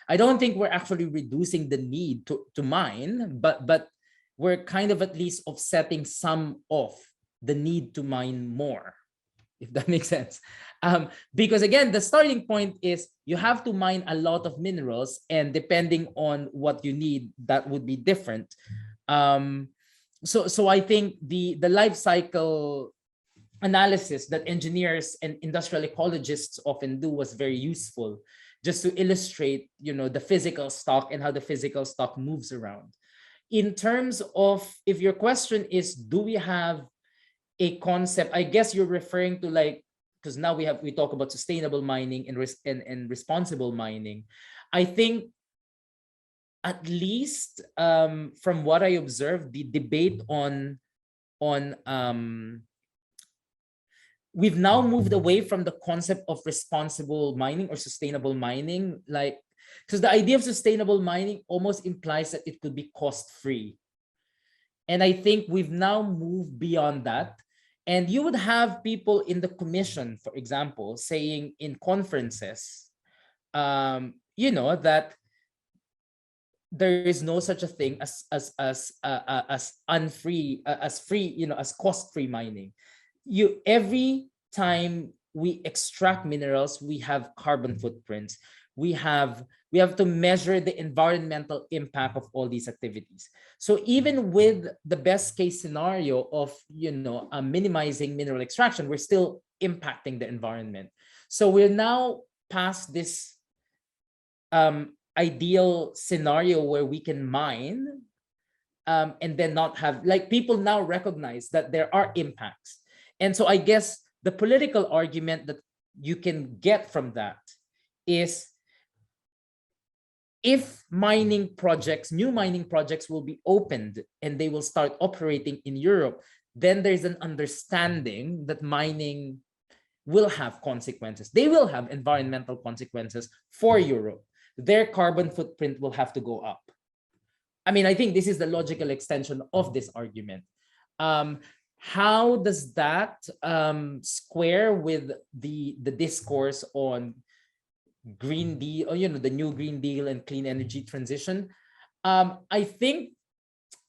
I don't think we're actually reducing the need to mine, but we're kind of at least offsetting some of the need to mine more, if that makes sense. Because again, the starting point is you have to mine a lot of minerals, and depending on what you need, that would be different. So I think the life cycle analysis that engineers and industrial ecologists often do was very useful, just to illustrate, the physical stock and how the physical stock moves around. In terms of, if your question is, do we have a concept, I guess you're referring to, like, because now we talk about sustainable mining and responsible mining. I think, at least from what I observed, the debate on we've now moved away from the concept of responsible mining or sustainable mining, like, because the idea of sustainable mining almost implies that it could be cost-free. And I think we've now moved beyond that. And you would have people in the commission, for example, saying in conferences, that there is no such a thing as cost-free mining. Every time we extract minerals, we have carbon footprints. We have to measure the environmental impact of all these activities. So even with the best case scenario of minimizing mineral extraction, we're still impacting the environment. So we're now past this ideal scenario where we can mine and then not have, like, people now recognize that there are impacts. And so I guess the political argument that you can get from that is, if new mining projects will be opened and they will start operating in Europe, then there's an understanding that mining will have consequences. They will have environmental consequences for Europe. Their carbon footprint will have to go up. I mean, I think this is the logical extension of this argument. How does that square with the discourse on Green Deal, the new Green Deal and clean energy transition? I think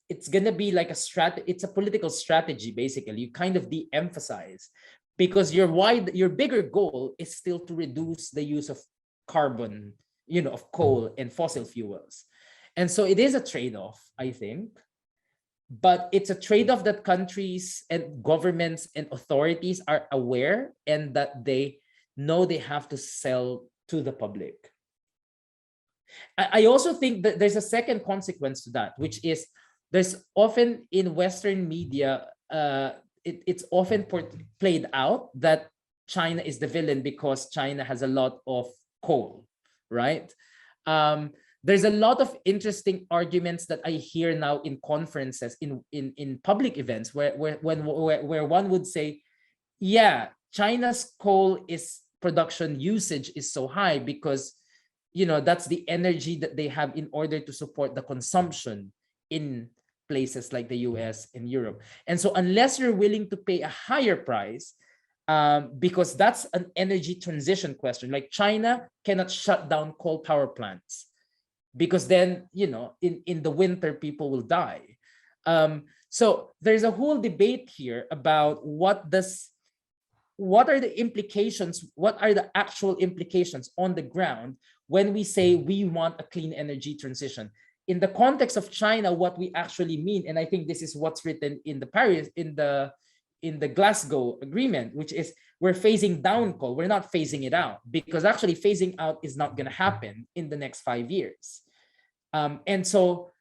it's gonna be like it's a political strategy, basically. You kind of de-emphasize, because your bigger goal is still to reduce the use of carbon, of coal and fossil fuels. And so it is a trade-off, I think, but it's a trade-off that countries and governments and authorities are aware and that they know they have to sell to the public. I also think that there's a second consequence to that, which is there's often in Western media, it's often played out that China is the villain because China has a lot of coal, right? There's a lot of interesting arguments that I hear now in conferences, in public events, where one would say, yeah, China's coal production usage is so high because, you know, that's the energy that they have in order to support the consumption in places like the US and Europe. And so unless you're willing to pay a higher price, because that's an energy transition question, like China cannot shut down coal power plants because then, you know, in the winter, people will die. So there's a whole debate here about what are the implications, what are the actual implications on the ground when we say we want a clean energy transition. In the context of China, what we actually mean, and I think this is what's written in the Glasgow Agreement, which is we're phasing down coal, we're not phasing it out, because actually phasing out is not going to happen in the next 5 years. And so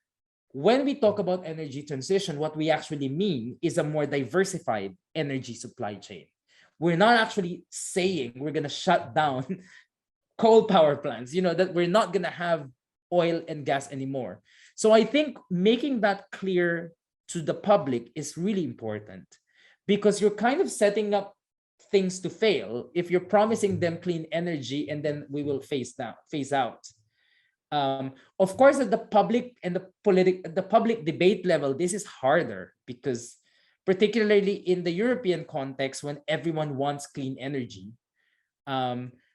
when we talk about energy transition, what we actually mean is a more diversified energy supply chain. We're not actually saying we're going to shut down coal power plants, you know, that we're not going to have oil and gas anymore. So I think making that clear to the public is really important, because you're kind of setting up things to fail if you're promising them clean energy and then we will phase out. Of course, at the public and the public debate level, this is harder, because particularly in the European context, when everyone wants clean energy.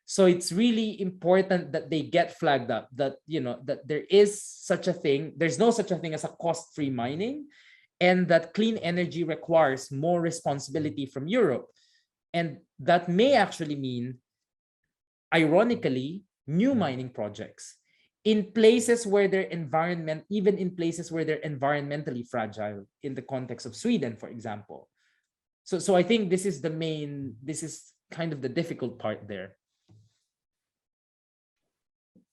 So it's really important that they get flagged up, that, you know, that there is such a thing, there's no such a thing as a cost-free mining, and that clean energy requires more responsibility from Europe. And that may actually mean, ironically, new mining projects in places where even in places where they're environmentally fragile, in the context of Sweden, for example. So I think this is kind of the difficult part there.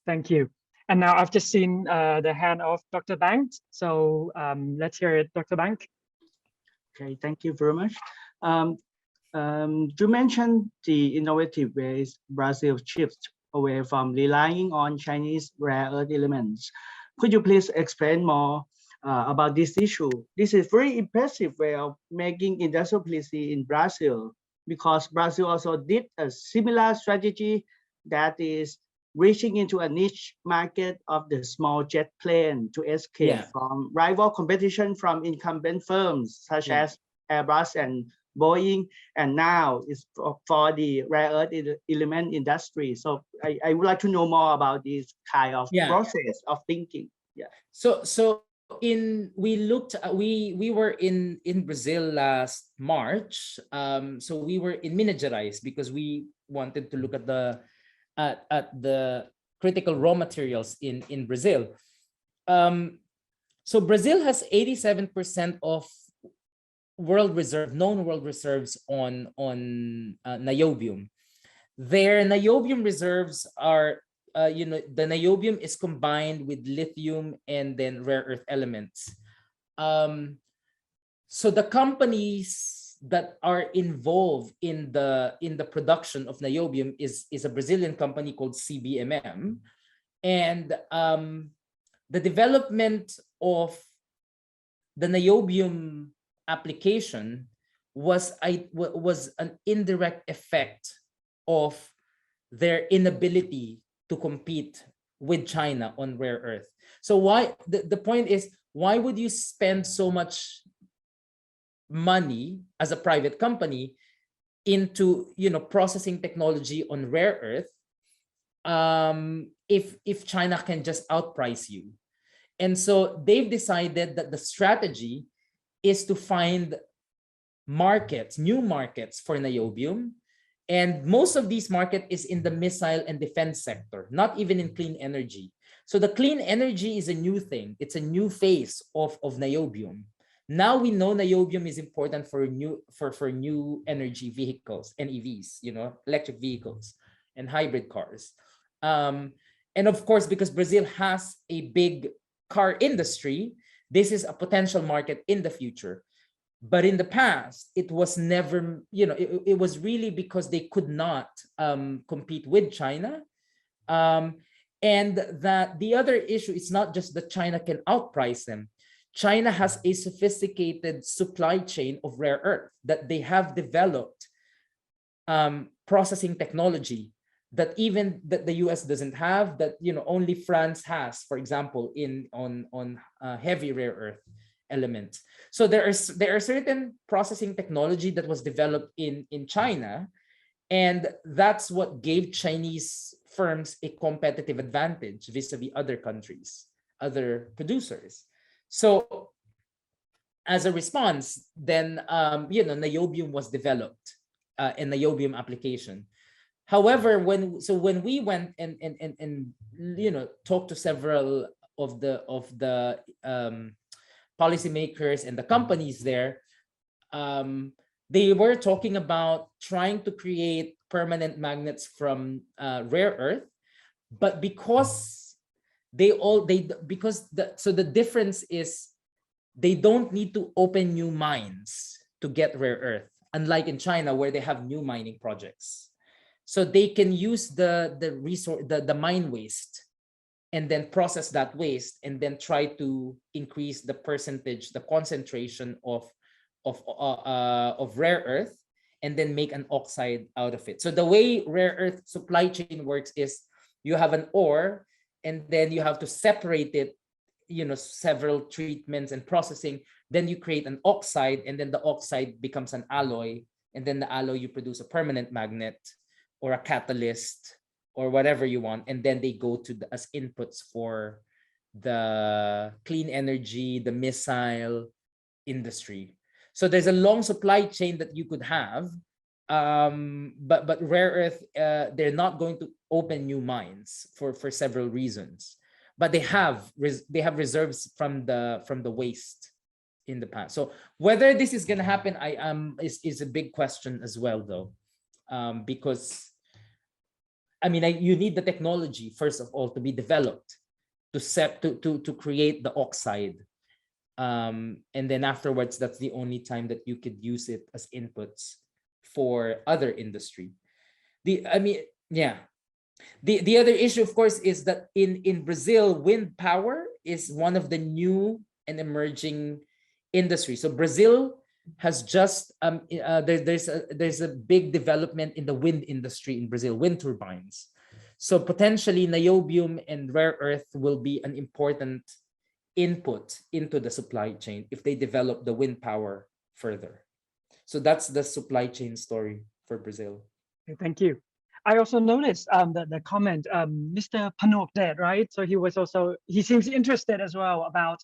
Thank you. And now I've just seen the hand of Dr. Bank. So let's hear it, Dr. Bank. Okay, thank you very much. You mentioned the innovative ways Brazil shifts away from relying on Chinese rare earth elements. Could you please explain more about this issue? This is very impressive way of making industrial policy in Brazil, because Brazil also did a similar strategy, that is reaching into a niche market of the small jet plane to escape from rival competition from incumbent firms such as Airbus and Boeing, and now it's for the rare earth element industry. So I would like to know more about this kind of process of thinking. So we were in Brazil last March. So we were in Minas Gerais because we wanted to look at the critical raw materials in Brazil. So Brazil has 87% of known world reserves on niobium. Their niobium reserves are, the niobium is combined with lithium and then rare earth elements. So the companies that are involved in the production of niobium is a Brazilian company called CBMM, and the development of the niobium application was an indirect effect of their inability to compete with China on rare earth. So why the point is, why would you spend so much money as a private company into processing technology on rare earth if China can just outprice you? And so they've decided that the strategy is to find new markets for niobium. And most of these market is in the missile and defense sector, not even in clean energy. So the clean energy is a new thing. It's a new phase of niobium. Now we know niobium is important for new energy vehicles, NEVs, you know, electric vehicles and hybrid cars. And of course, because Brazil has a big car industry, this is a potential market in the future. But in the past, it was never, you know, it was really because they could not compete with China. And that the other issue is not just that China can outprice them. China has a sophisticated supply chain of rare earth that they have developed processing technology that even that the US doesn't have, that, you know, only France has, for example, on heavy rare earth elements. So there are certain processing technology that was developed in China, and that's what gave Chinese firms a competitive advantage vis-a-vis other countries, other producers. So as a response, then you know, niobium was developed, a niobium application. However, when we went and you know, talked to several of the policymakers and the companies there, they were talking about trying to create permanent magnets from rare earth, but because the difference is they don't need to open new mines to get rare earth, unlike in China where they have new mining projects. So they can use the resource, the mine waste, and then process that waste, and then try to increase the percentage, the concentration of rare earth, and then make an oxide out of it. So the way rare earth supply chain works is you have an ore, and then you have to separate it, you know, several treatments and processing. Then you create an oxide, and then the oxide becomes an alloy, and then the alloy you produce a permanent magnet or a catalyst or whatever you want, and then they go to as inputs for the clean energy, the missile industry. So there's a long supply chain that you could have, but rare earth, they're not going to open new mines for several reasons, but they have reserves from the waste in the past. So whether this is going to happen, is a big question as well, though, because I mean, you need the technology first of all to be developed to create the oxide. And then afterwards, that's the only time that you could use it as inputs for other industry. The other issue, of course, is that in Brazil, wind power is one of the new and emerging industries. So Brazil has just there's a big development in the wind industry in Brazil, wind turbines. So potentially niobium and rare earth will be an important input into the supply chain if they develop the wind power further. So that's the supply chain story for Brazil. Thank you. I also noticed the comment, Mr. Panok, right? So he seems interested as well about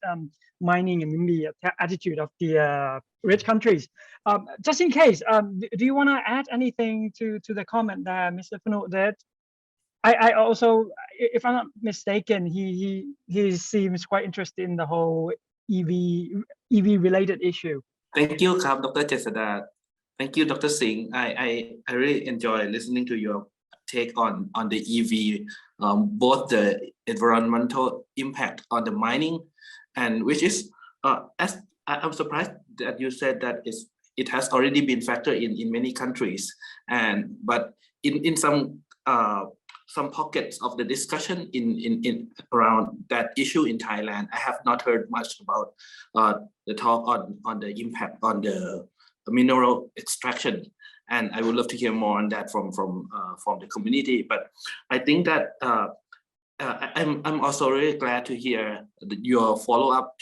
mining and the attitude of the rich countries. Just in case, do you want to add anything to the comment there, Mr. Panok? I also, if I'm not mistaken, he seems quite interested in the whole EV related issue. Thank you, Dr. Jesada. Thank you, Dr. Singh. I really enjoy listening to your take on the EV, both the environmental impact on the mining, and which is, as I'm surprised that you said that it has already been factored in many countries, but in some pockets of the discussion in around that issue in Thailand, I have not heard much about the talk on the impact on the mineral extraction, and I would love to hear more on that from the community. But I think that I'm also really glad to hear your follow-up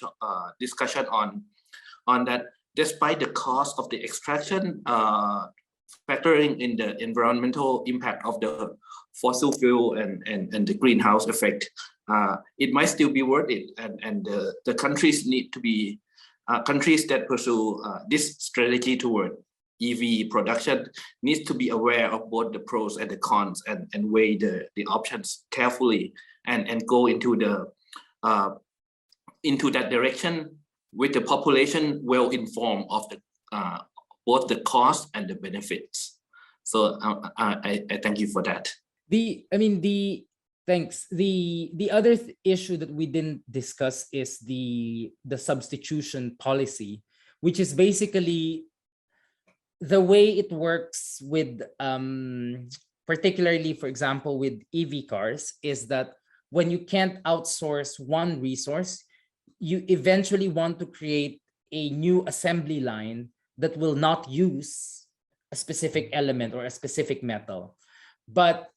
discussion on that. Despite the cost of the extraction, factoring in the environmental impact of the fossil fuel and the greenhouse effect, it might still be worth it, and the countries need to be countries that pursue this strategy toward EV production needs to be aware of both the pros and the cons and weigh the options carefully and go into that direction with the population well informed of the both the cost and the benefits. So I thank you for that. Thanks. The other issue that we didn't discuss is the substitution policy, which is basically the way it works with, particularly, for example, with EV cars, is that when you can't outsource one resource, you eventually want to create a new assembly line that will not use a specific element or a specific metal. But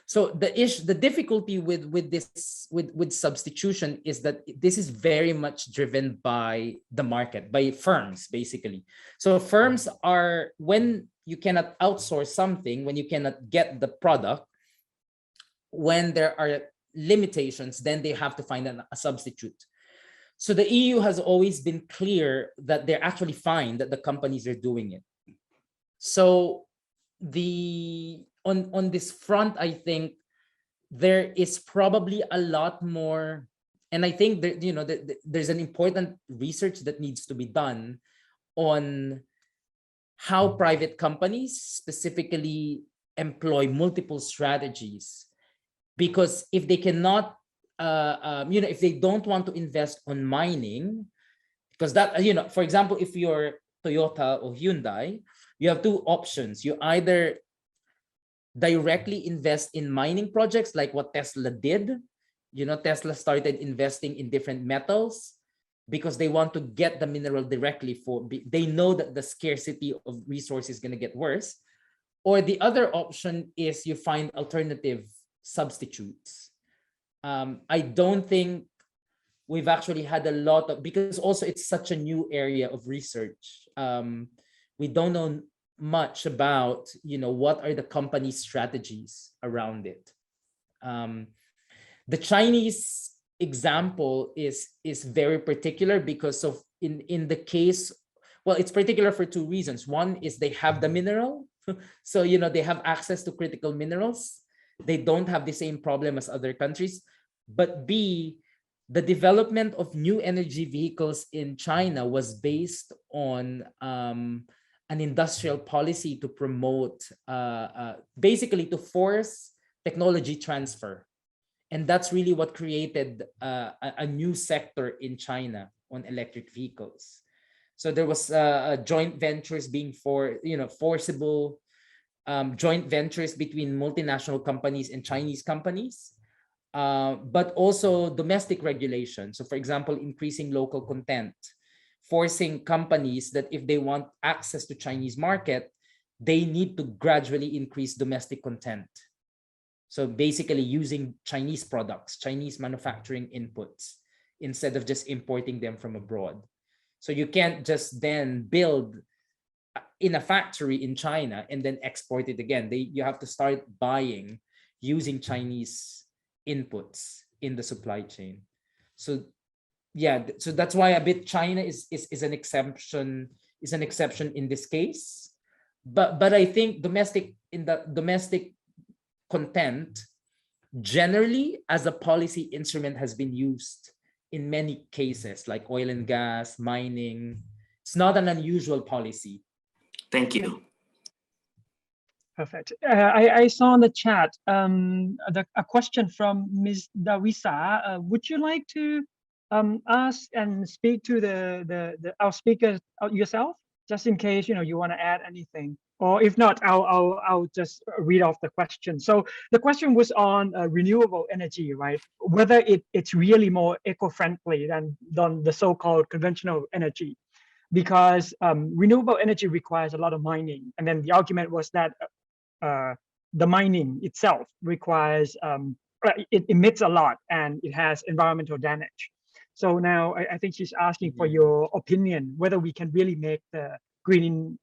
so the difficulty with substitution is that this is very much driven by the market, by firms, basically. So firms are, when you cannot outsource something, when you cannot get the product, when there are limitations, then they have to find a substitute. So the EU has always been clear that they're actually fine that the companies are doing it. So on this front, I think there is probably a lot more, and I think that, there's an important research that needs to be done on how private companies specifically employ multiple strategies, because if they cannot, if they don't want to invest on mining, because that, for example, if you're Toyota or Hyundai, you have two options. You either directly invest in mining projects like what Tesla did. Tesla started investing in different metals because they want to get the mineral directly they know that the scarcity of resources is going to get worse. Or the other option is you find alternative substitutes. I don't think we've actually had a lot of, because also it's such a new area of research. We don't know much about, what are the company strategies around it. The Chinese example is very particular because of in the case, well, it's particular for two reasons. One is they have the mineral, so they have access to critical minerals. They don't have the same problem as other countries. But B, the development of new energy vehicles in China was based on an industrial policy to promote, basically to force technology transfer. And that's really what created a new sector in China on electric vehicles. So there was joint ventures being forcible joint ventures between multinational companies and Chinese companies, but also domestic regulation. So for example, increasing local content, forcing companies that if they want access to Chinese market, they need to gradually increase domestic content. So basically using Chinese products, Chinese manufacturing inputs, instead of just importing them from abroad. So you can't just then build in a factory in China and then export it again. You have to start buying using Chinese inputs in the supply chain. So yeah, so that's why a bit China is an exception, in this case. But I think domestic content generally as a policy instrument has been used in many cases, like oil and gas, mining. It's not an unusual policy. Thank you. Perfect. I saw in the chat a question from Ms. Dawisa. Would you like to ask and speak to our speaker yourself, just in case you want to add anything? Or if not, I'll just read off the question. So the question was on renewable energy, right? Whether it's really more eco-friendly than the so-called conventional energy, because renewable energy requires a lot of mining. And then the argument was that the mining itself requires, it emits a lot and it has environmental damage. So now I think she's asking for your opinion, whether we can really make the green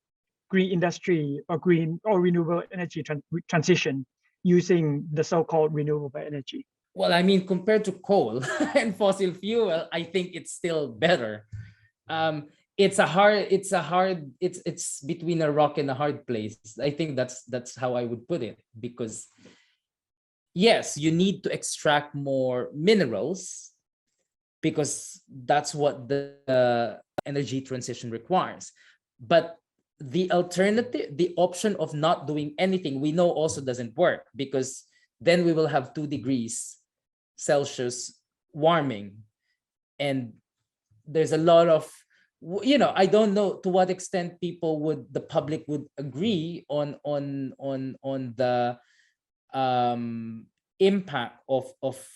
industry or green or renewable energy transition using the so-called renewable energy. Well, I mean, compared to coal and fossil fuel, I think it's still better. it's between a rock and a hard place. I think that's how I would put it, because yes, you need to extract more minerals because that's what the energy transition requires. But the alternative, the option of not doing anything, we know also doesn't work, because then we will have 2 degrees Celsius warming. And there's a lot of, I don't know to what extent the public would agree on the impact of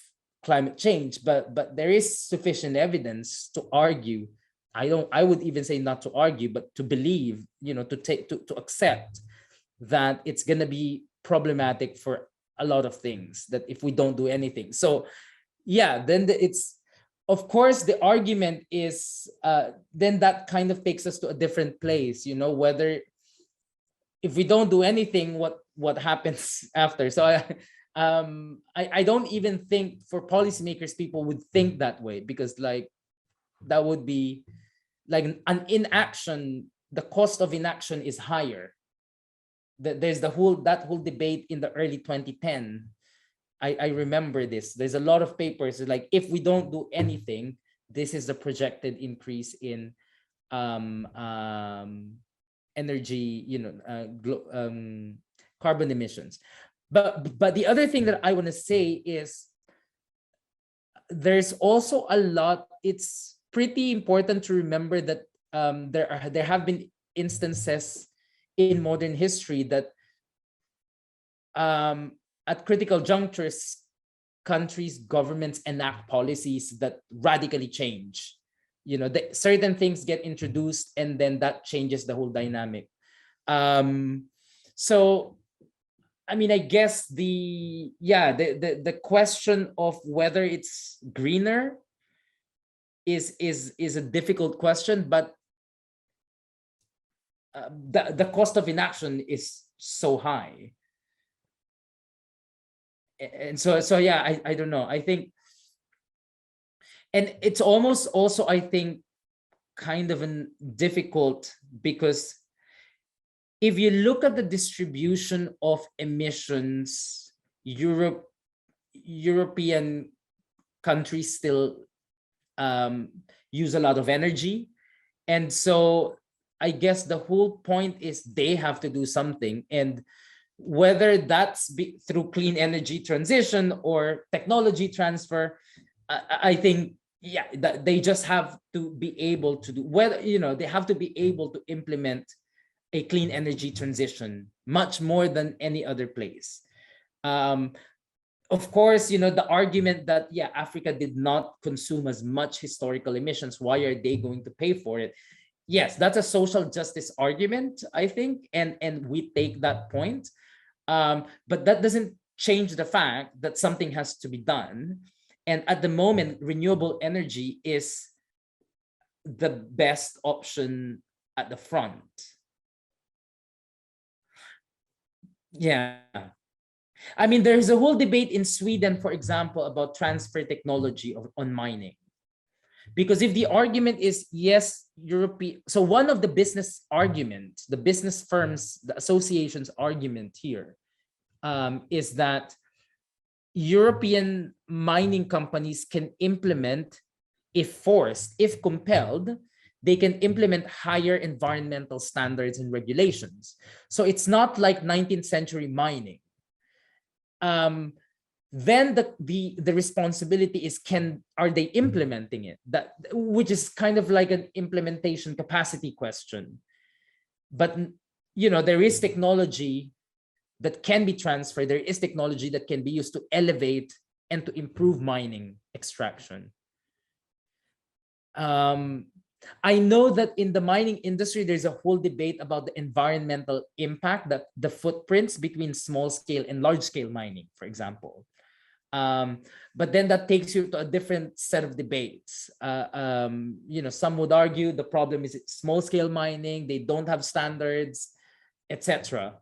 climate change, but there is sufficient evidence to argue. I would even say not to argue, but to believe, to accept that it's going to be problematic for a lot of things, that if we don't do anything. So yeah, then of course the argument is then that kind of takes us to a different place, whether if we don't do anything, what happens after. So I don't even think for policymakers people would think that way, because that would be like an inaction. The cost of inaction is higher. There's that whole debate in the early 2010. I remember this. There's a lot of papers like, if we don't do anything, this is the projected increase in energy, carbon emissions. But the other thing that I want to say is there's also a lot. It's pretty important to remember that there have been instances in modern history that at critical junctures, countries, governments enact policies that radically change. Certain things get introduced, and then that changes the whole dynamic. So, I mean, I guess the question of whether it's greener is a difficult question, but the cost of inaction is so high. And so yeah, I don't know. I think, and it's almost also, I think, kind of difficult, because if you look at the distribution of emissions, European countries still use a lot of energy. And so I guess the whole point is they have to do something. And whether that's through clean energy transition or technology transfer, I think, yeah, that they just have to be able to do, they have to be able to implement a clean energy transition much more than any other place. Of course, the argument that, yeah, Africa did not consume as much historical emissions, why are they going to pay for it? Yes, that's a social justice argument, I think, and we take that point. But that doesn't change the fact that something has to be done. And at the moment, renewable energy is the best option at the front. Yeah. I mean, there's a whole debate in Sweden, for example, about transfer technology on mining. Because if the argument is, yes, so one of the business arguments, the business firms, the association's argument here is that European mining companies can implement, if forced, if compelled, they can implement higher environmental standards and regulations. So it's not like 19th century mining. Then the responsibility is, are they implementing it? Which is kind of like an implementation capacity question. But there is technology that can be transferred. There is technology that can be used to elevate and to improve mining extraction. I know that in the mining industry, there's a whole debate about the environmental impact, that the footprints between small scale and large scale mining, for example. But then that takes you to a different set of debates. Some would argue the problem is small scale mining, they don't have standards, etc.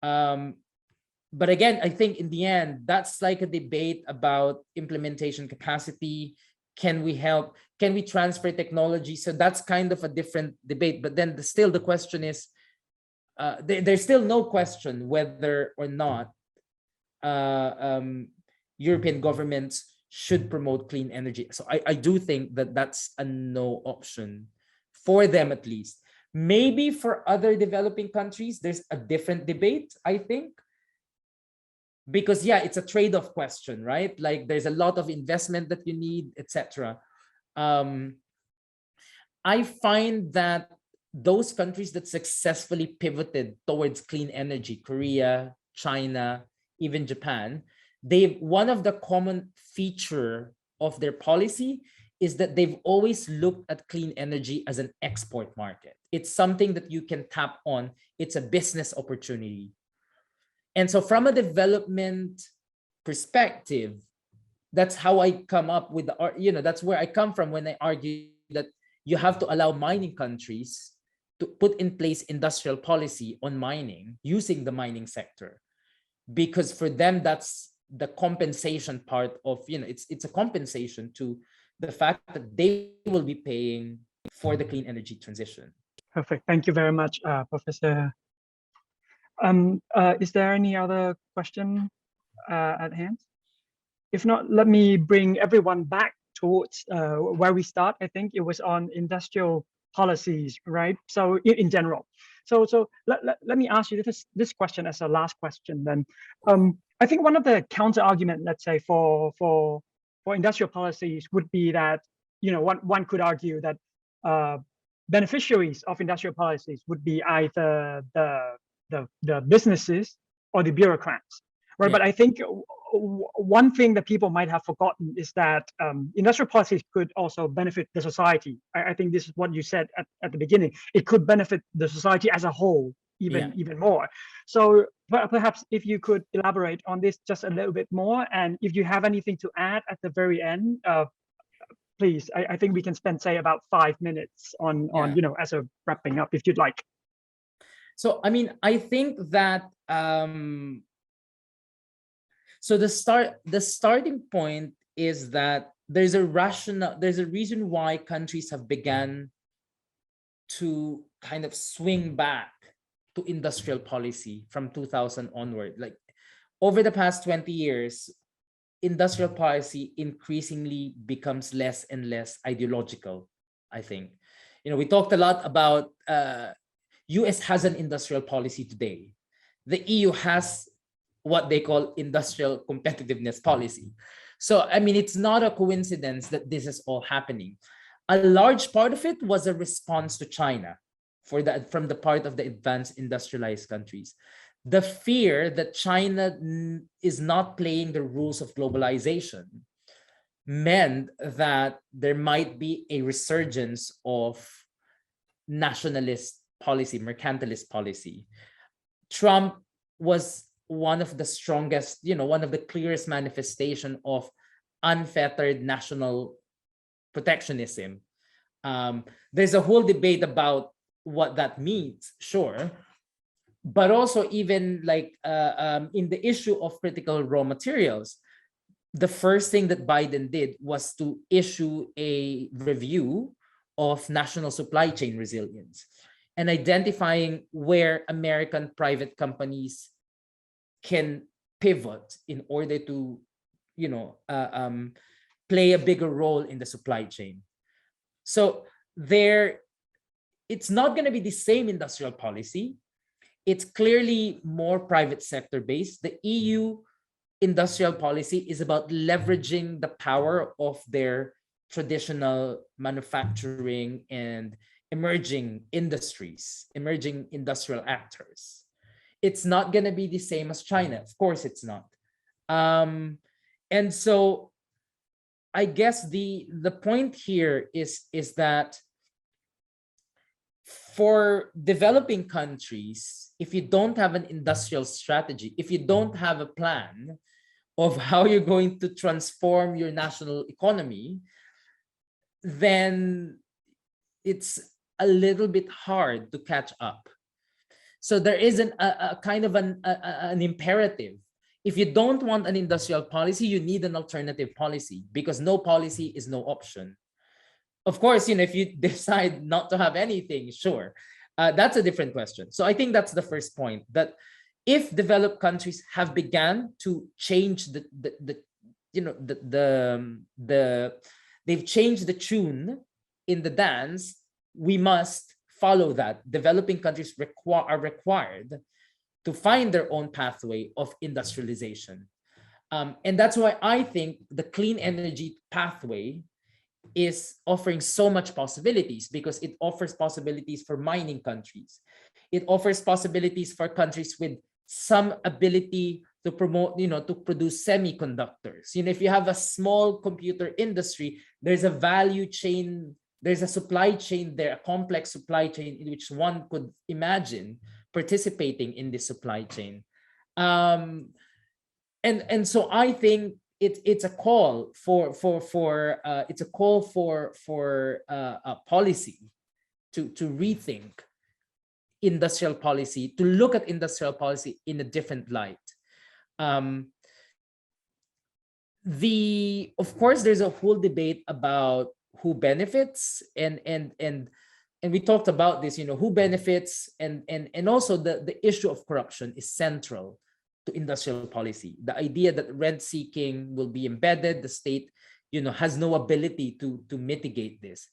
But again, I think in the end, that's like a debate about implementation capacity Can we help? Can we transfer technology? So that's kind of a different debate. But then still the question is, there's still no question whether or not European governments should promote clean energy. So I do think that that's a no option for them, at least. Maybe for other developing countries, there's a different debate, I think. Because yeah, it's a trade-off question, right? Like there's a lot of investment that you need, etc. I find that those countries that successfully pivoted towards clean energy, Korea, China, even Japan, one of the common feature of their policy is that they've always looked at clean energy as an export market. It's something that you can tap on. It's a business opportunity. And so from a development perspective, that's how I come up with that's where I come from when I argue that you have to allow mining countries to put in place industrial policy on mining using the mining sector, because for them that's the compensation part of it's a compensation to the fact that they will be paying for the clean energy transition. Perfect. Thank you very much, Professor. Is there any other question at hand? If not, let me bring everyone back towards where we start. I think it was on industrial policies, right? So in general. So let me ask you this question as a last question then. I think one of the counter argument, let's say, for industrial policies would be that, one could argue that beneficiaries of industrial policies would be either the businesses or the bureaucrats, right? Yeah. But I think one thing that people might have forgotten is that industrial policies could also benefit the society. I think this is what you said at the beginning. It could benefit the society as a whole, even more. So perhaps if you could elaborate on this just a little bit more, and if you have anything to add at the very end, please. I think we can spend, say, about 5 minutes on as a wrapping up, if you'd like. So, I mean, I think that so the starting point is that there's a reason why countries have begun to kind of swing back to industrial policy from 2000 onward. Like over the past 20 years, industrial policy increasingly becomes less and less ideological, I think. We talked a lot about US has an industrial policy today. The EU has what they call industrial competitiveness policy. So, I mean, it's not a coincidence that this is all happening. A large part of it was a response to China from the part of the advanced industrialized countries. The fear that China is not playing the rules of globalization meant that there might be a resurgence of nationalist policy, mercantilist policy. Trump was one of the strongest, one of the clearest manifestation of unfettered national protectionism. There's a whole debate about what that means, sure, but also even like in the issue of critical raw materials, the first thing that Biden did was to issue a review of national supply chain resilience and identifying where American private companies can pivot in order to, play a bigger role in the supply chain. So it's not going to be the same industrial policy. It's clearly more private sector based. The EU industrial policy is about leveraging the power of their traditional manufacturing and emerging industries, emerging industrial actors. It's not going to be the same as China. Of course it's not. And so I guess the point here is that for developing countries, if you don't have an industrial strategy, if you don't have a plan of how you're going to transform your national economy, then it's a little bit hard to catch up. So there is a kind of an imperative If you don't want an industrial policy, you need an alternative policy, because no policy is no option. Of course, if you decide not to have anything, sure, that's a different question. So I think that's the first point, that if developed countries have begun to change they've changed the tune in the dance, we must follow that. Developing countries are required to find their own pathway of industrialization. And that's why I think the clean energy pathway is offering so much possibilities, because it offers possibilities for mining countries. It offers possibilities for countries with some ability to promote, to produce semiconductors. If you have a small computer industry, there's a value chain, there's a supply chain there, a complex supply chain in which one could imagine participating in this supply chain. And so I think it's a call for a policy to rethink industrial policy, to look at industrial policy in a different light. Of course, there's a whole debate about who benefits, and we talked about this, who benefits, and also the issue of corruption is central to industrial policy. The idea that rent seeking will be embedded, the state, has no ability to mitigate this.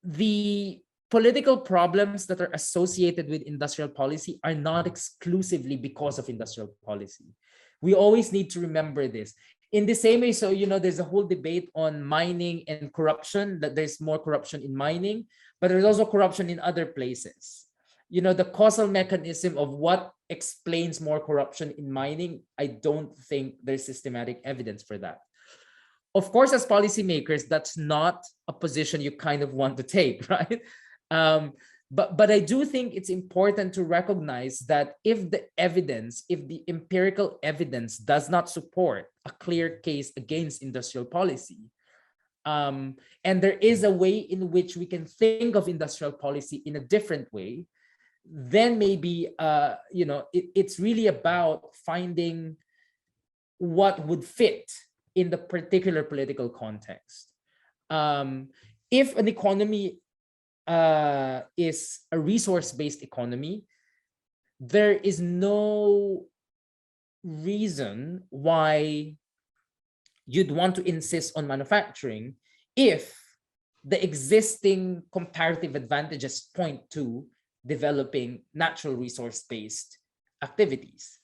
The political problems that are associated with industrial policy are not exclusively because of industrial policy. We always need to remember this. In the same way, so, there's a whole debate on mining and corruption, that there's more corruption in mining, but there's also corruption in other places. The causal mechanism of what explains more corruption in mining, I don't think there's systematic evidence for that. Of course, as policymakers, that's not a position you kind of want to take, right? But I do think it's important to recognize that if the empirical evidence does not support a clear case against industrial policy, and there is a way in which we can think of industrial policy in a different way, then maybe it's really about finding what would fit in the particular political context. If an economy is a resource-based economy, there is no reason why you'd want to insist on manufacturing if the existing comparative advantages point to developing natural resource-based activities.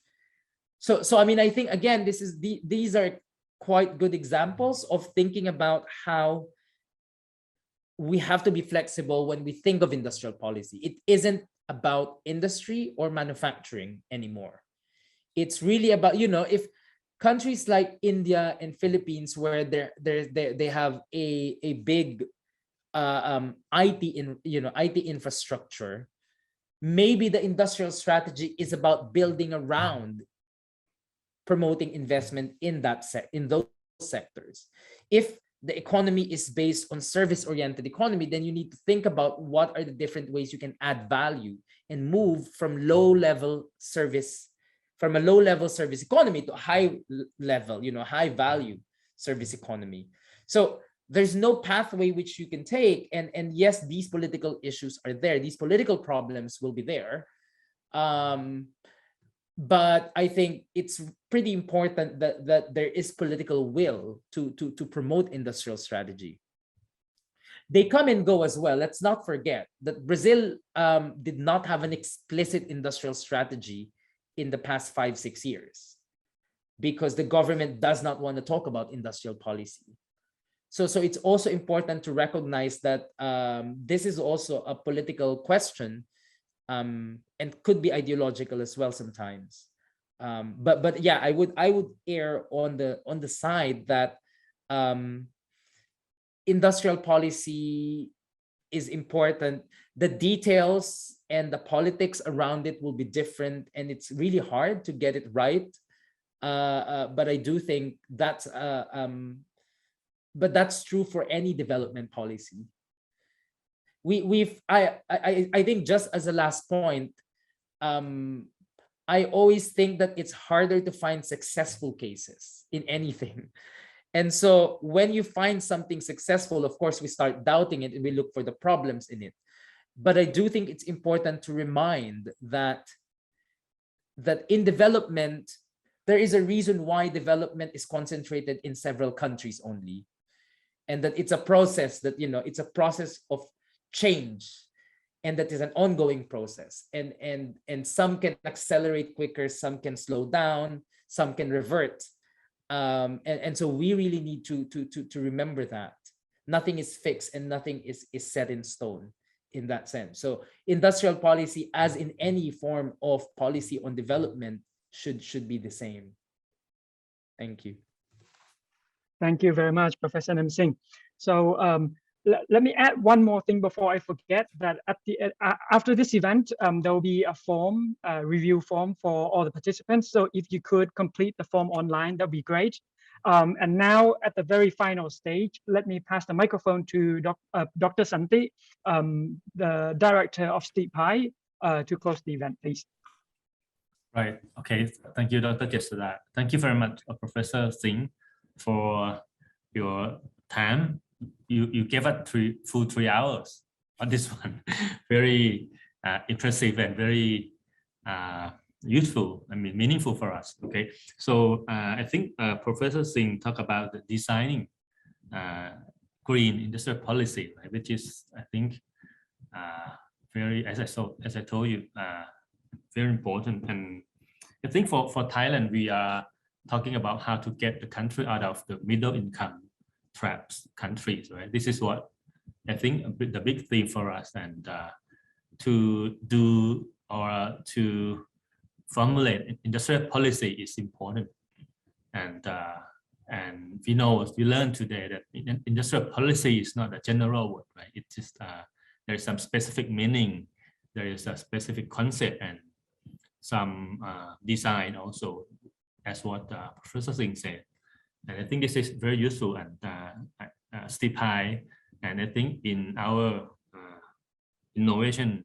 So I mean, I think, again, these are quite good examples of thinking about how we have to be flexible when we think of industrial policy. It isn't about industry or manufacturing anymore. It's really about, if countries like India and Philippines, where they have a big IT infrastructure, maybe the industrial strategy is about building around promoting investment in those sectors. If the economy is based on service-oriented economy, then you need to think about what are the different ways you can add value and move from a low-level service economy to a high-level, high-value service economy. So there's no pathway which you can take, and yes, these political issues are there. These political problems will be there. But I think it's pretty important that there is political will to promote industrial strategy. They come and go as well. Let's not forget that Brazil did not have an explicit industrial strategy in the past 5-6 years because the government does not want to talk about industrial policy. So it's also important to recognize that this is also a political question, and could be ideological as well sometimes. But yeah, I would err on the side that industrial policy is important. The details and the politics around it will be different, and it's really hard to get it right. But I do think that's but that's true for any development policy. I think, just as a last point, I always think that it's harder to find successful cases in anything. And so when you find something successful, of course, we start doubting it and we look for the problems in it. But I do think it's important to remind that in development, there is a reason why development is concentrated in several countries only. And that it's a process that, it's a process of change, and that is an ongoing process. And some can accelerate quicker, some can slow down, some can revert. And so we really need to remember that nothing is fixed and nothing is set in stone in that sense. So industrial policy, as in any form of policy on development, should be the same. Thank you. Thank you very much, Professor Nem Singh. So let me add one more thing before I forget, that at after this event, there will be a form, review form for all the participants. So if you could complete the form online, that'd be great. And now at the very final stage, let me pass the microphone to Dr. Santi, the director of STIPI, to close the event, please. Right. Okay. Thank you, Dr. Jesada. Thank you very much, Professor Singh, for your time. You gave us full 3 hours on this one. Very impressive and very useful. I mean, meaningful for us. Okay. So I think Professor Singh talked about the designing green industrial policy, right, which is, I think, very, as I told you, very important. And I think for Thailand, we are talking about how to get the country out of the middle income traps countries, right? This is what I think the big theme for us, and to do or to formulate industrial policy is important. And we learned today that industrial policy is not a general word, right? It's just there is some specific meaning, there is a specific concept, and some design also, as what Professor Singh said. And I think this is very useful, and STIPI, and I think in our innovation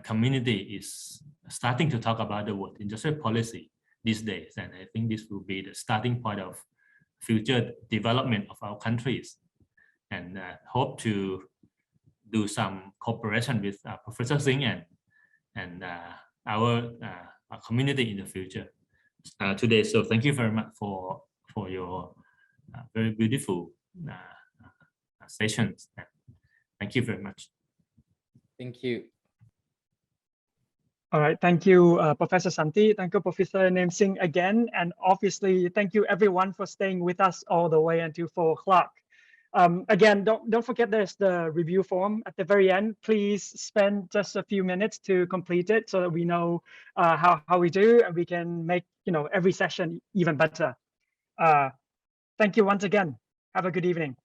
community is starting to talk about the word industrial policy these days. And I think this will be the starting point of future development of our countries. And hope to do some cooperation with Professor Singh and our community in the future today. So thank you very much for your very beautiful sessions. Thank you very much. Thank you. All right, thank you, Professor Santi. Thank you, Professor Nem Singh again. And obviously, thank you everyone for staying with us all the way until 4 o'clock. Again, don't forget there's the review form at the very end. Please spend just a few minutes to complete it so that we know how we do, and we can make every session even better. Thank you once again. Have a good evening.